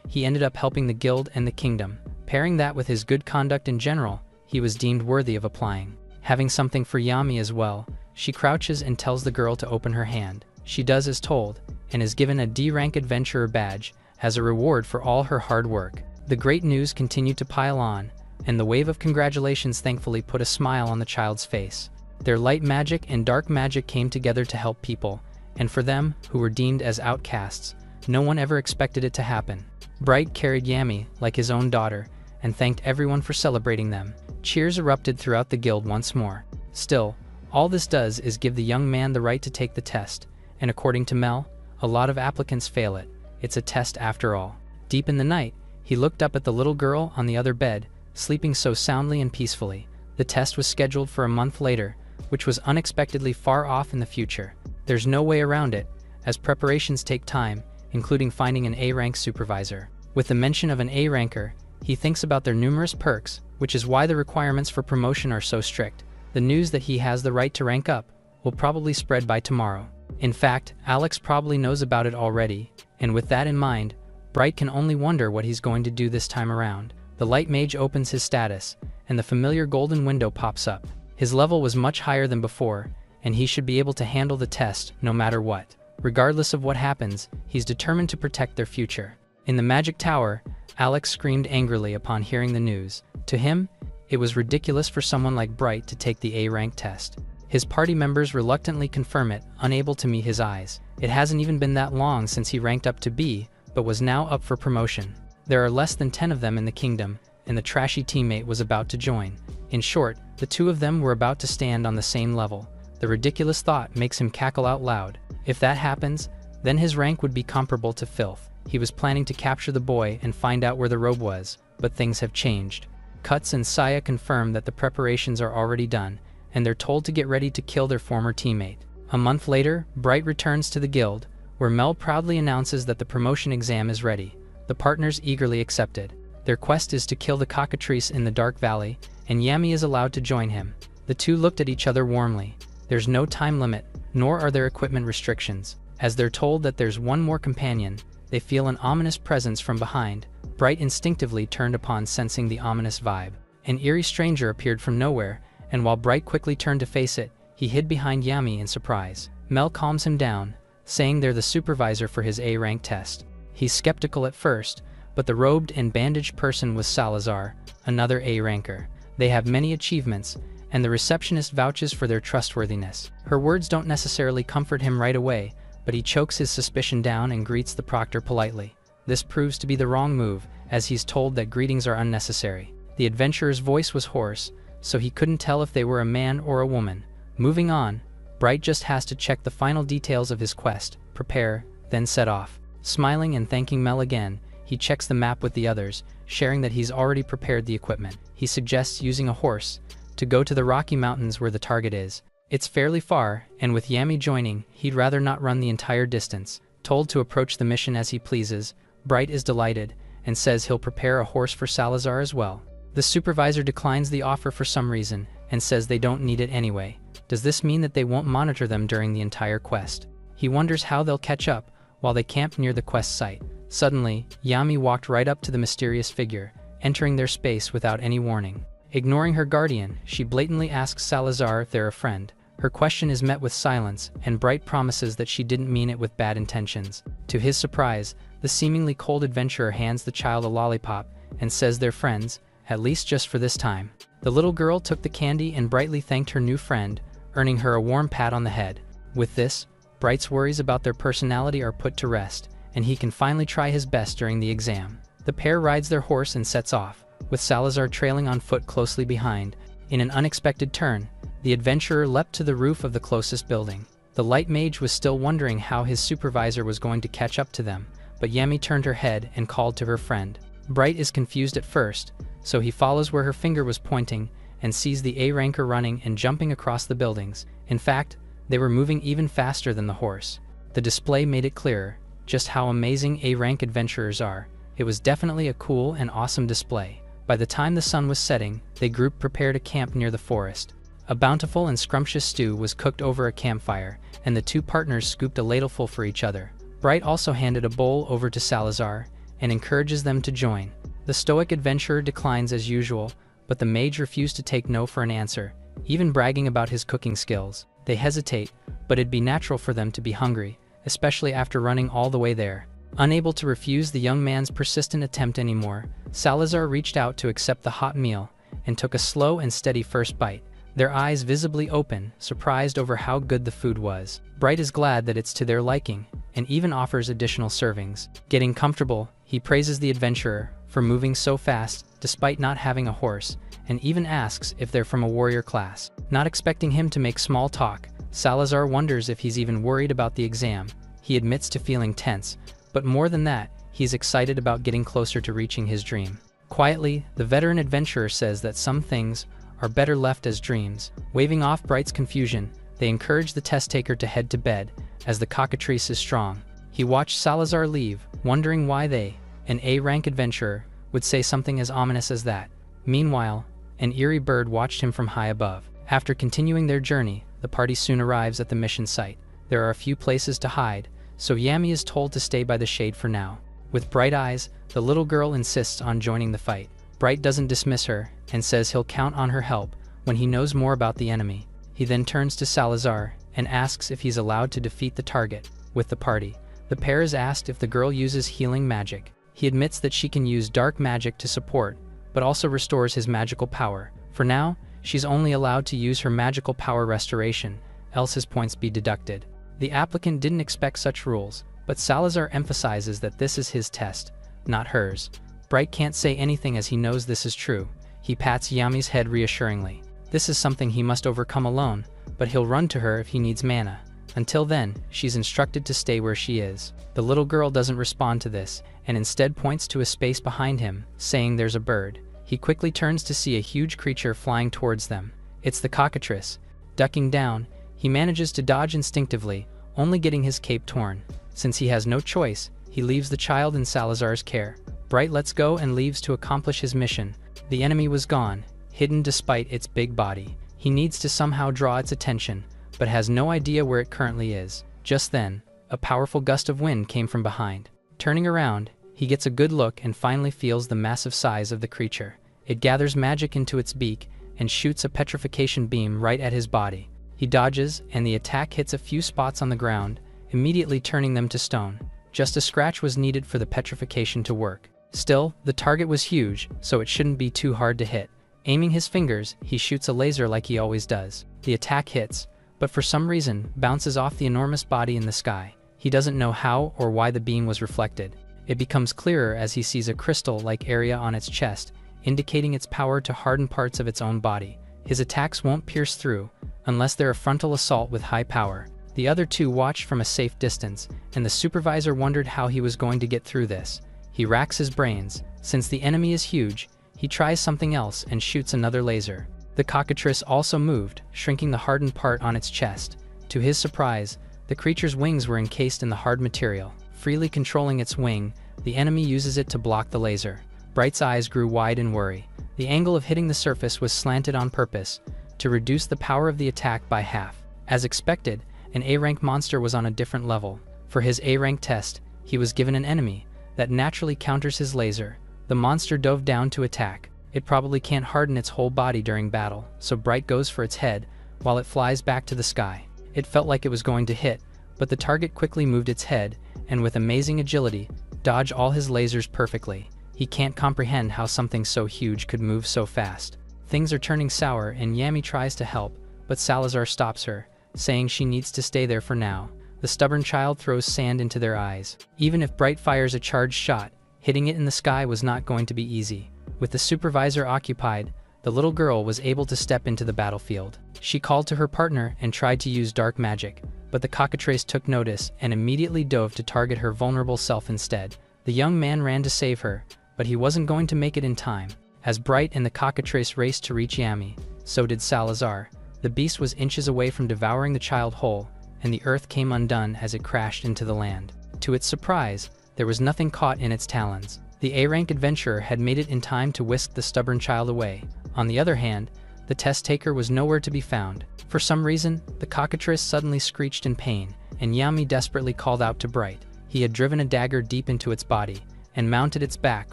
he ended up helping the guild and the kingdom. Pairing that with his good conduct in general, he was deemed worthy of applying. Having something for Yami as well, she crouches and tells the girl to open her hand. She does as told, and is given a D-rank adventurer badge as a reward for all her hard work. The great news continued to pile on, and the wave of congratulations thankfully put a smile on the child's face. Their light magic and dark magic came together to help people, and for them, who were deemed as outcasts, no one ever expected it to happen. Bright carried Yami like his own daughter, and thanked everyone for celebrating them. Cheers erupted throughout the guild once more. Still, all this does is give the young man the right to take the test, and according to Mel, a lot of applicants fail it. It's a test after all. Deep in the night, he looked up at the little girl on the other bed, sleeping so soundly and peacefully. The test was scheduled for a month later, which was unexpectedly far off in the future. There's no way around it, as preparations take time, including finding an A-rank supervisor. With the mention of an A-ranker, he thinks about their numerous perks, which is why the requirements for promotion are so strict. The news that he has the right to rank up will probably spread by tomorrow. In fact, Alex probably knows about it already, and with that in mind, Bright can only wonder what he's going to do this time around. The light mage opens his status, and the familiar golden window pops up. His level was much higher than before, and he should be able to handle the test no matter what. Regardless of what happens, he's determined to protect their future. In the Magic Tower, Alex screamed angrily upon hearing the news. To him, it was ridiculous for someone like Bright to take the A-rank test. His party members reluctantly confirm it, unable to meet his eyes. It hasn't even been that long since he ranked up to B, but was now up for promotion. There are less than 10 of them in the kingdom, and the trashy teammate was about to join. In short, the two of them were about to stand on the same level. The ridiculous thought makes him cackle out loud. If that happens, then his rank would be comparable to filth. He was planning to capture the boy and find out where the robe was, but things have changed. Cuts and Saya confirm that the preparations are already done, and they're told to get ready to kill their former teammate. A month later, Bright returns to the guild, where Mel proudly announces that the promotion exam is ready. The partners eagerly accepted. Their quest is to kill the cockatrice in the Dark Valley, and Yami is allowed to join him. The two looked at each other warmly. There's no time limit, nor are there equipment restrictions. As they're told that there's one more companion, they feel an ominous presence from behind. Bright instinctively turned upon sensing the ominous vibe. An eerie stranger appeared from nowhere, and while Bright quickly turned to face it, he hid behind Yami in surprise. Mel calms him down, saying they're the supervisor for his A-rank test. He's skeptical at first, but the robed and bandaged person was Salazar, another A-ranker. They have many achievements, and the receptionist vouches for their trustworthiness. Her words don't necessarily comfort him right away, but he chokes his suspicion down and greets the proctor politely. This proves to be the wrong move, as he's told that greetings are unnecessary. The adventurer's voice was hoarse, so he couldn't tell if they were a man or a woman. Moving on, Bright just has to check the final details of his quest, prepare, then set off. Smiling and thanking Mel again, he checks the map with the others, sharing that he's already prepared the equipment. He suggests using a horse to go to the Rocky Mountains where the target is. It's fairly far, and with Yami joining, he'd rather not run the entire distance. Told to approach the mission as he pleases, Bright is delighted and says he'll prepare a horse for Salazar as well. The supervisor declines the offer for some reason and says they don't need it anyway. Does this mean that they won't monitor them during the entire quest? He wonders how they'll catch up while they camp near the quest site. Suddenly, Yami walked right up to the mysterious figure, entering their space without any warning. Ignoring her guardian, she blatantly asks Salazar if they're a friend. Her question is met with silence, and Bright promises that she didn't mean it with bad intentions. To his surprise, the seemingly cold adventurer hands the child a lollipop and says they're friends, at least just for this time. The little girl took the candy and brightly thanked her new friend, earning her a warm pat on the head. With this, Bright's worries about their personality are put to rest, and he can finally try his best during the exam. The pair rides their horse and sets off, with Salazar trailing on foot closely behind. In an unexpected turn, the adventurer leapt to the roof of the closest building. The light mage was still wondering how his supervisor was going to catch up to them, but Yami turned her head and called to her friend. Bright is confused at first, so he follows where her finger was pointing and sees the A-ranker running and jumping across the buildings. In fact, they were moving even faster than the horse. The display made it clearer just how amazing A-rank adventurers are. It was definitely a cool and awesome display. By the time the sun was setting, they grouped prepared a camp near the forest. A bountiful and scrumptious stew was cooked over a campfire, and the two partners scooped a ladleful for each other. Bright also handed a bowl over to Salazar and encourages them to join. The stoic adventurer declines as usual, but the mage refused to take no for an answer, even bragging about his cooking skills. They hesitate, but it'd be natural for them to be hungry, especially after running all the way there. Unable to refuse the young man's persistent attempt anymore, Salazar reached out to accept the hot meal and took a slow and steady first bite, their eyes visibly open, surprised over how good the food was. Bright is glad that it's to their liking, and even offers additional servings. Getting comfortable, he praises the adventurer for moving so fast despite not having a horse, and even asks if they're from a warrior class. Not expecting him to make small talk, Salazar wonders if he's even worried about the exam. He admits to feeling tense, but more than that, he's excited about getting closer to reaching his dream. Quietly, the veteran adventurer says that some things are better left as dreams. Waving off Bright's confusion, they encourage the test taker to head to bed, as the cockatrice is strong. He watched Salazar leave, wondering why they, an A-rank adventurer, would say something as ominous as that. Meanwhile, an eerie bird watched him from high above. After continuing their journey, the party soon arrives at the mission site. There are a few places to hide, so Yami is told to stay by the shade for now. With bright eyes, the little girl insists on joining the fight. Bright doesn't dismiss her, and says he'll count on her help when he knows more about the enemy. He then turns to Salazar and asks if he's allowed to defeat the target. With the party, the pair is asked if the girl uses healing magic. He admits that she can use dark magic to support, but also restores his magical power. For now, she's only allowed to use her magical power restoration, else his points be deducted. The applicant didn't expect such rules, but Salazar emphasizes that this is his test, not hers. Bright can't say anything as he knows this is true. He pats Yami's head reassuringly. This is something he must overcome alone, but he'll run to her if he needs mana. Until then, she's instructed to stay where she is. The little girl doesn't respond to this, and instead points to a space behind him, saying there's a bird. He quickly turns to see a huge creature flying towards them. It's the cockatrice. Ducking down, he manages to dodge instinctively, only getting his cape torn. Since he has no choice, he leaves the child in Salazar's care. Bright lets go and leaves to accomplish his mission. The enemy was gone, hidden despite its big body. He needs to somehow draw its attention, but has no idea where it currently is. Just then, a powerful gust of wind came from behind. Turning around, he gets a good look and finally feels the massive size of the creature. It gathers magic into its beak and shoots a petrification beam right at his body. He dodges, and the attack hits a few spots on the ground, immediately turning them to stone. Just a scratch was needed for the petrification to work. Still, the target was huge, so it shouldn't be too hard to hit. Aiming his fingers, he shoots a laser like he always does. The attack hits, but for some reason, bounces off the enormous body in the sky. He doesn't know how or why the beam was reflected. It becomes clearer as he sees a crystal-like area on its chest, indicating its power to harden parts of its own body. His attacks won't pierce through, unless they're a frontal assault with high power. The other two watched from a safe distance, and the supervisor wondered how he was going to get through this. He racks his brains. Since the enemy is huge, he tries something else and shoots another laser. The cockatrice also moved, shrinking the hardened part on its chest. To his surprise, the creature's wings were encased in the hard material. Freely controlling its wing, the enemy uses it to block the laser. Bright's eyes grew wide in worry. The angle of hitting the surface was slanted on purpose, to reduce the power of the attack by half. As expected, an A-rank monster was on a different level. For his A-rank test, he was given an enemy that naturally counters his laser. The monster dove down to attack. It probably can't harden its whole body during battle, so Bright goes for its head while it flies back to the sky. It felt like it was going to hit, but the target quickly moved its head, and with amazing agility, dodged all his lasers perfectly. He can't comprehend how something so huge could move so fast. Things are turning sour and Yami tries to help, but Salazar stops her, saying she needs to stay there for now. The stubborn child throws sand into their eyes. Even if Bright fires a charged shot, hitting it in the sky was not going to be easy. With the supervisor occupied, the little girl was able to step into the battlefield. She called to her partner and tried to use dark magic, but the cockatrice took notice and immediately dove to target her vulnerable self instead. The young man ran to save her, but he wasn't going to make it in time. As Bright and the cockatrice raced to reach Yami, so did Salazar. The beast was inches away from devouring the child whole, and the earth came undone as it crashed into the land. To its surprise, there was nothing caught in its talons. The A-rank adventurer had made it in time to whisk the stubborn child away. On the other hand, the test taker was nowhere to be found. For some reason, the cockatrice suddenly screeched in pain, and Yami desperately called out to Bright. He had driven a dagger deep into its body, and mounted its back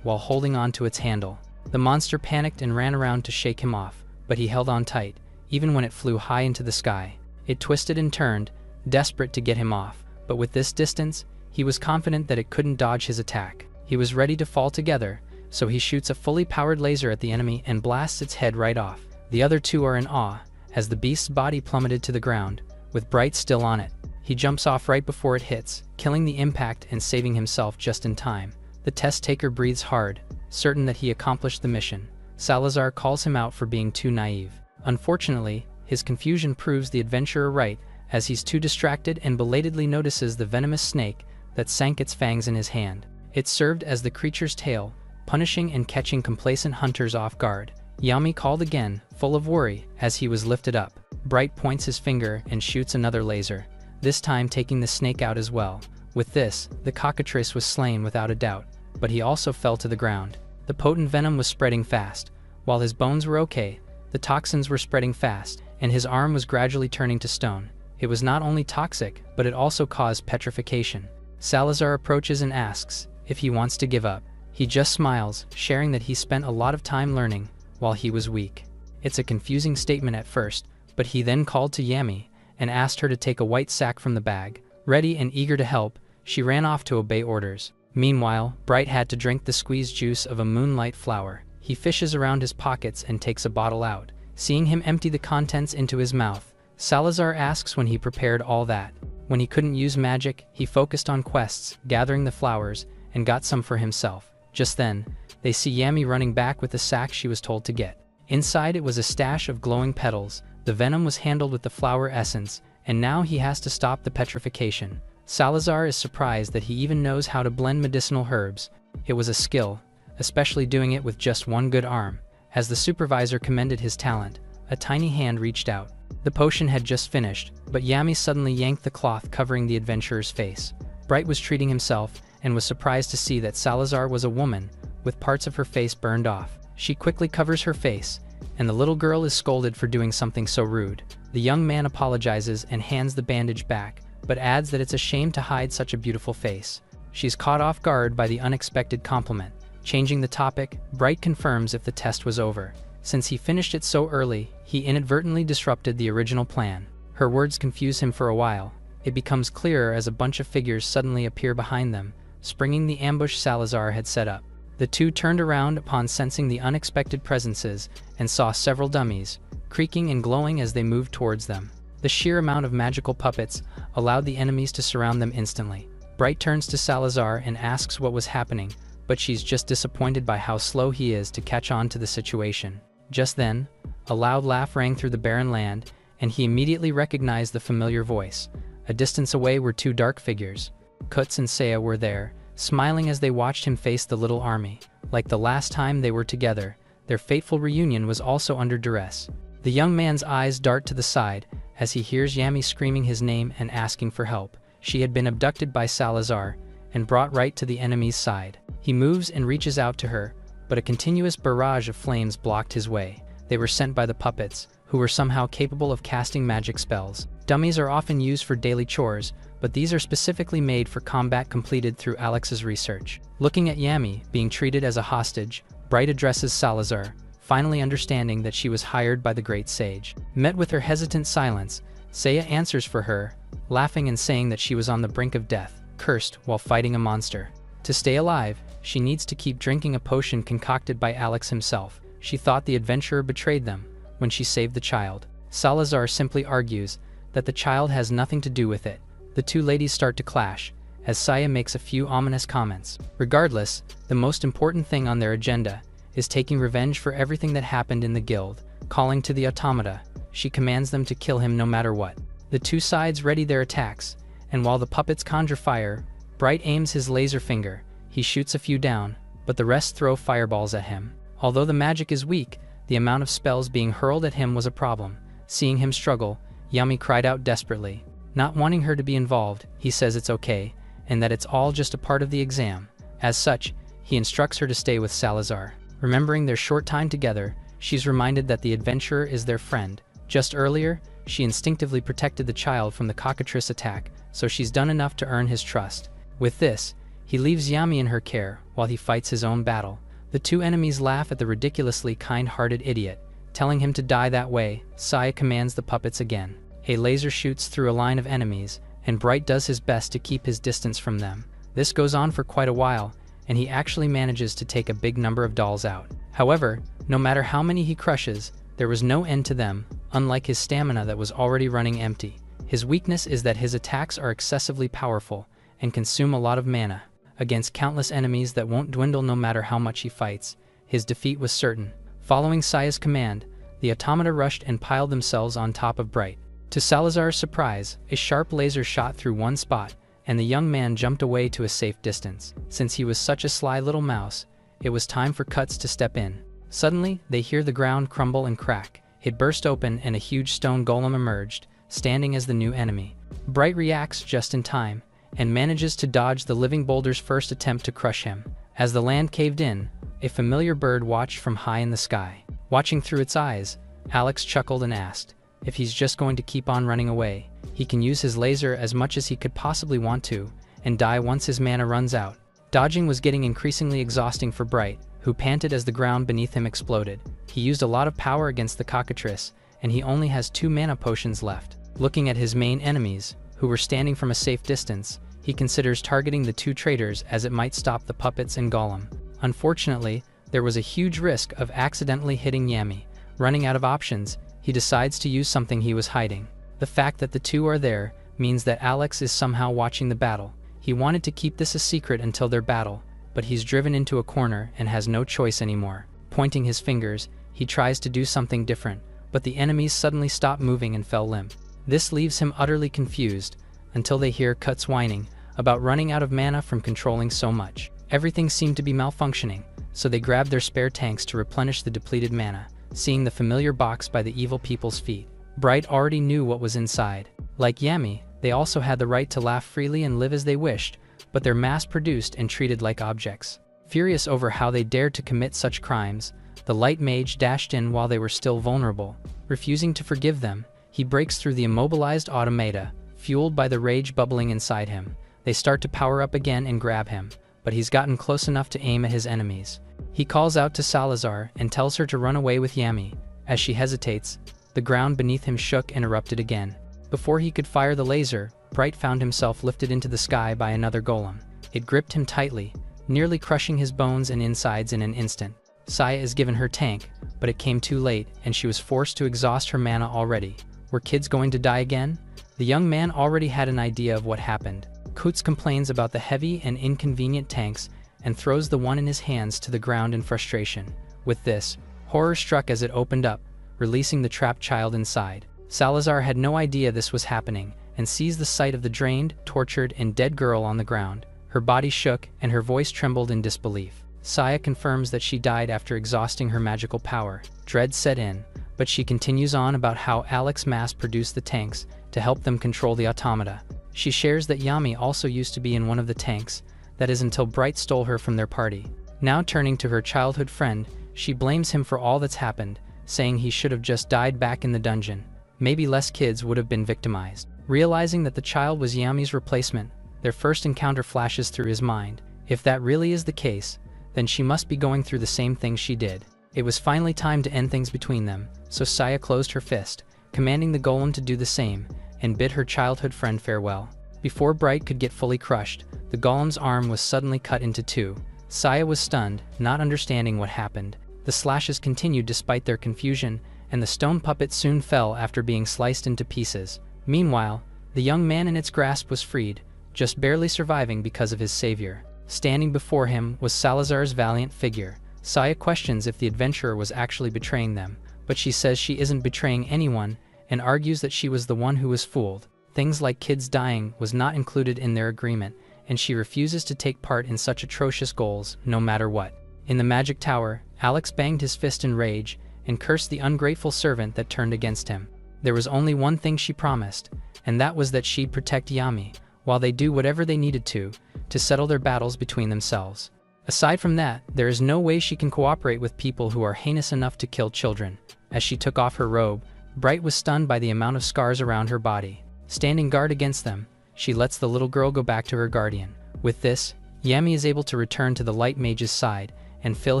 while holding on to its handle. The monster panicked and ran around to shake him off, but he held on tight, even when it flew high into the sky. It twisted and turned, desperate to get him off, but with this distance, he was confident that it couldn't dodge his attack. He was ready to fall together, so he shoots a fully powered laser at the enemy and blasts its head right off. The other two are in awe, as the beast's body plummeted to the ground, with Bright still on it. He jumps off right before it hits, killing the impact and saving himself just in time. The test taker breathes hard, certain that he accomplished the mission. Salazar calls him out for being too naive. Unfortunately, his confusion proves the adventurer right, as he's too distracted and belatedly notices the venomous snake that sank its fangs in his hand. It served as the creature's tail, punishing and catching complacent hunters off guard. Yami called again, full of worry, as he was lifted up. Bright points his finger and shoots another laser, this time taking the snake out as well. With this, the cockatrice was slain without a doubt, but he also fell to the ground. The potent venom was spreading fast. While his bones were okay, the toxins were spreading fast, and his arm was gradually turning to stone. It was not only toxic, but it also caused petrification. Salazar approaches and asks if he wants to give up. He just smiles, sharing that he spent a lot of time learning while he was weak. It's a confusing statement at first, but he then called to Yami and asked her to take a white sack from the bag. Ready and eager to help, she ran off to obey orders. Meanwhile, Bright had to drink the squeezed juice of a moonlight flower. He fishes around his pockets and takes a bottle out. Seeing him empty the contents into his mouth, Salazar asks when he prepared all that. When he couldn't use magic, he focused on quests, gathering the flowers, and got some for himself. Just then, they see Yami running back with the sack she was told to get. Inside it was a stash of glowing petals. The venom was handled with the flower essence, and now he has to stop the petrification. Salazar is surprised that he even knows how to blend medicinal herbs. It was a skill, especially doing it with just one good arm. As the supervisor commended his talent, a tiny hand reached out. The potion had just finished, but Yami suddenly yanked the cloth covering the adventurer's face. Bright was treating himself, and was surprised to see that Salazar was a woman, with parts of her face burned off. She quickly covers her face, and the little girl is scolded for doing something so rude. The young man apologizes and hands the bandage back, but adds that it's a shame to hide such a beautiful face. She's caught off guard by the unexpected compliment. Changing the topic, Bright confirms if the test was over. Since he finished it so early, he inadvertently disrupted the original plan. Her words confuse him for a while. It becomes clearer as a bunch of figures suddenly appear behind them, springing the ambush Salazar had set up. The two turned around upon sensing the unexpected presences and saw several dummies, creaking and glowing as they moved towards them. The sheer amount of magical puppets allowed the enemies to surround them instantly. Bright turns to Salazar and asks what was happening, but she's just disappointed by how slow he is to catch on to the situation. Just then, a loud laugh rang through the barren land, and he immediately recognized the familiar voice. A distance away were two dark figures. Kutz and Saya were there, smiling as they watched him face the little army. Like the last time they were together, their fateful reunion was also under duress. The young man's eyes dart to the side as he hears Yami screaming his name and asking for help. She had been abducted by Salazar and brought right to the enemy's side. He moves and reaches out to her, but a continuous barrage of flames blocked his way. They were sent by the puppets, who were somehow capable of casting magic spells. Dummies are often used for daily chores, but these are specifically made for combat completed through Alex's research. Looking at Yami being treated as a hostage, Bright addresses Salazar, finally understanding that she was hired by the great sage. Met with her hesitant silence, Saya answers for her, laughing and saying that she was on the brink of death, cursed while fighting a monster. To stay alive, she needs to keep drinking a potion concocted by Alex himself. She thought the adventurer betrayed them when she saved the child. Salazar simply argues that the child has nothing to do with it. The two ladies start to clash, as Saya makes a few ominous comments. Regardless, the most important thing on their agenda is taking revenge for everything that happened in the guild. Calling to the automata, she commands them to kill him no matter what. The two sides ready their attacks, and while the puppets conjure fire, Bright aims his laser finger. He shoots a few down, but the rest throw fireballs at him. Although the magic is weak, the amount of spells being hurled at him was a problem. Seeing him struggle, Yami cried out desperately. Not wanting her to be involved, he says it's okay, and that it's all just a part of the exam. As such, he instructs her to stay with Salazar. Remembering their short time together, she's reminded that the adventurer is their friend. Just earlier, she instinctively protected the child from the cockatrice attack, so she's done enough to earn his trust. With this, he leaves Yami in her care while he fights his own battle. The two enemies laugh at the ridiculously kind-hearted idiot. Telling him to die that way, Saya commands the puppets again. A laser shoots through a line of enemies, and Bright does his best to keep his distance from them. This goes on for quite a while, and he actually manages to take a big number of dolls out. However, no matter how many he crushes, there was no end to them, unlike his stamina that was already running empty. His weakness is that his attacks are excessively powerful and consume a lot of mana. Against countless enemies that won't dwindle no matter how much he fights, his defeat was certain. Following Saya's command, the automata rushed and piled themselves on top of Bright. To Salazar's surprise, a sharp laser shot through one spot, and the young man jumped away to a safe distance. Since he was such a sly little mouse, it was time for Cuts to step in. Suddenly, they hear the ground crumble and crack. It burst open and a huge stone golem emerged, standing as the new enemy. Bright reacts just in time, and manages to dodge the living boulder's first attempt to crush him. As the land caved in, a familiar bird watched from high in the sky. Watching through its eyes, Alex chuckled and asked if he's just going to keep on running away. He can use his laser as much as he could possibly want to, and die once his mana runs out. Dodging was getting increasingly exhausting for Bright, who panted as the ground beneath him exploded. He used a lot of power against the cockatrice, and he only has 2 mana potions left. Looking at his main enemies, who were standing from a safe distance, he considers targeting the 2 traitors as it might stop the puppets and golem. Unfortunately, there was a huge risk of accidentally hitting Yami. Running out of options, he decides to use something he was hiding. The fact that the 2 are there means that Alex is somehow watching the battle. He wanted to keep this a secret until their battle, but he's driven into a corner and has no choice anymore. Pointing his fingers, he tries to do something different, but the enemies suddenly stop moving and fell limp. This leaves him utterly confused, until they hear Cuts whining about running out of mana from controlling so much. Everything seemed to be malfunctioning, so they grabbed their spare tanks to replenish the depleted mana. Seeing the familiar box by the evil people's feet, Bright already knew what was inside. Like Yami, they also had the right to laugh freely and live as they wished, but they're mass-produced and treated like objects. Furious over how they dared to commit such crimes, the light mage dashed in while they were still vulnerable. Refusing to forgive them, he breaks through the immobilized automata, fueled by the rage bubbling inside him. They start to power up again and grab him, but he's gotten close enough to aim at his enemies. He calls out to Salazar and tells her to run away with Yami. As she hesitates, the ground beneath him shook and erupted again. Before he could fire the laser, Bright found himself lifted into the sky by another golem. It gripped him tightly, nearly crushing his bones and insides in an instant. Saya is given her tank, but it came too late and she was forced to exhaust her mana already. Were kids going to die again? The young man already had an idea of what happened. Kutz complains about the heavy and inconvenient tanks and throws the one in his hands to the ground in frustration. With this, horror struck as it opened up, releasing the trapped child inside. Salazar had no idea this was happening and sees the sight of the drained, tortured, and dead girl on the ground. Her body shook and her voice trembled in disbelief. Saya confirms that she died after exhausting her magical power. Dread set in, but she continues on about how Alex mass-produced the tanks to help them control the automata. She shares that Yami also used to be in one of the tanks, that is until Bright stole her from their party. Now turning to her childhood friend, she blames him for all that's happened, saying he should have just died back in the dungeon. Maybe less kids would have been victimized. Realizing that the child was Yami's replacement, their first encounter flashes through his mind. If that really is the case, then she must be going through the same thing she did. It was finally time to end things between them, so Saya closed her fist, commanding the golem to do the same, and bid her childhood friend farewell. Before Bright could get fully crushed, the golem's arm was suddenly cut into two. Saya was stunned, not understanding what happened. The slashes continued despite their confusion, and the stone puppet soon fell after being sliced into pieces. Meanwhile, the young man in its grasp was freed, just barely surviving because of his savior. Standing before him was Salazar's valiant figure. Saya questions if the adventurer was actually betraying them, but she says she isn't betraying anyone and argues that she was the one who was fooled. Things like kids dying was not included in their agreement, and she refuses to take part in such atrocious goals, no matter what. In the magic tower, Alex banged his fist in rage and cursed the ungrateful servant that turned against him. There was only one thing she promised, and that was that she'd protect Yami, while they do whatever they needed to settle their battles between themselves. Aside from that, there is no way she can cooperate with people who are heinous enough to kill children. As she took off her robe, Bright was stunned by the amount of scars around her body. Standing guard against them, she lets the little girl go back to her guardian. With this, Yami is able to return to the Light Mage's side and fill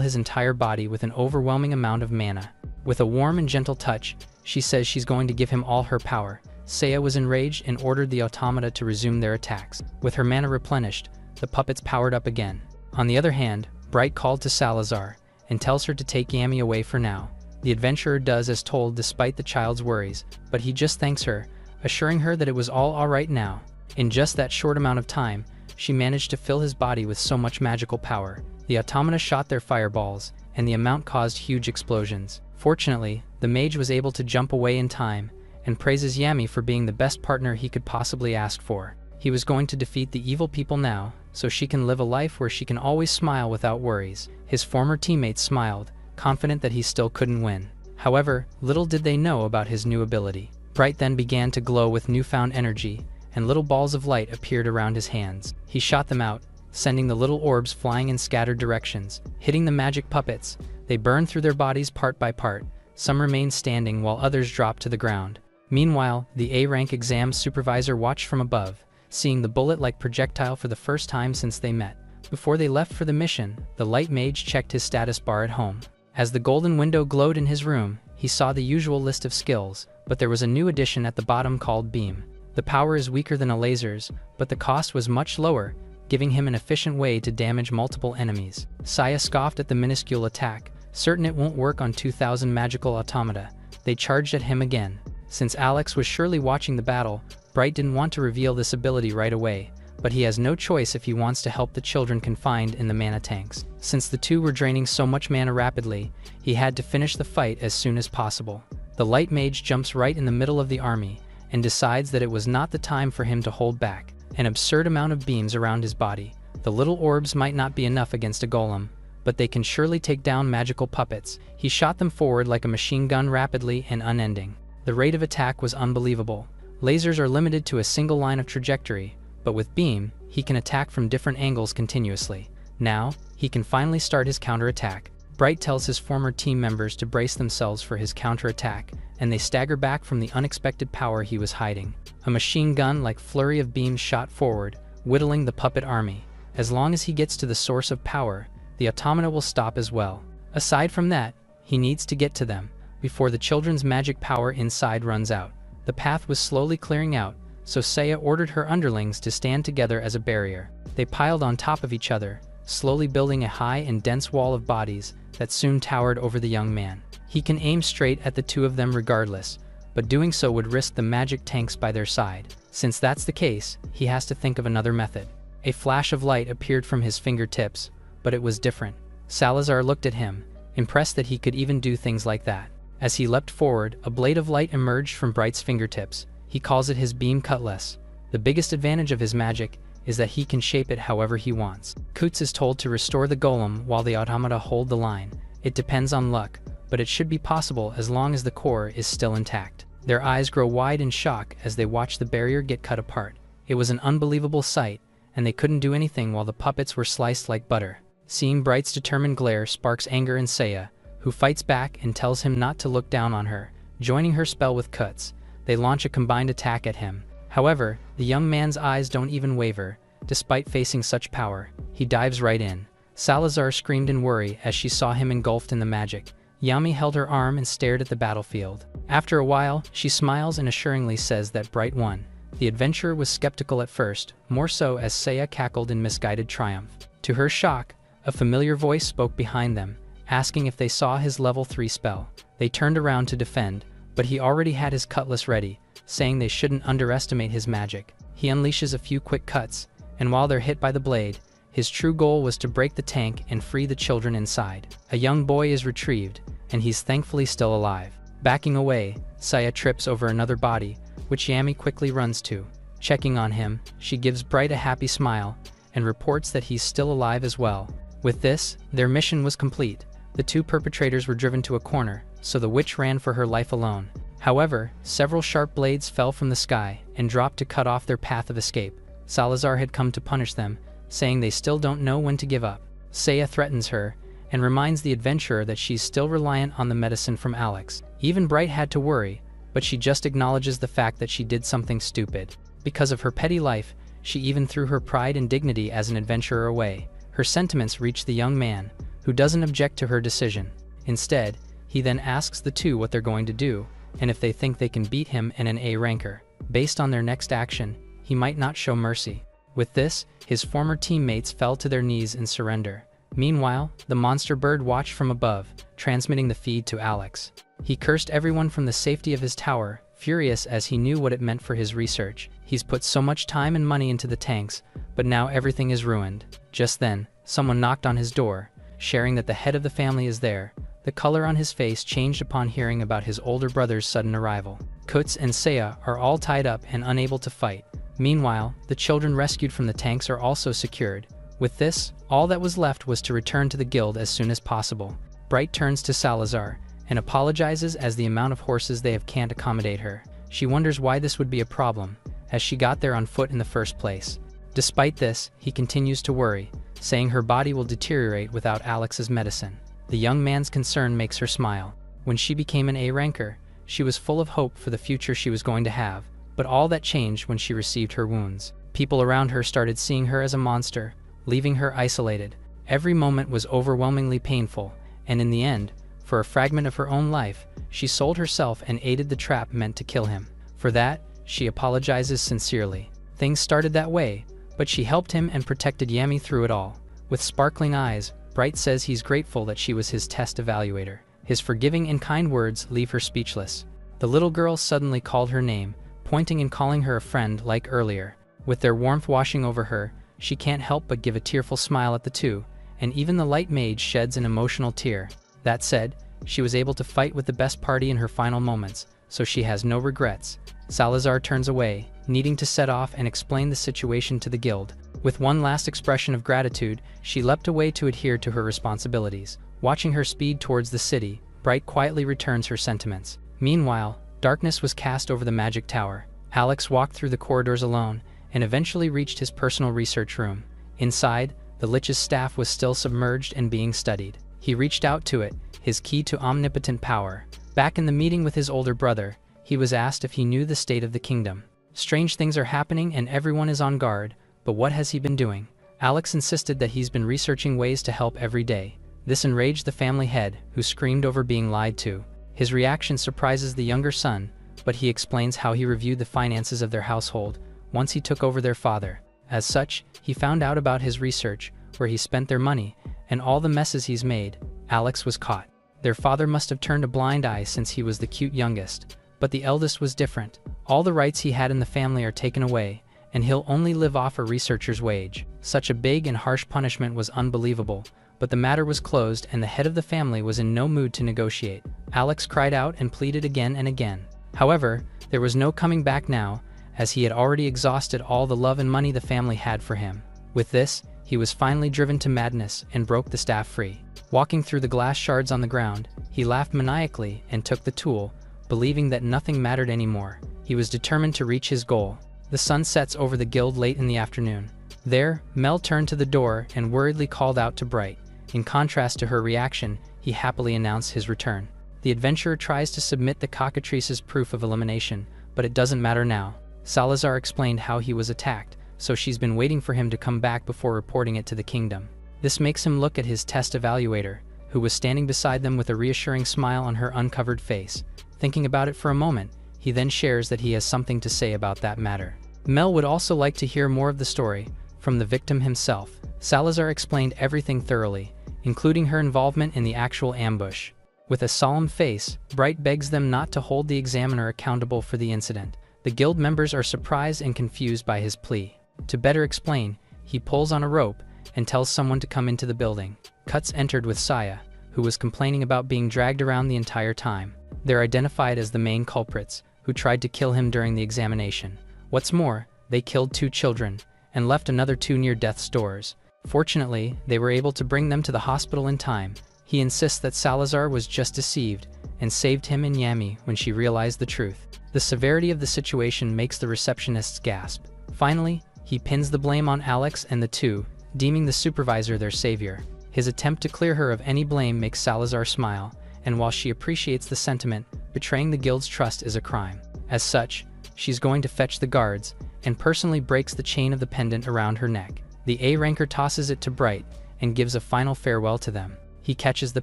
his entire body with an overwhelming amount of mana. With a warm and gentle touch, she says she's going to give him all her power. Saya was enraged and ordered the automata to resume their attacks. With her mana replenished, the puppets powered up again. On the other hand, Bright called to Salazar and tells her to take Yami away for now. The adventurer does as told despite the child's worries, but he just thanks her, assuring her that it was all alright now. In just that short amount of time, she managed to fill his body with so much magical power. The automata shot their fireballs, and the amount caused huge explosions. Fortunately, the mage was able to jump away in time, and praises Yami for being the best partner he could possibly ask for. He was going to defeat the evil people now, so she can live a life where she can always smile without worries. His former teammates smiled, confident that he still couldn't win. However, little did they know about his new ability. Bright then began to glow with newfound energy, and little balls of light appeared around his hands. He shot them out, sending the little orbs flying in scattered directions, hitting the magic puppets. They burned through their bodies part by part. Some remained standing while others dropped to the ground. Meanwhile, the A-rank exam supervisor watched from above, seeing the bullet-like projectile for the first time since they met. Before they left for the mission, the Light Mage checked his status bar at home. As the golden window glowed in his room, he saw the usual list of skills, but there was a new addition at the bottom called Beam. The power is weaker than a laser's, but the cost was much lower, giving him an efficient way to damage multiple enemies. Saya scoffed at the minuscule attack, certain it won't work on 2,000 magical automata. They charged at him again. Since Alex was surely watching the battle, Bright didn't want to reveal this ability right away, but he has no choice if he wants to help the children confined in the mana tanks. Since the two were draining so much mana rapidly, he had to finish the fight as soon as possible. The Light Mage jumps right in the middle of the army, and decides that it was not the time for him to hold back. An absurd amount of beams around his body. The little orbs might not be enough against a golem, but they can surely take down magical puppets. He shot them forward like a machine gun rapidly and unending. The rate of attack was unbelievable. Lasers are limited to a single line of trajectory, but with Beam, he can attack from different angles continuously. Now, he can finally start his counterattack. Bright tells his former team members to brace themselves for his counterattack, and they stagger back from the unexpected power he was hiding. A machine gun-like flurry of beams shot forward, whittling the puppet army. As long as he gets to the source of power, the automata will stop as well. Aside from that, he needs to get to them before the children's magic power inside runs out. The path was slowly clearing out, so Saya ordered her underlings to stand together as a barrier. They piled on top of each other, slowly building a high and dense wall of bodies that soon towered over the young man. He can aim straight at the two of them regardless, but doing so would risk the magic tanks by their side. Since that's the case, he has to think of another method. A flash of light appeared from his fingertips, but it was different. Salazar looked at him, impressed that he could even do things like that. As he leapt forward, a blade of light emerged from Bright's fingertips. He calls it his beam cutlass. The biggest advantage of his magic is that he can shape it however he wants. Kutz is told to restore the golem while the automata hold the line. It depends on luck, but it should be possible as long as the core is still intact. Their eyes grow wide in shock as they watch the barrier get cut apart. It was an unbelievable sight, and they couldn't do anything while the puppets were sliced like butter. Seeing Bright's determined glare sparks anger in Saya, who fights back and tells him not to look down on her. Joining her spell with Kuts, they launch a combined attack at him. However, the young man's eyes don't even waver. Despite facing such power, he dives right in. Salazar screamed in worry as she saw him engulfed in the magic. Yami held her arm and stared at the battlefield. After a while, she smiles and assuringly says that Bright won. The adventurer was skeptical at first, more so as Saya cackled in misguided triumph. To her shock, a familiar voice spoke behind them, asking if they saw his level 3 spell. They turned around to defend, but he already had his cutlass ready, saying they shouldn't underestimate his magic. He unleashes a few quick cuts, and while they're hit by the blade, his true goal was to break the tank and free the children inside. A young boy is retrieved, and he's thankfully still alive. Backing away, Saya trips over another body, which Yami quickly runs to. Checking on him, she gives Bright a happy smile, and reports that he's still alive as well. With this, their mission was complete. The two perpetrators were driven to a corner, so the witch ran for her life alone. However, several sharp blades fell from the sky and dropped to cut off their path of escape. Salazar had come to punish them, saying they still don't know when to give up. Saya threatens her, and reminds the adventurer that she's still reliant on the medicine from Alex. Even Bright had to worry, but she just acknowledges the fact that she did something stupid. Because of her petty life, she even threw her pride and dignity as an adventurer away. Her sentiments reach the young man, who doesn't object to her decision. Instead, he then asks the two what they're going to do, and if they think they can beat him and an A ranker. Based on their next action, he might not show mercy. With this, his former teammates fell to their knees in surrender. Meanwhile, the monster bird watched from above, transmitting the feed to Alex. He cursed everyone from the safety of his tower, furious as he knew what it meant for his research. He's put so much time and money into the tanks, but now everything is ruined. Just then, someone knocked on his door, sharing that the head of the family is there. The color on his face changed upon hearing about his older brother's sudden arrival. Kuts and Saya are all tied up and unable to fight. Meanwhile, the children rescued from the tanks are also secured. With this, all that was left was to return to the guild as soon as possible. Bright turns to Salazar and apologizes as the amount of horses they have can't accommodate her. She wonders why this would be a problem, as she got there on foot in the first place. Despite this, he continues to worry, saying her body will deteriorate without Alex's medicine. The young man's concern makes her smile. When she became an A ranker, she was full of hope for the future she was going to have, but all that changed when she received her wounds. People around her started seeing her as a monster, leaving her isolated. Every moment was overwhelmingly painful, and in the end, for a fragment of her own life, she sold herself and aided the trap meant to kill him. For that, she apologizes sincerely. Things started that way, but she helped him and protected Yami through it all. With sparkling eyes, Bright says he's grateful that she was his test evaluator. His forgiving and kind words leave her speechless. The little girl suddenly called her name, pointing and calling her a friend like earlier. With their warmth washing over her, she can't help but give a tearful smile at the two, and even the light mage sheds an emotional tear. That said, she was able to fight with the best party in her final moments, so she has no regrets. Salazar turns away, needing to set off and explain the situation to the guild. With one last expression of gratitude, she leapt away to adhere to her responsibilities. Watching her speed towards the city, Bright quietly returns her sentiments. Meanwhile, darkness was cast over the magic tower. Alex walked through the corridors alone, and eventually reached his personal research room. Inside, the Lich's staff was still submerged and being studied. He reached out to it, his key to omnipotent power. Back in the meeting with his older brother, he was asked if he knew the state of the kingdom. Strange things are happening and everyone is on guard, but what has he been doing? Alex insisted that he's been researching ways to help every day. This enraged the family head, who screamed over being lied to. His reaction surprises the younger son, but he explains how he reviewed the finances of their household once he took over their father. As such, he found out about his research, where he spent their money, and all the messes he's made. Alex was caught. Their father must have turned a blind eye since he was the cute youngest, but the eldest was different. All the rights he had in the family are taken away, and he'll only live off a researcher's wage. Such a big and harsh punishment was unbelievable, but the matter was closed and the head of the family was in no mood to negotiate. Alex cried out and pleaded again and again. However, there was no coming back now, as he had already exhausted all the love and money the family had for him. With this, he was finally driven to madness and broke the staff free. Walking through the glass shards on the ground, he laughed maniacally and took the tool, believing that nothing mattered anymore. He was determined to reach his goal. The sun sets over the guild late in the afternoon. There, Mel turned to the door and worriedly called out to Bright. In contrast to her reaction, he happily announced his return. The adventurer tries to submit the cockatrice's proof of elimination, but it doesn't matter now. Salazar explained how he was attacked, so she's been waiting for him to come back before reporting it to the kingdom. This makes him look at his test evaluator, who was standing beside them with a reassuring smile on her uncovered face. Thinking about it for a moment, he then shares that he has something to say about that matter. Mel would also like to hear more of the story from the victim himself. Salazar explained everything thoroughly, including her involvement in the actual ambush. With a solemn face, Bright begs them not to hold the examiner accountable for the incident. The guild members are surprised and confused by his plea. To better explain, he pulls on a rope and tells someone to come into the building. Cuts entered with Saya, who was complaining about being dragged around the entire time. They're identified as the main culprits, who tried to kill him during the examination. What's more, they killed 2 children, and left another 2 near death's doors. Fortunately, they were able to bring them to the hospital in time. He insists that Salazar was just deceived, and saved him and Yami when she realized the truth. The severity of the situation makes the receptionists gasp. Finally, he pins the blame on Alex and the 2, deeming the supervisor their savior. His attempt to clear her of any blame makes Salazar smile, and while she appreciates the sentiment, betraying the guild's trust is a crime. As such, she's going to fetch the guards, and personally breaks the chain of the pendant around her neck. The A-ranker tosses it to Bright, and gives a final farewell to them. He catches the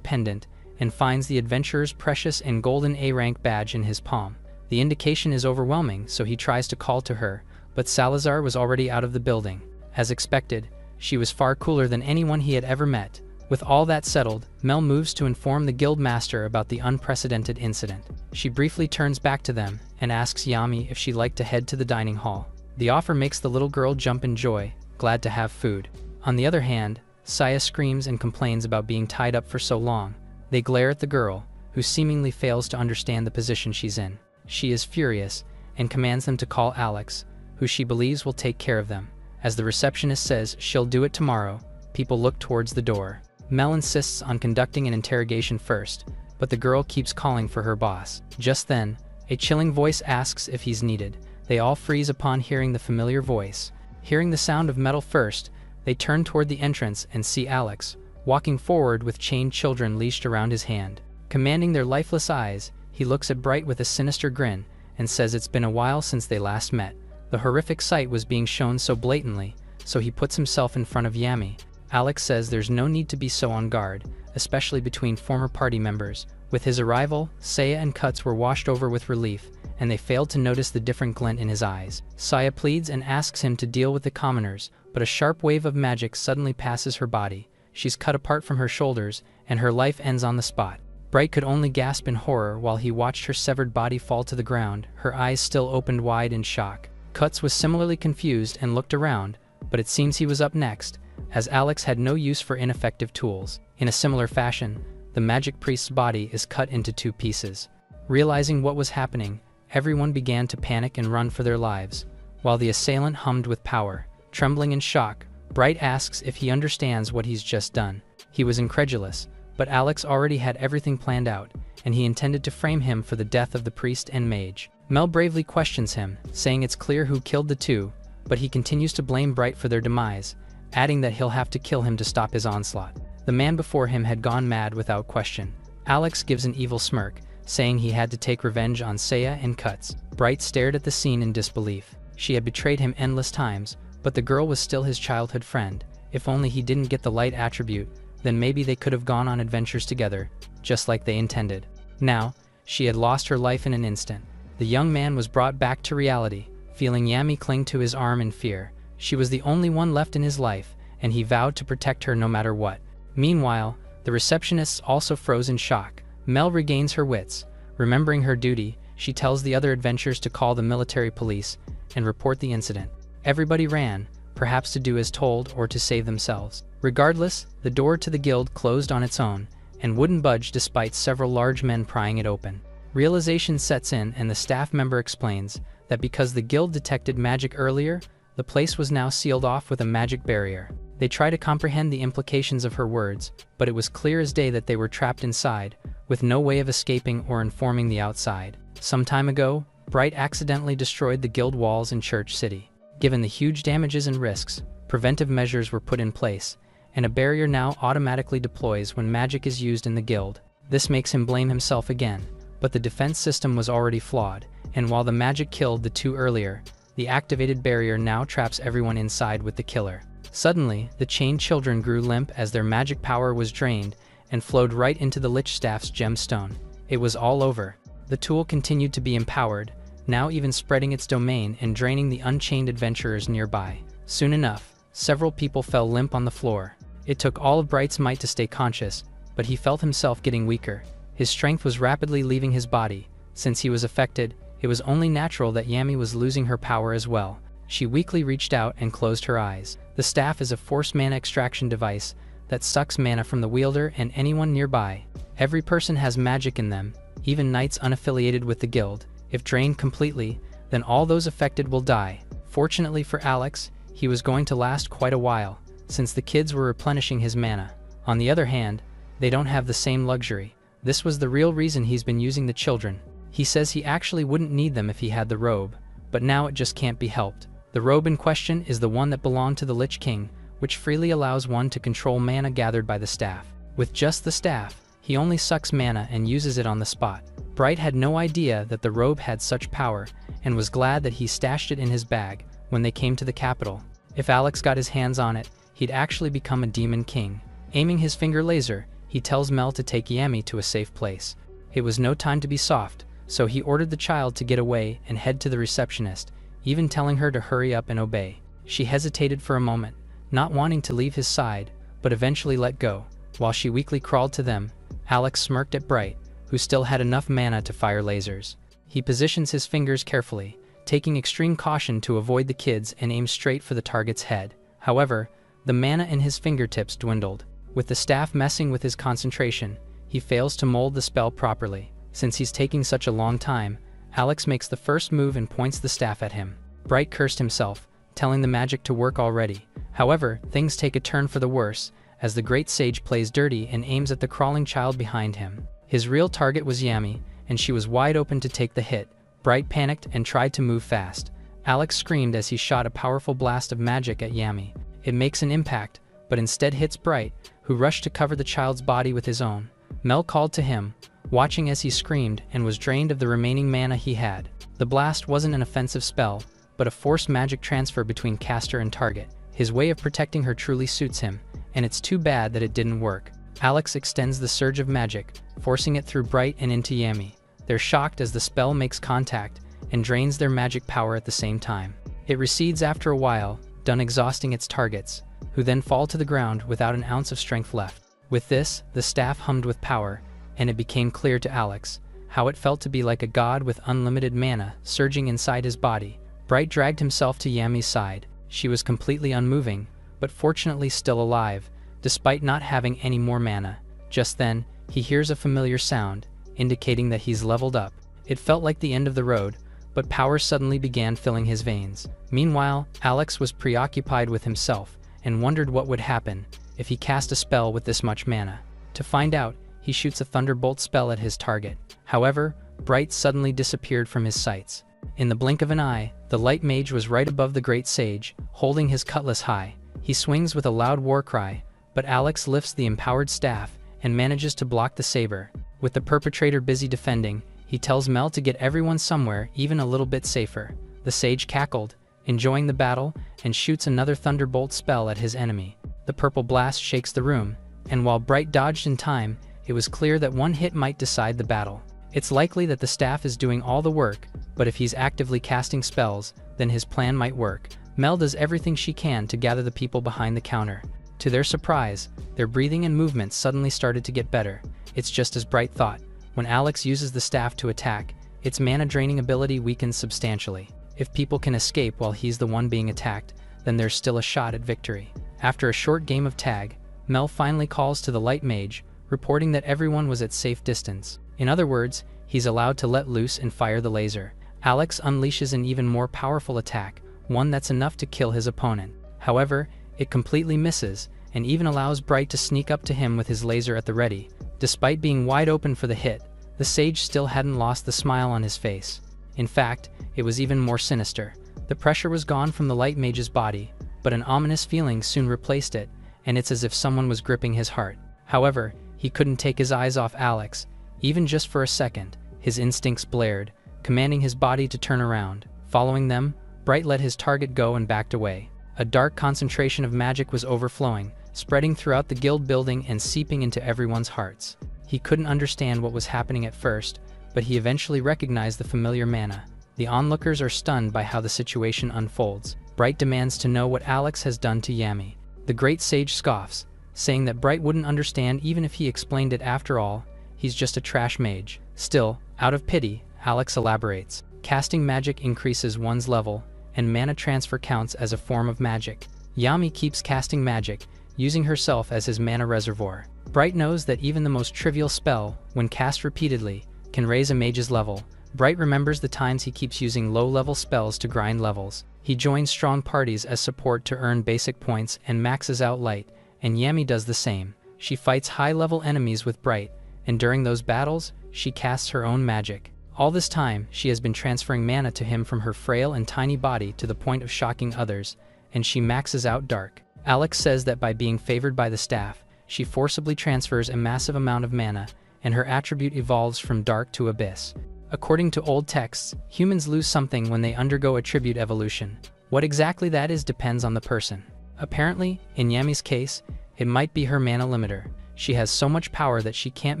pendant, and finds the adventurer's precious and golden A-rank badge in his palm. The indication is overwhelming, so he tries to call to her, but Salazar was already out of the building. As expected, she was far cooler than anyone he had ever met. With all that settled, Mel moves to inform the guild master about the unprecedented incident. She briefly turns back to them and asks Yami if she'd like to head to the dining hall. The offer makes the little girl jump in joy, glad to have food. On the other hand, Saya screams and complains about being tied up for so long. They glare at the girl, who seemingly fails to understand the position she's in. She is furious and commands them to call Alex, who she believes will take care of them. As the receptionist says she'll do it tomorrow, people look towards the door. Mel insists on conducting an interrogation first, but the girl keeps calling for her boss. Just then, a chilling voice asks if he's needed. They all freeze upon hearing the familiar voice. Hearing the sound of metal first, they turn toward the entrance and see Alex, walking forward with chained children leashed around his hand. Commanding their lifeless eyes, he looks at Bright with a sinister grin and says it's been a while since they last met. The horrific sight was being shown so blatantly, so he puts himself in front of Yami. Alex says there's no need to be so on guard, especially between former party members. With his arrival, Saya and Cuts were washed over with relief, and they failed to notice the different glint in his eyes. Saya pleads and asks him to deal with the commoners, but a sharp wave of magic suddenly passes her body. She's cut apart from her shoulders, and her life ends on the spot. Bright could only gasp in horror while he watched her severed body fall to the ground, her eyes still opened wide in shock. Cuts was similarly confused and looked around, but it seems he was up next, as Alex had no use for ineffective tools. In a similar fashion, the magic priest's body is cut into 2 pieces. Realizing what was happening, everyone began to panic and run for their lives, while the assailant hummed with power. Trembling in shock, Bright asks if he understands what he's just done. He was incredulous, but Alex already had everything planned out, and he intended to frame him for the death of the priest and mage. Mel bravely questions him, saying it's clear who killed the 2, but he continues to blame Bright for their demise, adding that he'll have to kill him to stop his onslaught. The man before him had gone mad without question. Alex gives an evil smirk, saying he had to take revenge on Saya and Cuts. Bright stared at the scene in disbelief. She had betrayed him endless times, but the girl was still his childhood friend. If only he didn't get the light attribute, then maybe they could have gone on adventures together, just like they intended. Now, she had lost her life in an instant. The young man was brought back to reality, feeling Yami cling to his arm in fear. She was the only one left in his life, and he vowed to protect her no matter what. Meanwhile, the receptionists also froze in shock. Mel regains her wits. Remembering her duty, she tells the other adventurers to call the military police and report the incident. Everybody ran, perhaps to do as told or to save themselves. Regardless, the door to the guild closed on its own, and wouldn't budge despite several large men prying it open. Realization sets in, and the staff member explains that because the guild detected magic earlier, the place was now sealed off with a magic barrier. They try to comprehend the implications of her words, but it was clear as day that they were trapped inside, with no way of escaping or informing the outside. Some time ago, Bright accidentally destroyed the guild walls in Church City. Given the huge damages and risks, preventive measures were put in place, and a barrier now automatically deploys when magic is used in the guild. This makes him blame himself again, but the defense system was already flawed, and while the magic killed the two earlier, the activated barrier now traps everyone inside with the killer. Suddenly, the chained children grew limp as their magic power was drained and flowed right into the Lich Staff's gemstone. It was all over. The tool continued to be empowered, now even spreading its domain and draining the unchained adventurers nearby. Soon enough, several people fell limp on the floor. It took all of Bright's might to stay conscious, but he felt himself getting weaker. His strength was rapidly leaving his body. Since he was affected, it was only natural that Yami was losing her power as well. She weakly reached out and closed her eyes. The staff is a forced mana extraction device that sucks mana from the wielder and anyone nearby. Every person has magic in them, even knights unaffiliated with the guild. If drained completely, then all those affected will die. Fortunately for Alex, he was going to last quite a while, since the kids were replenishing his mana. On the other hand, they don't have the same luxury. This was the real reason he's been using the children. He says he actually wouldn't need them if he had the robe, but now it just can't be helped. The robe in question is the one that belonged to the Lich King, which freely allows one to control mana gathered by the staff. With just the staff, he only sucks mana and uses it on the spot. Bright had no idea that the robe had such power, and was glad that he stashed it in his bag when they came to the capital. If Alex got his hands on it, he'd actually become a demon king. Aiming his finger laser, he tells Mel to take Yami to a safe place. It was no time to be soft, so he ordered the child to get away and head to the receptionist, even telling her to hurry up and obey. She hesitated for a moment, not wanting to leave his side, but eventually let go. While she weakly crawled to them, Alex smirked at Bright, who still had enough mana to fire lasers. He positions his fingers carefully, taking extreme caution to avoid the kids, and aims straight for the target's head. However, the mana in his fingertips dwindled. With the staff messing with his concentration, he fails to mold the spell properly. Since he's taking such a long time, Alex makes the first move and points the staff at him. Bright cursed himself, telling the magic to work already. However, things take a turn for the worse, as the great sage plays dirty and aims at the crawling child behind him. His real target was Yami, and she was wide open to take the hit. Bright panicked and tried to move fast. Alex screamed as he shot a powerful blast of magic at Yami. It makes an impact, but instead hits Bright, who rushed to cover the child's body with his own. Mel called to him, watching as he screamed and was drained of the remaining mana he had. The blast wasn't an offensive spell, but a forced magic transfer between caster and target. His way of protecting her truly suits him, and it's too bad that it didn't work. Alex extends the surge of magic, forcing it through Bright and into Yami. They're shocked as the spell makes contact and drains their magic power at the same time. It recedes after a while, done exhausting its targets, who then fall to the ground without an ounce of strength left. With this, the staff hummed with power, and it became clear to Alex how it felt to be like a god with unlimited mana surging inside his body. Bright dragged himself to Yami's side. She was completely unmoving, but fortunately still alive, despite not having any more mana. Just then, he hears a familiar sound, indicating that he's leveled up. It felt like the end of the road, but power suddenly began filling his veins. Meanwhile, Alex was preoccupied with himself and wondered what would happen if he cast a spell with this much mana. To find out, he shoots a thunderbolt spell at his target. However, Bright suddenly disappeared from his sights. In the blink of an eye, the light mage was right above the great sage, holding his cutlass high. He swings with a loud war cry, but Alex lifts the empowered staff and manages to block the saber. With the perpetrator busy defending, he tells Mel to get everyone somewhere even a little bit safer. The sage cackled, enjoying the battle, and shoots another thunderbolt spell at his enemy. The purple blast shakes the room, and while Bright dodged in time, it was clear that one hit might decide the battle. It's likely that the staff is doing all the work, but if he's actively casting spells, then his plan might work. Mel does everything she can to gather the people behind the counter. To their surprise, their breathing and movements suddenly started to get better. It's just as Bright thought. When Alex uses the staff to attack, its mana-draining ability weakens substantially. If people can escape while he's the one being attacked, then there's still a shot at victory. After a short game of tag, Mel finally calls to the light mage, reporting that everyone was at safe distance. In other words, he's allowed to let loose and fire the laser. Alex unleashes an even more powerful attack, one that's enough to kill his opponent. However, it completely misses, and even allows Bright to sneak up to him with his laser at the ready. Despite being wide open for the hit, the sage still hadn't lost the smile on his face. In fact, it was even more sinister. The pressure was gone from the light mage's body, but an ominous feeling soon replaced it, and it's as if someone was gripping his heart. However, he couldn't take his eyes off Alex, even just for a second. His instincts blared, commanding his body to turn around. Following them, Bright let his target go and backed away. A dark concentration of magic was overflowing, spreading throughout the guild building and seeping into everyone's hearts. He couldn't understand what was happening at first, but he eventually recognized the familiar mana. The onlookers are stunned by how the situation unfolds. Bright demands to know what Alex has done to Yami. The great sage scoffs, saying that Bright wouldn't understand even if he explained it. After all, he's just a trash mage. Still, out of pity, Alex elaborates. Casting magic increases one's level, and mana transfer counts as a form of magic. Yami keeps casting magic, using herself as his mana reservoir. Bright knows that even the most trivial spell, when cast repeatedly, can raise a mage's level. Bright remembers the times he keeps using low-level spells to grind levels. He joins strong parties as support to earn basic points and maxes out light, and Yami does the same. She fights high-level enemies with Bright, and during those battles, she casts her own magic. All this time, she has been transferring mana to him from her frail and tiny body to the point of shocking others, and she maxes out Dark. Alex says that by being favored by the staff, she forcibly transfers a massive amount of mana, and her attribute evolves from Dark to Abyss. According to old texts, humans lose something when they undergo attribute evolution. What exactly that is depends on the person. Apparently, in Yami's case, it might be her mana limiter. She has so much power that she can't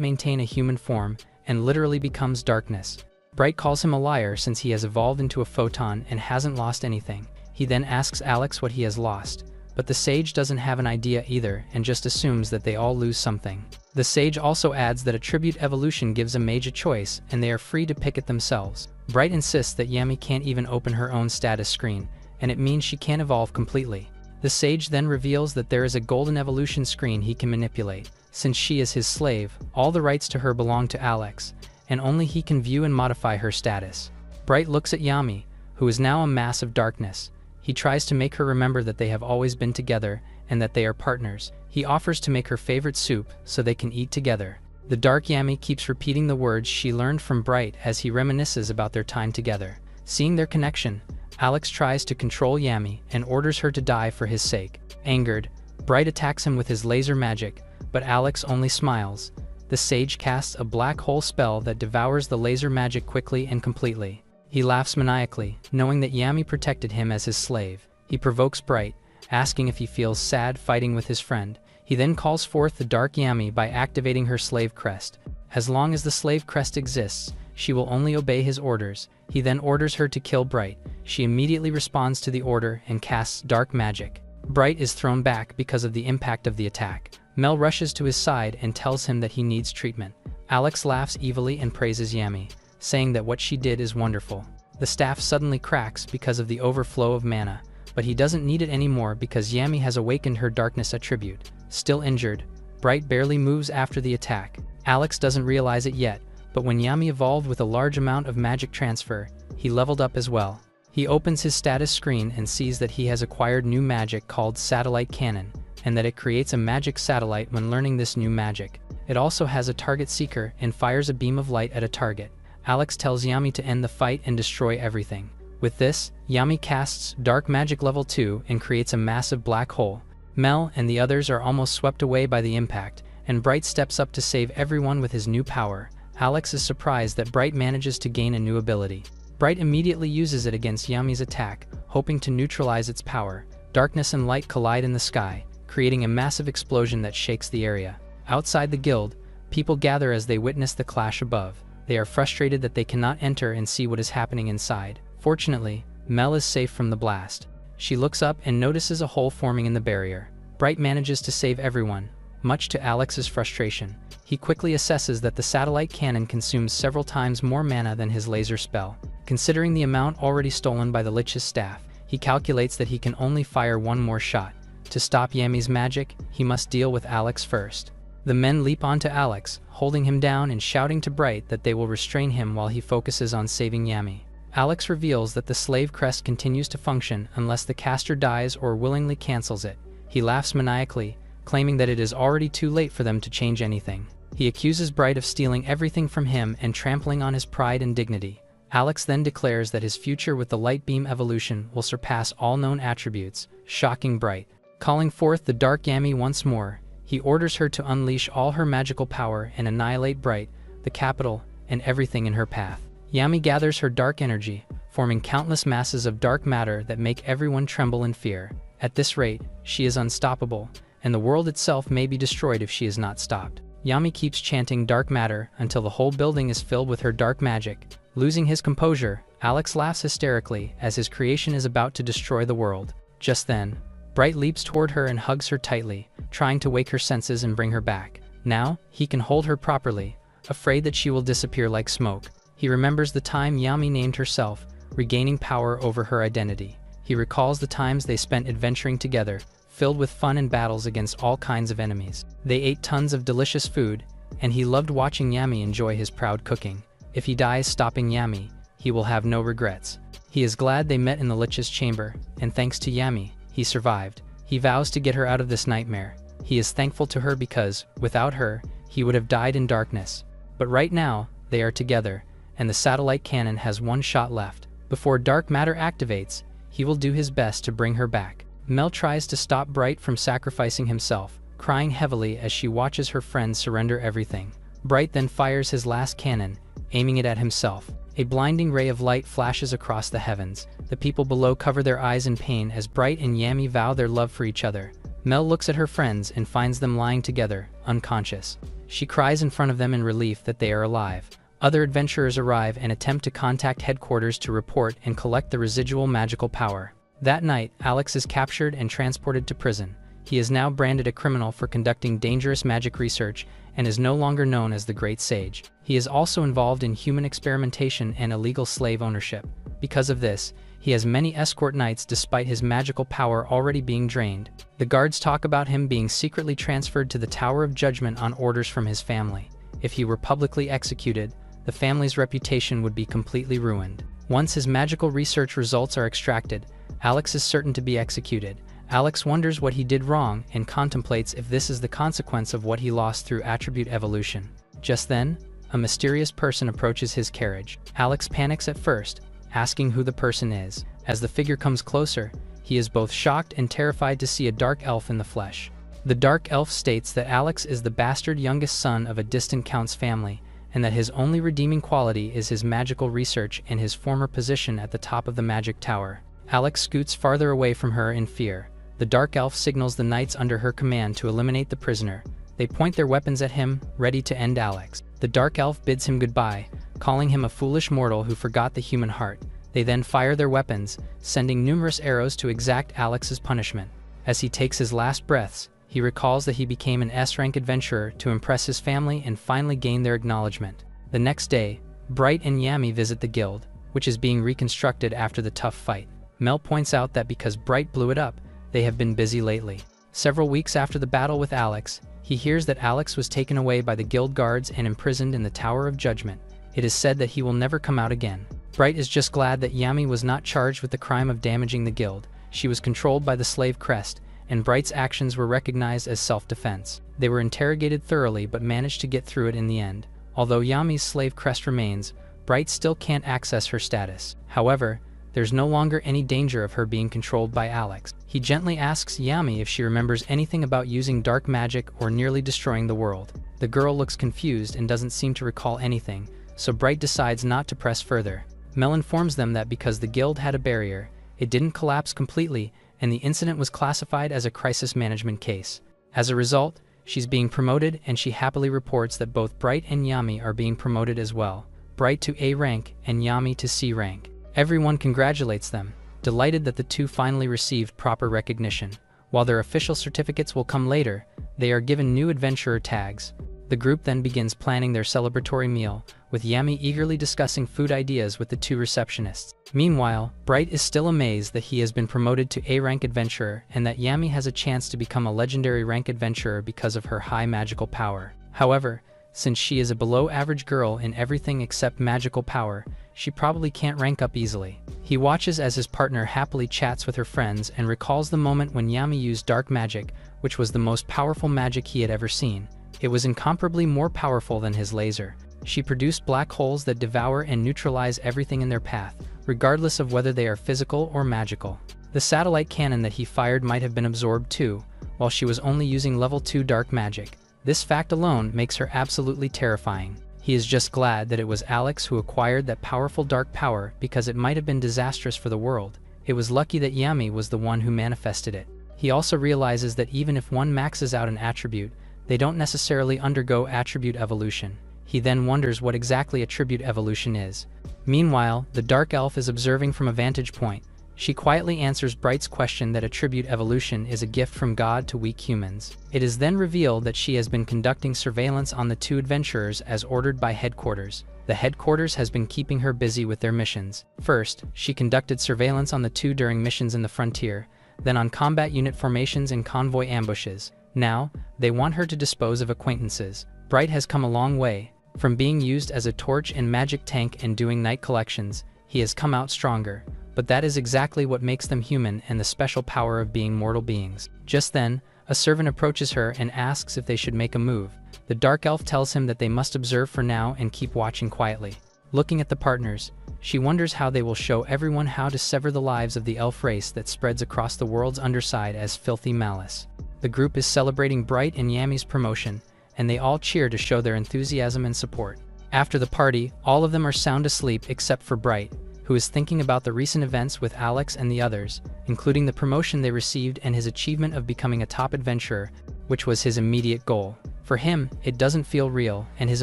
maintain a human form and literally becomes darkness. Bright calls him a liar since he has evolved into a photon and hasn't lost anything. He then asks Alex what he has lost, but the sage doesn't have an idea either and just assumes that they all lose something. The sage also adds that attribute evolution gives a mage a choice and they are free to pick it themselves. Bright insists that Yami can't even open her own status screen, and it means she can't evolve completely. The sage then reveals that there is a golden evolution screen he can manipulate. Since she is his slave, all the rights to her belong to Alex, and only he can view and modify her status. Bright looks at Yami, who is now a mass of darkness. He tries to make her remember that they have always been together and that they are partners. He offers to make her favorite soup so they can eat together. The dark Yami keeps repeating the words she learned from Bright as he reminisces about their time together. Seeing their connection, Alex tries to control Yami and orders her to die for his sake. Angered, Bright attacks him with his laser magic, but Alex only smiles. The sage casts a black hole spell that devours the laser magic quickly and completely. He laughs maniacally, knowing that Yami protected him as his slave. He provokes Bright, asking if he feels sad fighting with his friend. He then calls forth the dark Yami by activating her slave crest. As long as the slave crest exists, she will only obey his orders. He then orders her to kill Bright. She immediately responds to the order and casts dark magic. Bright is thrown back because of the impact of the attack. Mel rushes to his side and tells him that he needs treatment. Alex laughs evilly and praises Yami, saying that what she did is wonderful. The staff suddenly cracks because of the overflow of mana, but he doesn't need it anymore because Yami has awakened her darkness attribute. Still injured, Bright barely moves after the attack. Alex doesn't realize it yet, but when Yami evolved with a large amount of magic transfer, he leveled up as well. He opens his status screen and sees that he has acquired new magic called Satellite Cannon, and that it creates a magic satellite when learning this new magic. It also has a target seeker and fires a beam of light at a target. Alex tells Yami to end the fight and destroy everything. With this, Yami casts Dark Magic Level 2 and creates a massive black hole. Mel and the others are almost swept away by the impact, and Bright steps up to save everyone with his new power. Alex is surprised that Bright manages to gain a new ability. Bright immediately uses it against Yami's attack, hoping to neutralize its power. Darkness and light collide in the sky, creating a massive explosion that shakes the area. Outside the guild, people gather as they witness the clash above. They are frustrated that they cannot enter and see what is happening inside. Fortunately, Mel is safe from the blast. She looks up and notices a hole forming in the barrier. Bright manages to save everyone, much to Alex's frustration. He quickly assesses that the satellite cannon consumes several times more mana than his laser spell. Considering the amount already stolen by the Lich's staff, he calculates that he can only fire one more shot. To stop Yami's magic, he must deal with Alex first. The men leap onto Alex, holding him down and shouting to Bright that they will restrain him while he focuses on saving Yami. Alex reveals that the slave crest continues to function unless the caster dies or willingly cancels it. He laughs maniacally, claiming that it is already too late for them to change anything. He accuses Bright of stealing everything from him and trampling on his pride and dignity. Alex then declares that his future with the light beam evolution will surpass all known attributes, shocking Bright. Calling forth the dark Yami once more, he orders her to unleash all her magical power and annihilate Bright, the capital, and everything in her path. Yami gathers her dark energy, forming countless masses of dark matter that make everyone tremble in fear. At this rate, she is unstoppable, and the world itself may be destroyed if she is not stopped. Yami keeps chanting dark matter until the whole building is filled with her dark magic. Losing his composure, Alex laughs hysterically as his creation is about to destroy the world. Just then, Bright leaps toward her and hugs her tightly, trying to wake her senses and bring her back. Now, he can hold her properly, afraid that she will disappear like smoke. He remembers the time Yami named herself, regaining power over her identity. He recalls the times they spent adventuring together, filled with fun and battles against all kinds of enemies. They ate tons of delicious food, and he loved watching Yami enjoy his proud cooking. If he dies stopping Yami, he will have no regrets. He is glad they met in the Lich's chamber, and thanks to Yami, he survived. He vows to get her out of this nightmare. He is thankful to her because, without her, he would have died in darkness. But right now, they are together, and the satellite cannon has one shot left. Before dark matter activates, he will do his best to bring her back. Mel tries to stop Bright from sacrificing himself, crying heavily as she watches her friends surrender everything. Bright then fires his last cannon, aiming it at himself. A blinding ray of light flashes across the heavens. The people below cover their eyes in pain as Bright and Yami vow their love for each other. Mel looks at her friends and finds them lying together, unconscious. She cries in front of them in relief that they are alive. Other adventurers arrive and attempt to contact headquarters to report and collect the residual magical power. That night, Alex is captured and transported to prison. He is now branded a criminal for conducting dangerous magic research and is no longer known as the Great Sage. He is also involved in human experimentation and illegal slave ownership. Because of this, he has many escort knights despite his magical power already being drained. The guards talk about him being secretly transferred to the Tower of Judgment on orders from his family. If he were publicly executed, the family's reputation would be completely ruined. Once his magical research results are extracted, Alex is certain to be executed. Alex wonders what he did wrong and contemplates if this is the consequence of what he lost through attribute evolution. Just then, a mysterious person approaches his carriage. Alex panics at first, asking who the person is. As the figure comes closer, he is both shocked and terrified to see a dark elf in the flesh. The dark elf states that Alex is the bastard youngest son of a distant count's family, and that his only redeeming quality is his magical research and his former position at the top of the magic tower. Alex scoots farther away from her in fear. The dark elf signals the knights under her command to eliminate the prisoner. They point their weapons at him, ready to end Alex. The dark elf bids him goodbye, calling him a foolish mortal who forgot the human heart. They then fire their weapons, sending numerous arrows to exact Alex's punishment. As he takes his last breaths, he recalls that he became an S-rank adventurer to impress his family and finally gain their acknowledgement. The next day, Bright and Yami visit the guild, which is being reconstructed after the tough fight. Mel points out that because Bright blew it up, they have been busy lately. Several weeks after the battle with Alex, he hears that Alex was taken away by the guild guards and imprisoned in the Tower of Judgment. It is said that he will never come out again. Bright is just glad that Yami was not charged with the crime of damaging the guild. She was controlled by the slave crest, and Bright's actions were recognized as self-defense. They were interrogated thoroughly but managed to get through it in the end. Although Yami's slave crest remains, Bright still can't access her status. However, there's no longer any danger of her being controlled by Alex. He gently asks Yami if she remembers anything about using dark magic or nearly destroying the world. The girl looks confused and doesn't seem to recall anything, so Bright decides not to press further. Mel informs them that because the guild had a barrier, it didn't collapse completely, and the incident was classified as a crisis management case. As a result, she's being promoted, and she happily reports that both Bright and Yami are being promoted as well. Bright to A rank and Yami to C rank. Everyone congratulates them, delighted that the two finally received proper recognition. While their official certificates will come later, they are given new adventurer tags. The group then begins planning their celebratory meal, with Yami eagerly discussing food ideas with the two receptionists. Meanwhile, Bright is still amazed that he has been promoted to A-rank adventurer and that Yami has a chance to become a legendary rank adventurer because of her high magical power. However, since she is a below-average girl in everything except magical power, she probably can't rank up easily. He watches as his partner happily chats with her friends and recalls the moment when Yami used dark magic, which was the most powerful magic he had ever seen. It was incomparably more powerful than his laser. She produced black holes that devour and neutralize everything in their path, regardless of whether they are physical or magical. The satellite cannon that he fired might have been absorbed too, while she was only using level 2 dark magic. This fact alone makes her absolutely terrifying. He is just glad that it was Alex who acquired that powerful dark power, because it might have been disastrous for the world. It was lucky that Yami was the one who manifested it. He also realizes that even if one maxes out an attribute, they don't necessarily undergo attribute evolution. He then wonders what exactly attribute evolution is. Meanwhile, the Dark Elf is observing from a vantage point. She quietly answers Bright's question that attribute evolution is a gift from God to weak humans. It is then revealed that she has been conducting surveillance on the two adventurers as ordered by headquarters. The headquarters has been keeping her busy with their missions. First, she conducted surveillance on the two during missions in the frontier, then on combat unit formations and convoy ambushes. Now, they want her to dispose of acquaintances. Bright has come a long way. From being used as a torch and magic tank and doing night collections, he has come out stronger. But that is exactly what makes them human and the special power of being mortal beings. Just then, a servant approaches her and asks if they should make a move. The Dark Elf tells him that they must observe for now and keep watching quietly. Looking at the partners, she wonders how they will show everyone how to sever the lives of the elf race that spreads across the world's underside as filthy malice. The group is celebrating Bright and Yami's promotion, and they all cheer to show their enthusiasm and support. After the party, all of them are sound asleep except for Bright, who is thinking about the recent events with Alex and the others, including the promotion they received and his achievement of becoming a top adventurer, which was his immediate goal. For him, it doesn't feel real, and his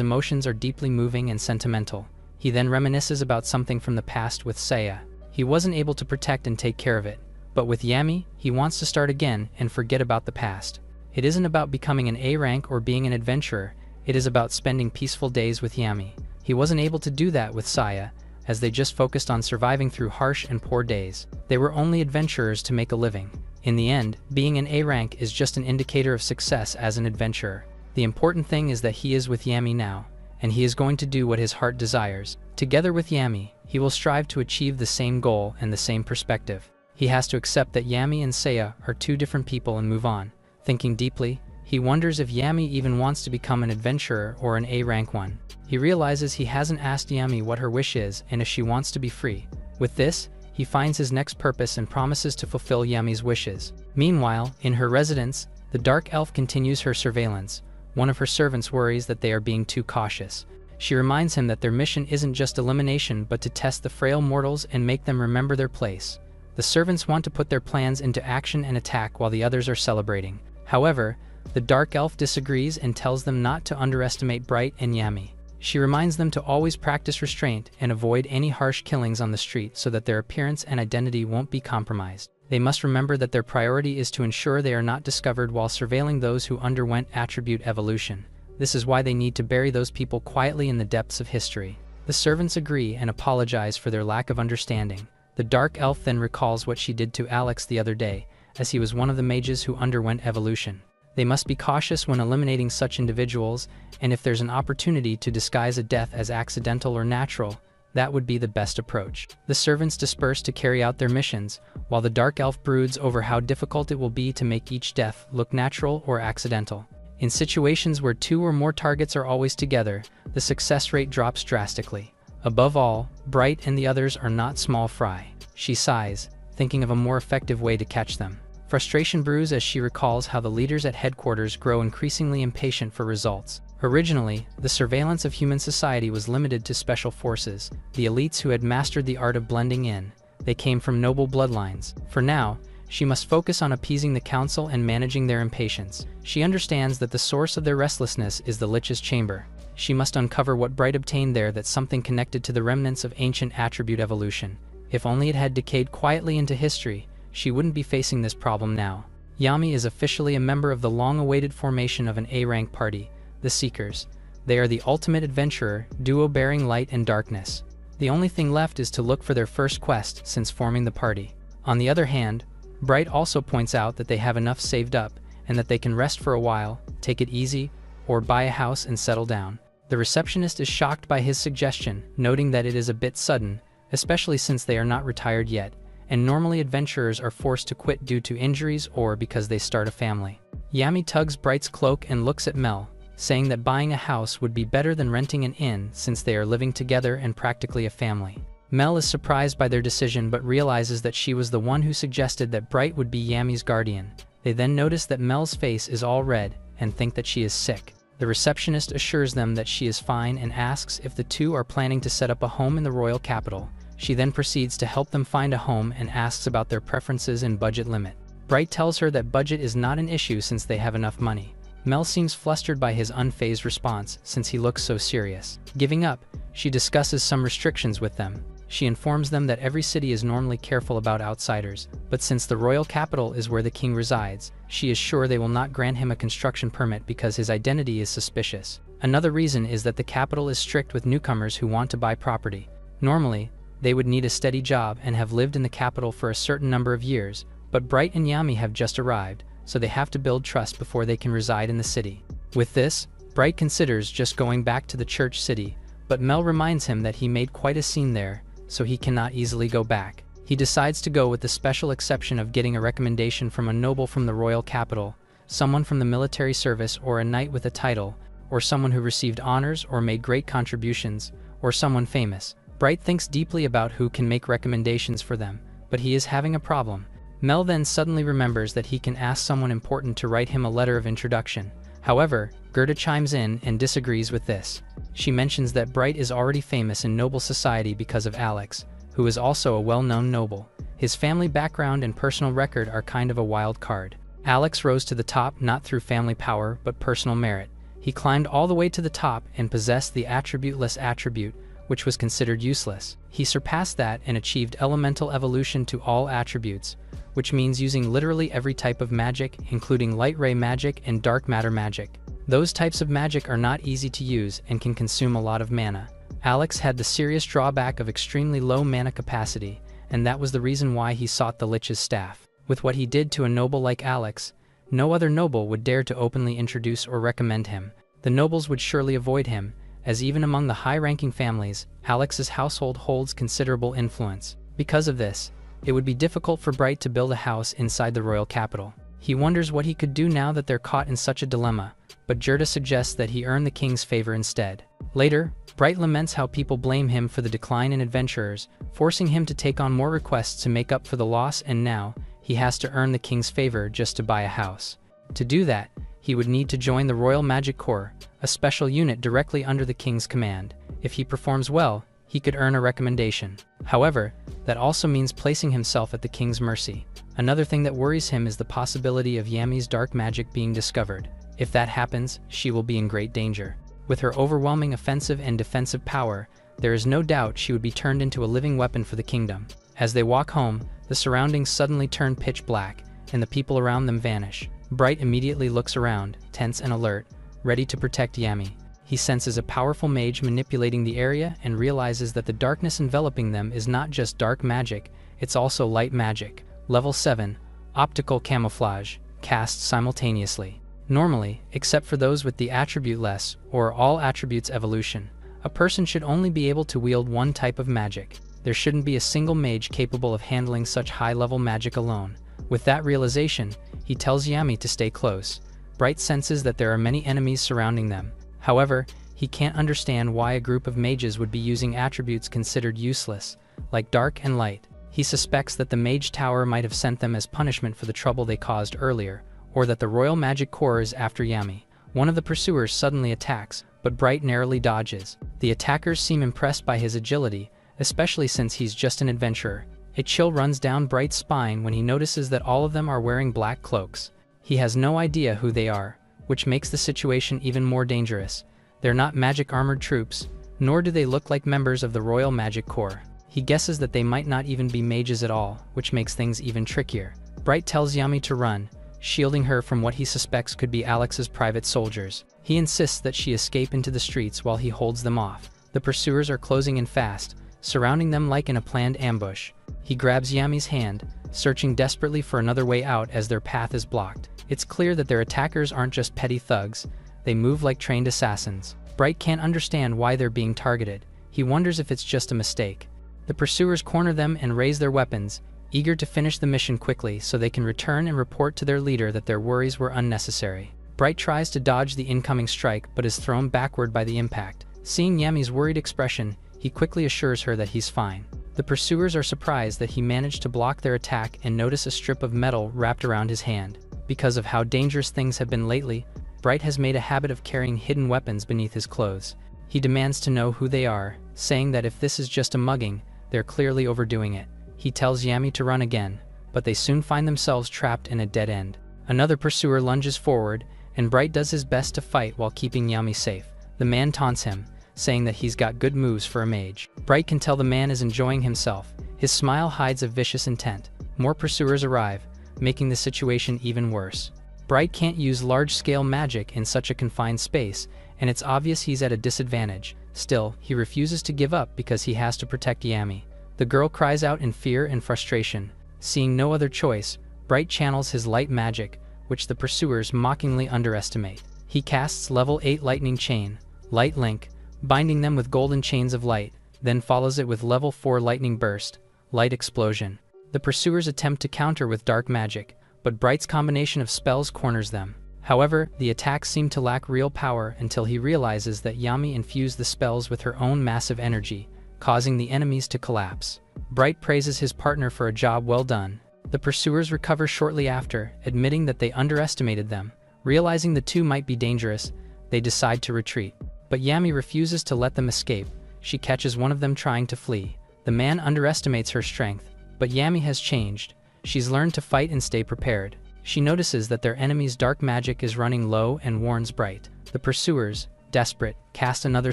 emotions are deeply moving and sentimental. He then reminisces about something from the past with Saya. He wasn't able to protect and take care of it, but with Yami, he wants to start again and forget about the past. It isn't about becoming an A rank or being an adventurer, it is about spending peaceful days with Yami. He wasn't able to do that with Saya, as they just focused on surviving through harsh and poor days. They were only adventurers to make a living. In the end, being an A rank is just an indicator of success as an adventurer. The important thing is that he is with Yami now, and he is going to do what his heart desires. Together with Yami, he will strive to achieve the same goal and the same perspective. He has to accept that Yami and Saya are two different people and move on. Thinking deeply, he wonders if Yami even wants to become an adventurer or an A rank one. He realizes he hasn't asked Yami what her wish is and if she wants to be free. With this, he finds his next purpose and promises to fulfill Yami's wishes. Meanwhile, in her residence, the Dark Elf continues her surveillance. One of her servants worries that they are being too cautious. She reminds him that their mission isn't just elimination but to test the frail mortals and make them remember their place. The servants want to put their plans into action and attack while the others are celebrating. However, the Dark Elf disagrees and tells them not to underestimate Bright and Yami. She reminds them to always practice restraint and avoid any harsh killings on the street so that their appearance and identity won't be compromised. They must remember that their priority is to ensure they are not discovered while surveilling those who underwent attribute evolution. This is why they need to bury those people quietly in the depths of history. The servants agree and apologize for their lack of understanding. The Dark Elf then recalls what she did to Alex the other day, as he was one of the mages who underwent evolution. They must be cautious when eliminating such individuals, and if there's an opportunity to disguise a death as accidental or natural, that would be the best approach. The servants disperse to carry out their missions, while the Dark Elf broods over how difficult it will be to make each death look natural or accidental. In situations where two or more targets are always together, the success rate drops drastically. Above all, Bright and the others are not small fry. She sighs, thinking of a more effective way to catch them. Frustration brews as she recalls how the leaders at headquarters grow increasingly impatient for results. Originally, the surveillance of human society was limited to special forces, the elites who had mastered the art of blending in. They came from noble bloodlines. For now, she must focus on appeasing the council and managing their impatience. She understands that the source of their restlessness is the Lich's chamber. She must uncover what Bright obtained there, that's something connected to the remnants of ancient attribute evolution. If only it had decayed quietly into history, she wouldn't be facing this problem now. Yami is officially a member of the long-awaited formation of an A-rank party, the Seekers. They are the ultimate adventurer, duo bearing light and darkness. The only thing left is to look for their first quest since forming the party. On the other hand, Bright also points out that they have enough saved up, and that they can rest for a while, take it easy, or buy a house and settle down. The receptionist is shocked by his suggestion, noting that it is a bit sudden, especially since they are not retired yet, and normally adventurers are forced to quit due to injuries or because they start a family. Yami tugs Bright's cloak and looks at Mel, saying that buying a house would be better than renting an inn since they are living together and practically a family. Mel is surprised by their decision but realizes that she was the one who suggested that Bright would be Yami's guardian. They then notice that Mel's face is all red and think that she is sick. The receptionist assures them that she is fine and asks if the two are planning to set up a home in the royal capital. She then proceeds to help them find a home and asks about their preferences and budget limit. Bright tells her that budget is not an issue since they have enough money. Mel seems flustered by his unfazed response since he looks so serious. Giving up, she discusses some restrictions with them. She informs them that every city is normally careful about outsiders, but since the royal capital is where the king resides, she is sure they will not grant him a construction permit because his identity is suspicious. Another reason is that the capital is strict with newcomers who want to buy property. Normally, they would need a steady job and have lived in the capital for a certain number of years, but Bright and Yami have just arrived, so they have to build trust before they can reside in the city. With this, Bright considers just going back to the church city, but Mel reminds him that he made quite a scene there, so he cannot easily go back. He decides to go with the special exception of getting a recommendation from a noble from the royal capital, someone from the military service or a knight with a title, or someone who received honors or made great contributions, or someone famous. Bright thinks deeply about who can make recommendations for them, but he is having a problem. Mel then suddenly remembers that he can ask someone important to write him a letter of introduction. However, Gerda chimes in and disagrees with this. She mentions that Bright is already famous in noble society because of Alex, who is also a well-known noble. His family background and personal record are kind of a wild card. Alex rose to the top not through family power but personal merit. He climbed all the way to the top and possessed the attribute-less attribute, which was considered useless. He surpassed that and achieved elemental evolution to all attributes, which means using literally every type of magic, including light ray magic and dark matter magic. Those types of magic are not easy to use and can consume a lot of mana. Alex had the serious drawback of extremely low mana capacity, and that was the reason why he sought the Lich's staff. With what he did to a noble like Alex, no other noble would dare to openly introduce or recommend him. The nobles would surely avoid him, as even among the high-ranking families, Alex's household holds considerable influence. Because of this, it would be difficult for Bright to build a house inside the royal capital. He wonders what he could do now that they're caught in such a dilemma, but Gerda suggests that he earn the king's favor instead. Later, Bright laments how people blame him for the decline in adventurers, forcing him to take on more requests to make up for the loss, and now, he has to earn the king's favor just to buy a house. To do that, he would need to join the Royal Magic Corps, a special unit directly under the king's command. If he performs well, he could earn a recommendation. However, that also means placing himself at the king's mercy. Another thing that worries him is the possibility of Yami's dark magic being discovered. If that happens, she will be in great danger. With her overwhelming offensive and defensive power, there is no doubt she would be turned into a living weapon for the kingdom. As they walk home, the surroundings suddenly turn pitch black, and the people around them vanish. Bright immediately looks around, tense and alert, ready to protect Yami. He senses a powerful mage manipulating the area and realizes that the darkness enveloping them is not just dark magic, it's also light magic. Level 7, Optical Camouflage, cast simultaneously. Normally, except for those with the attribute-less, or all attributes evolution, a person should only be able to wield one type of magic. There shouldn't be a single mage capable of handling such high-level magic alone. With that realization, he tells Yami to stay close. Bright senses that there are many enemies surrounding them. However, he can't understand why a group of mages would be using attributes considered useless, like dark and light. He suspects that the Mage Tower might have sent them as punishment for the trouble they caused earlier, or that the Royal Magic Corps is after Yami. One of the pursuers suddenly attacks, but Bright narrowly dodges. The attackers seem impressed by his agility, especially since he's just an adventurer. A chill runs down Bright's spine when he notices that all of them are wearing black cloaks. He has no idea who they are, which makes the situation even more dangerous. They're not magic armored troops, nor do they look like members of the Royal Magic Corps. He guesses that they might not even be mages at all, which makes things even trickier. Bright tells Yami to run, shielding her from what he suspects could be Alex's private soldiers. He insists that she escape into the streets while he holds them off. The pursuers are closing in fast, surrounding them like in a planned ambush. He grabs Yami's hand, searching desperately for another way out as their path is blocked. It's clear that their attackers aren't just petty thugs, they move like trained assassins. Bright can't understand why they're being targeted. He wonders if it's just a mistake. The pursuers corner them and raise their weapons, eager to finish the mission quickly so they can return and report to their leader that their worries were unnecessary. Bright tries to dodge the incoming strike but is thrown backward by the impact. Seeing Yami's worried expression, he quickly assures her that he's fine. The pursuers are surprised that he managed to block their attack and notice a strip of metal wrapped around his hand. Because of how dangerous things have been lately, Bright has made a habit of carrying hidden weapons beneath his clothes. He demands to know who they are, saying that if this is just a mugging, they're clearly overdoing it. He tells Yami to run again, but they soon find themselves trapped in a dead end. Another pursuer lunges forward, and Bright does his best to fight while keeping Yami safe. The man taunts him, saying that he's got good moves for a mage. Bright can tell the man is enjoying himself. His smile hides a vicious intent. More pursuers arrive, making the situation even worse. Bright can't use large-scale magic in such a confined space, and it's obvious he's at a disadvantage. Still, he refuses to give up because he has to protect Yami. The girl cries out in fear and frustration. Seeing no other choice, Bright channels his light magic, which the pursuers mockingly underestimate. He casts level 8 lightning chain, light link, binding them with golden chains of light, then follows it with level 4 lightning burst, light explosion. The pursuers attempt to counter with dark magic, but Bright's combination of spells corners them. However, the attacks seem to lack real power until he realizes that Yami infused the spells with her own massive energy, causing the enemies to collapse. Bright praises his partner for a job well done. The pursuers recover shortly after, admitting that they underestimated them. Realizing the two might be dangerous, they decide to retreat. But Yami refuses to let them escape. She catches one of them trying to flee. The man underestimates her strength, but Yami has changed. She's learned to fight and stay prepared. She notices that their enemy's dark magic is running low and warns Bright. The pursuers, desperate, cast another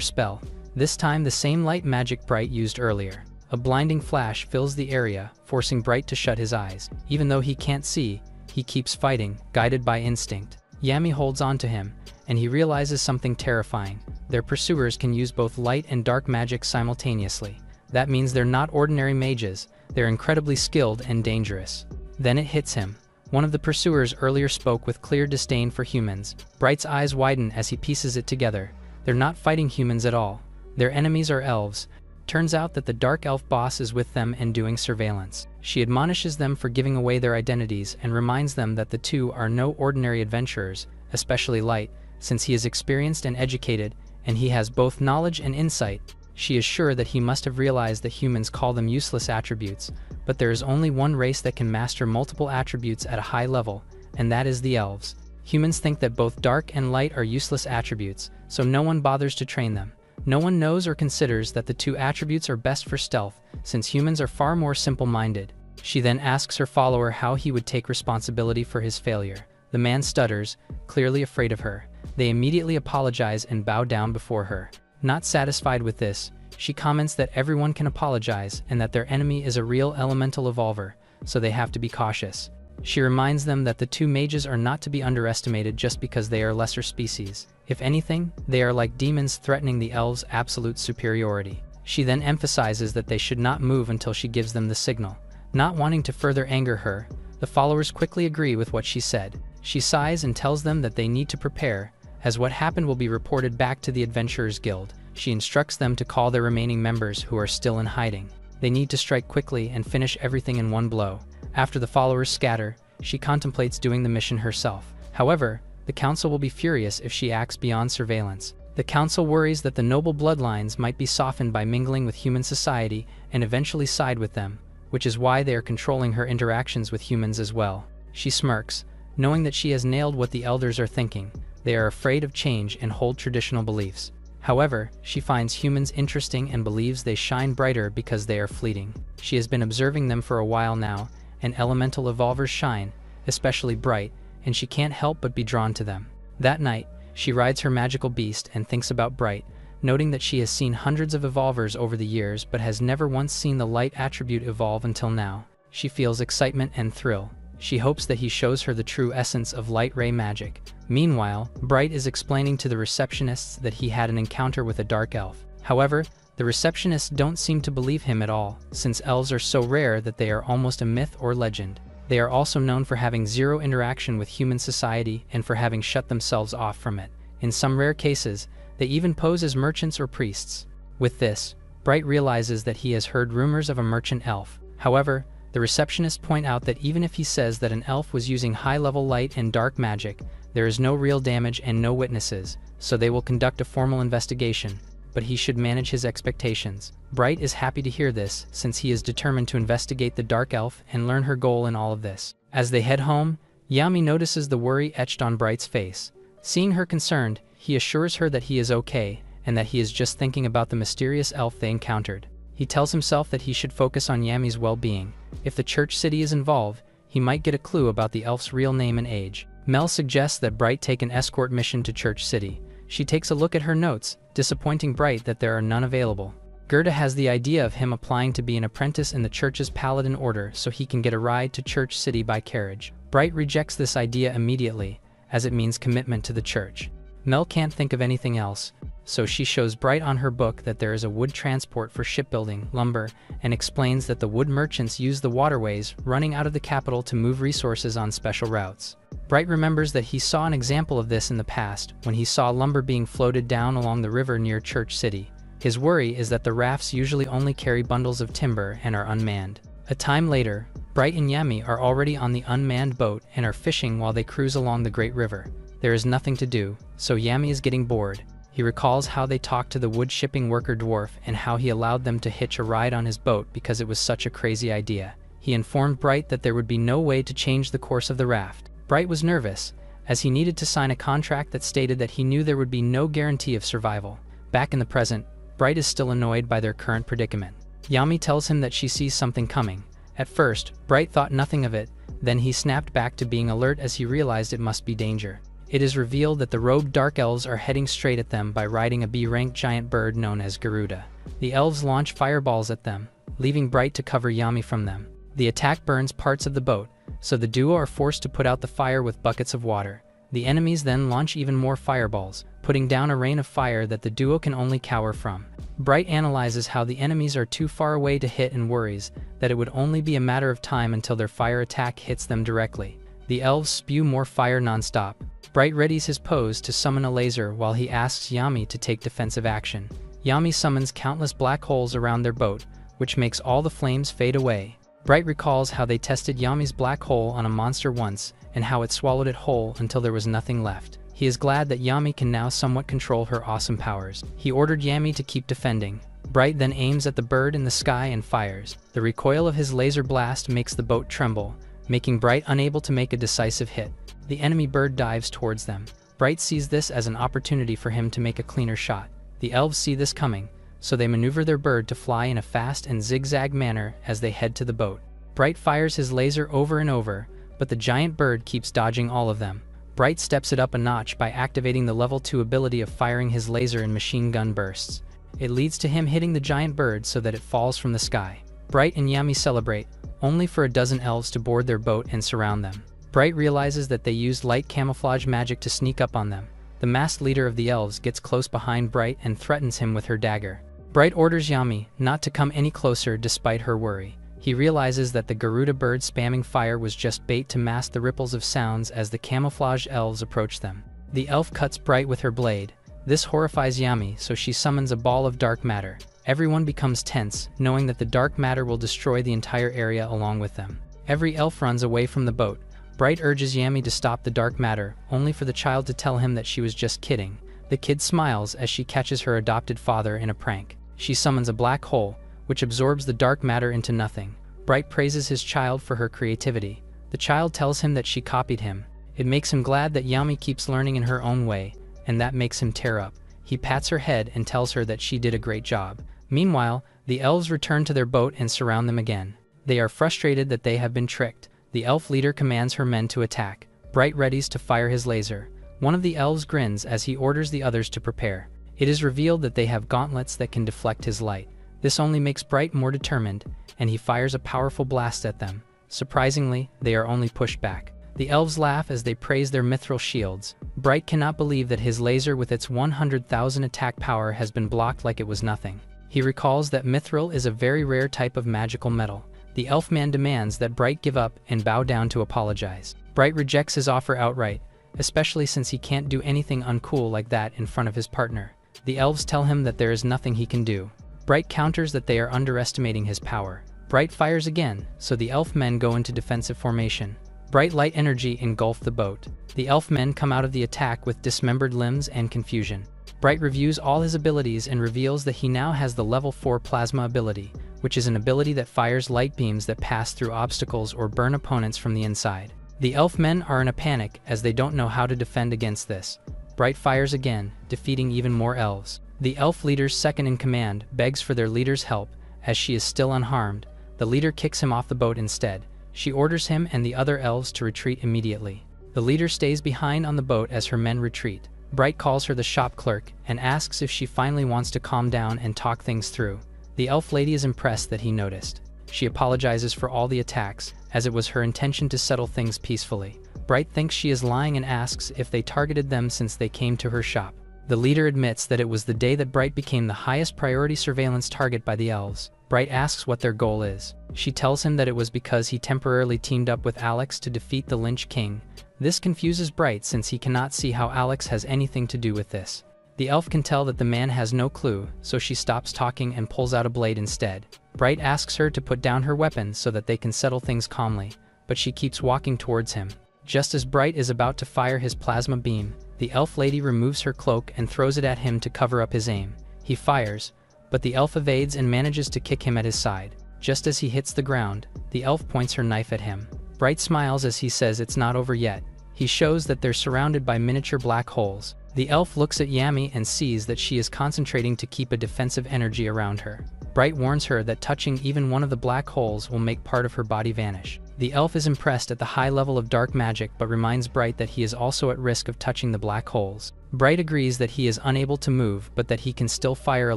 spell, this time the same light magic Bright used earlier. A blinding flash fills the area, forcing Bright to shut his eyes. Even though he can't see, he keeps fighting, guided by instinct. Yami holds on to him, and he realizes something terrifying. Their pursuers can use both light and dark magic simultaneously. That means they're not ordinary mages, they're incredibly skilled and dangerous. Then it hits him. One of the pursuers earlier spoke with clear disdain for humans. Bright's eyes widen as he pieces it together. They're not fighting humans at all. Their enemies are elves. Turns out that the dark elf boss is with them and doing surveillance. She admonishes them for giving away their identities and reminds them that the two are no ordinary adventurers, especially Light, since he is experienced and educated, and he has both knowledge and insight. She is sure that he must have realized that humans call them useless attributes, but there is only one race that can master multiple attributes at a high level, and that is the elves. Humans think that both dark and light are useless attributes, so no one bothers to train them. No one knows or considers that the two attributes are best for stealth, since humans are far more simple-minded. She then asks her follower how he would take responsibility for his failure. The man stutters, clearly afraid of her. They immediately apologize and bow down before her. Not satisfied with this, she comments that everyone can apologize and that their enemy is a real elemental evolver, so they have to be cautious. She reminds them that the two mages are not to be underestimated just because they are lesser species. If anything, they are like demons threatening the elves' absolute superiority. She then emphasizes that they should not move until she gives them the signal. Not wanting to further anger her, the followers quickly agree with what she said. She sighs and tells them that they need to prepare, as what happened will be reported back to the Adventurers Guild. She instructs them to call their remaining members who are still in hiding. They need to strike quickly and finish everything in one blow. After the followers scatter, she contemplates doing the mission herself. However, the council will be furious if she acts beyond surveillance. The council worries that the noble bloodlines might be softened by mingling with human society and eventually side with them, which is why they are controlling her interactions with humans as well. She smirks, knowing that she has nailed what the elders are thinking. They are afraid of change and hold traditional beliefs. However, she finds humans interesting and believes they shine brighter because they are fleeting. She has been observing them for a while now, and elemental evolvers shine, especially Bright, and she can't help but be drawn to them. That night, she rides her magical beast and thinks about Bright, noting that she has seen hundreds of evolvers over the years but has never once seen the light attribute evolve until now. She feels excitement and thrill. She hopes that he shows her the true essence of light ray magic. Meanwhile, Bright is explaining to the receptionists that he had an encounter with a dark elf. However, the receptionists don't seem to believe him at all, since elves are so rare that they are almost a myth or legend. They are also known for having zero interaction with human society and for having shut themselves off from it. In some rare cases, they even pose as merchants or priests. With this, Bright realizes that he has heard rumors of a merchant elf. However, the receptionists point out that even if he says that an elf was using high-level light and dark magic, there is no real damage and no witnesses, so they will conduct a formal investigation. but he should manage his expectations. Bright is happy to hear this, since he is determined to investigate the dark elf and learn her goal in all of this. As they head home, Yami notices the worry etched on Bright's face. Seeing her concerned, he assures her that he is okay and that he is just thinking about the mysterious elf they encountered. He tells himself that he should focus on Yami's well-being. If the church city is involved, he might get a clue about the elf's real name and age. Mel suggests that Bright take an escort mission to Church City. She takes a look at her notes, disappointing Bright that there are none available. Gerda has the idea of him applying to be an apprentice in the church's paladin order so he can get a ride to Church City by carriage. Bright rejects this idea immediately, as it means commitment to the church. Mel can't think of anything else, so she shows Bright on her book that there is a wood transport for shipbuilding, lumber, and explains that the wood merchants use the waterways running out of the capital to move resources on special routes. Bright remembers that he saw an example of this in the past when he saw lumber being floated down along the river near Church City. His worry is that the rafts usually only carry bundles of timber and are unmanned. A time later, Bright and Yami are already on the unmanned boat and are fishing while they cruise along the Great River. There is nothing to do, so Yami is getting bored. He recalls how they talked to the wood shipping worker dwarf and how he allowed them to hitch a ride on his boat because it was such a crazy idea. He informed Bright that there would be no way to change the course of the raft. Bright was nervous, as he needed to sign a contract that stated that he knew there would be no guarantee of survival. Back in the present, Bright is still annoyed by their current predicament. Yami tells him that she sees something coming. At first, Bright thought nothing of it, then he snapped back to being alert as he realized it must be danger. It is revealed that the robed dark elves are heading straight at them by riding a B-rank giant bird known as Garuda. The elves launch fireballs at them, leaving Bright to cover Yami from them. The attack burns parts of the boat, so the duo are forced to put out the fire with buckets of water. The enemies then launch even more fireballs, putting down a rain of fire that the duo can only cower from. Bright analyzes how the enemies are too far away to hit and worries that it would only be a matter of time until their fire attack hits them directly. The elves spew more fire non-stop. Bright readies his pose to summon a laser while he asks Yami to take defensive action. Yami summons countless black holes around their boat, which makes all the flames fade away. Bright recalls how they tested Yami's black hole on a monster once and how it swallowed it whole until there was nothing left. He is glad that Yami can now somewhat control her awesome powers. He ordered Yami to keep defending. Bright then aims at the bird in the sky and fires. The recoil of his laser blast makes the boat tremble, making Bright unable to make a decisive hit. The enemy bird dives towards them. Bright sees this as an opportunity for him to make a cleaner shot. The elves see this coming, so they maneuver their bird to fly in a fast and zigzag manner as they head to the boat. Bright fires his laser over and over, but the giant bird keeps dodging all of them. Bright steps it up a notch by activating the level 2 ability of firing his laser in machine gun bursts. It leads to him hitting the giant bird so that it falls from the sky. Bright and Yami celebrate, only for a dozen elves to board their boat and surround them. Bright realizes that they used light camouflage magic to sneak up on them. The masked leader of the elves gets close behind Bright and threatens him with her dagger. Bright orders Yami not to come any closer despite her worry. He realizes that the Garuda bird spamming fire was just bait to mask the ripples of sounds as the camouflaged elves approach them. The elf cuts Bright with her blade. This horrifies Yami, so she summons a ball of dark matter. Everyone becomes tense, knowing that the dark matter will destroy the entire area along with them. Every elf runs away from the boat. Bright urges Yami to stop the dark matter, only for the child to tell him that she was just kidding. The kid smiles as she catches her adopted father in a prank. She summons a black hole, which absorbs the dark matter into nothing. Bright praises his child for her creativity. The child tells him that she copied him. It makes him glad that Yami keeps learning in her own way, and that makes him tear up. He pats her head and tells her that she did a great job. Meanwhile, the elves return to their boat and surround them again. They are frustrated that they have been tricked. The elf leader commands her men to attack. Bright readies to fire his laser. One of the elves grins as he orders the others to prepare. It is revealed that they have gauntlets that can deflect his light. This only makes Bright more determined, and he fires a powerful blast at them. Surprisingly, they are only pushed back. The elves laugh as they praise their mithril shields. Bright cannot believe that his laser with its 100,000 attack power has been blocked like it was nothing. He recalls that mithril is a very rare type of magical metal. The elf man demands that Bright give up and bow down to apologize. Bright rejects his offer outright, especially since he can't do anything uncool like that in front of his partner. The elves tell him that there is nothing he can do. Bright counters that they are underestimating his power. Bright fires again, so the elf men go into defensive formation. Bright light energy engulf the boat. The elf men come out of the attack with dismembered limbs and confusion. Bright reviews all his abilities and reveals that he now has the level 4 plasma ability, which is an ability that fires light beams that pass through obstacles or burn opponents from the inside. The elf men are in a panic as they don't know how to defend against this. Bright fires again, defeating even more elves. The elf leader's second in command begs for their leader's help, as she is still unharmed. The leader kicks him off the boat instead. She orders him and the other elves to retreat immediately. The leader stays behind on the boat as her men retreat. Bright calls her the shop clerk and asks if she finally wants to calm down and talk things through. The elf lady is impressed that he noticed. She apologizes for all the attacks, as it was her intention to settle things peacefully. Bright thinks she is lying and asks if they targeted them since they came to her shop. The leader admits that it was the day that Bright became the highest priority surveillance target by the elves. Bright asks what their goal is. She tells him that it was because he temporarily teamed up with Alex to defeat the Lynch King. This confuses Bright since he cannot see how Alex has anything to do with this. The elf can tell that the man has no clue, so she stops talking and pulls out a blade instead. Bright asks her to put down her weapon so that they can settle things calmly, but she keeps walking towards him. Just as Bright is about to fire his plasma beam, the elf lady removes her cloak and throws it at him to cover up his aim. He fires, but the elf evades and manages to kick him at his side. Just as he hits the ground, the elf points her knife at him. Bright smiles as he says it's not over yet. He shows that they're surrounded by miniature black holes. The elf looks at Yami and sees that she is concentrating to keep a defensive energy around her. Bright warns her that touching even one of the black holes will make part of her body vanish. The elf is impressed at the high level of dark magic but reminds Bright that he is also at risk of touching the black holes. Bright agrees that he is unable to move but that he can still fire a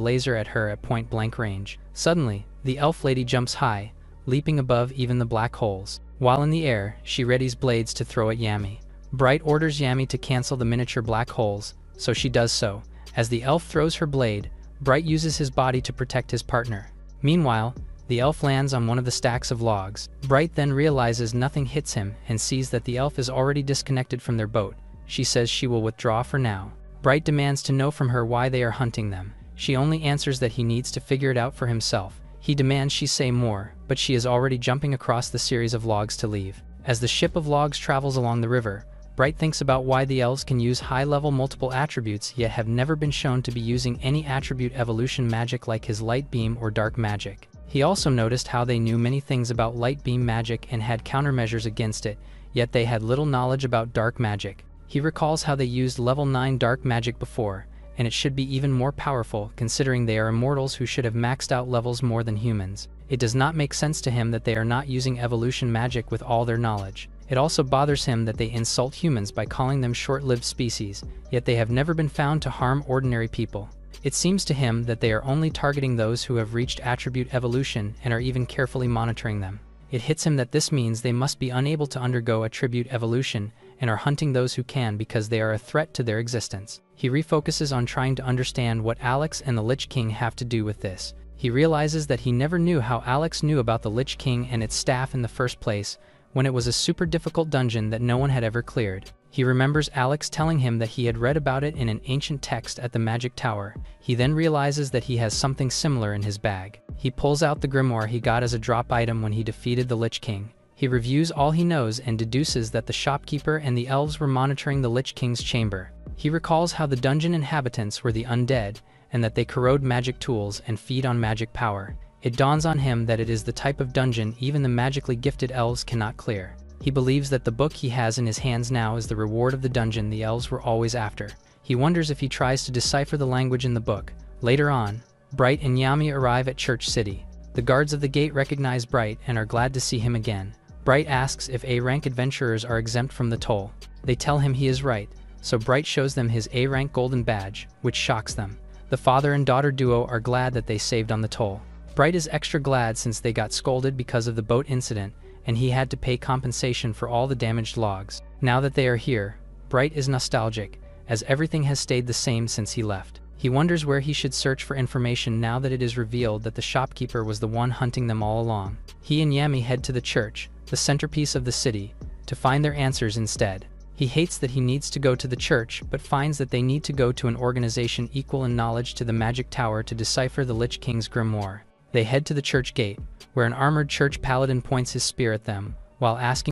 laser at her at point-blank range. Suddenly, the elf lady jumps high, leaping above even the black holes. While in the air, she readies blades to throw at Yami. Bright orders Yami to cancel the miniature black holes, so she does so. As the elf throws her blade, Bright uses his body to protect his partner. Meanwhile, the elf lands on one of the stacks of logs. Bright then realizes nothing hits him and sees that the elf is already disconnected from their boat. She says she will withdraw for now. Bright demands to know from her why they are hunting them. She only answers that he needs to figure it out for himself. He demands she say more, but she is already jumping across the series of logs to leave. As the ship of logs travels along the river, Bright thinks about why the elves can use high-level multiple attributes yet have never been shown to be using any attribute evolution magic like his light beam or dark magic. He also noticed how they knew many things about light beam magic and had countermeasures against it, yet they had little knowledge about dark magic. He recalls how they used level 9 dark magic before, and it should be even more powerful considering they are immortals who should have maxed out levels more than humans. It does not make sense to him that they are not using evolution magic with all their knowledge. It also bothers him that they insult humans by calling them short-lived species, yet they have never been found to harm ordinary people. It seems to him that they are only targeting those who have reached attribute evolution and are even carefully monitoring them. It hits him that this means they must be unable to undergo attribute evolution and are hunting those who can because they are a threat to their existence. He refocuses on trying to understand what Alex and the Lich King have to do with this. He realizes that he never knew how Alex knew about the Lich King and its staff in the first place, when it was a super difficult dungeon that no one had ever cleared. He remembers Alex telling him that he had read about it in an ancient text at the Magic Tower. He then realizes that he has something similar in his bag. He pulls out the grimoire he got as a drop item when he defeated the Lich King. He reviews all he knows and deduces that the shopkeeper and the elves were monitoring the Lich King's chamber. He recalls how the dungeon inhabitants were the undead, and that they corrode magic tools and feed on magic power. It dawns on him that it is the type of dungeon even the magically gifted elves cannot clear. He believes that the book he has in his hands now is the reward of the dungeon the elves were always after. He wonders if he tries to decipher the language in the book. Later on, Bright and Yami arrive at Church City. The guards of the gate recognize Bright and are glad to see him again. Bright asks if A-rank adventurers are exempt from the toll. They tell him he is right, so Bright shows them his A-rank golden badge, which shocks them. The father and daughter duo are glad that they saved on the toll. Bright is extra glad since they got scolded because of the boat incident, and he had to pay compensation for all the damaged logs. Now that they are here, Bright is nostalgic, as everything has stayed the same since he left. He wonders where he should search for information now that it is revealed that the shopkeeper was the one hunting them all along. He and Yami head to the church, the centerpiece of the city, to find their answers instead. He hates that he needs to go to the church, but finds that they need to go to an organization equal in knowledge to the Magic Tower to decipher the Lich King's grimoire. They head to the church gate, where an armored church paladin points his spear at them, while asking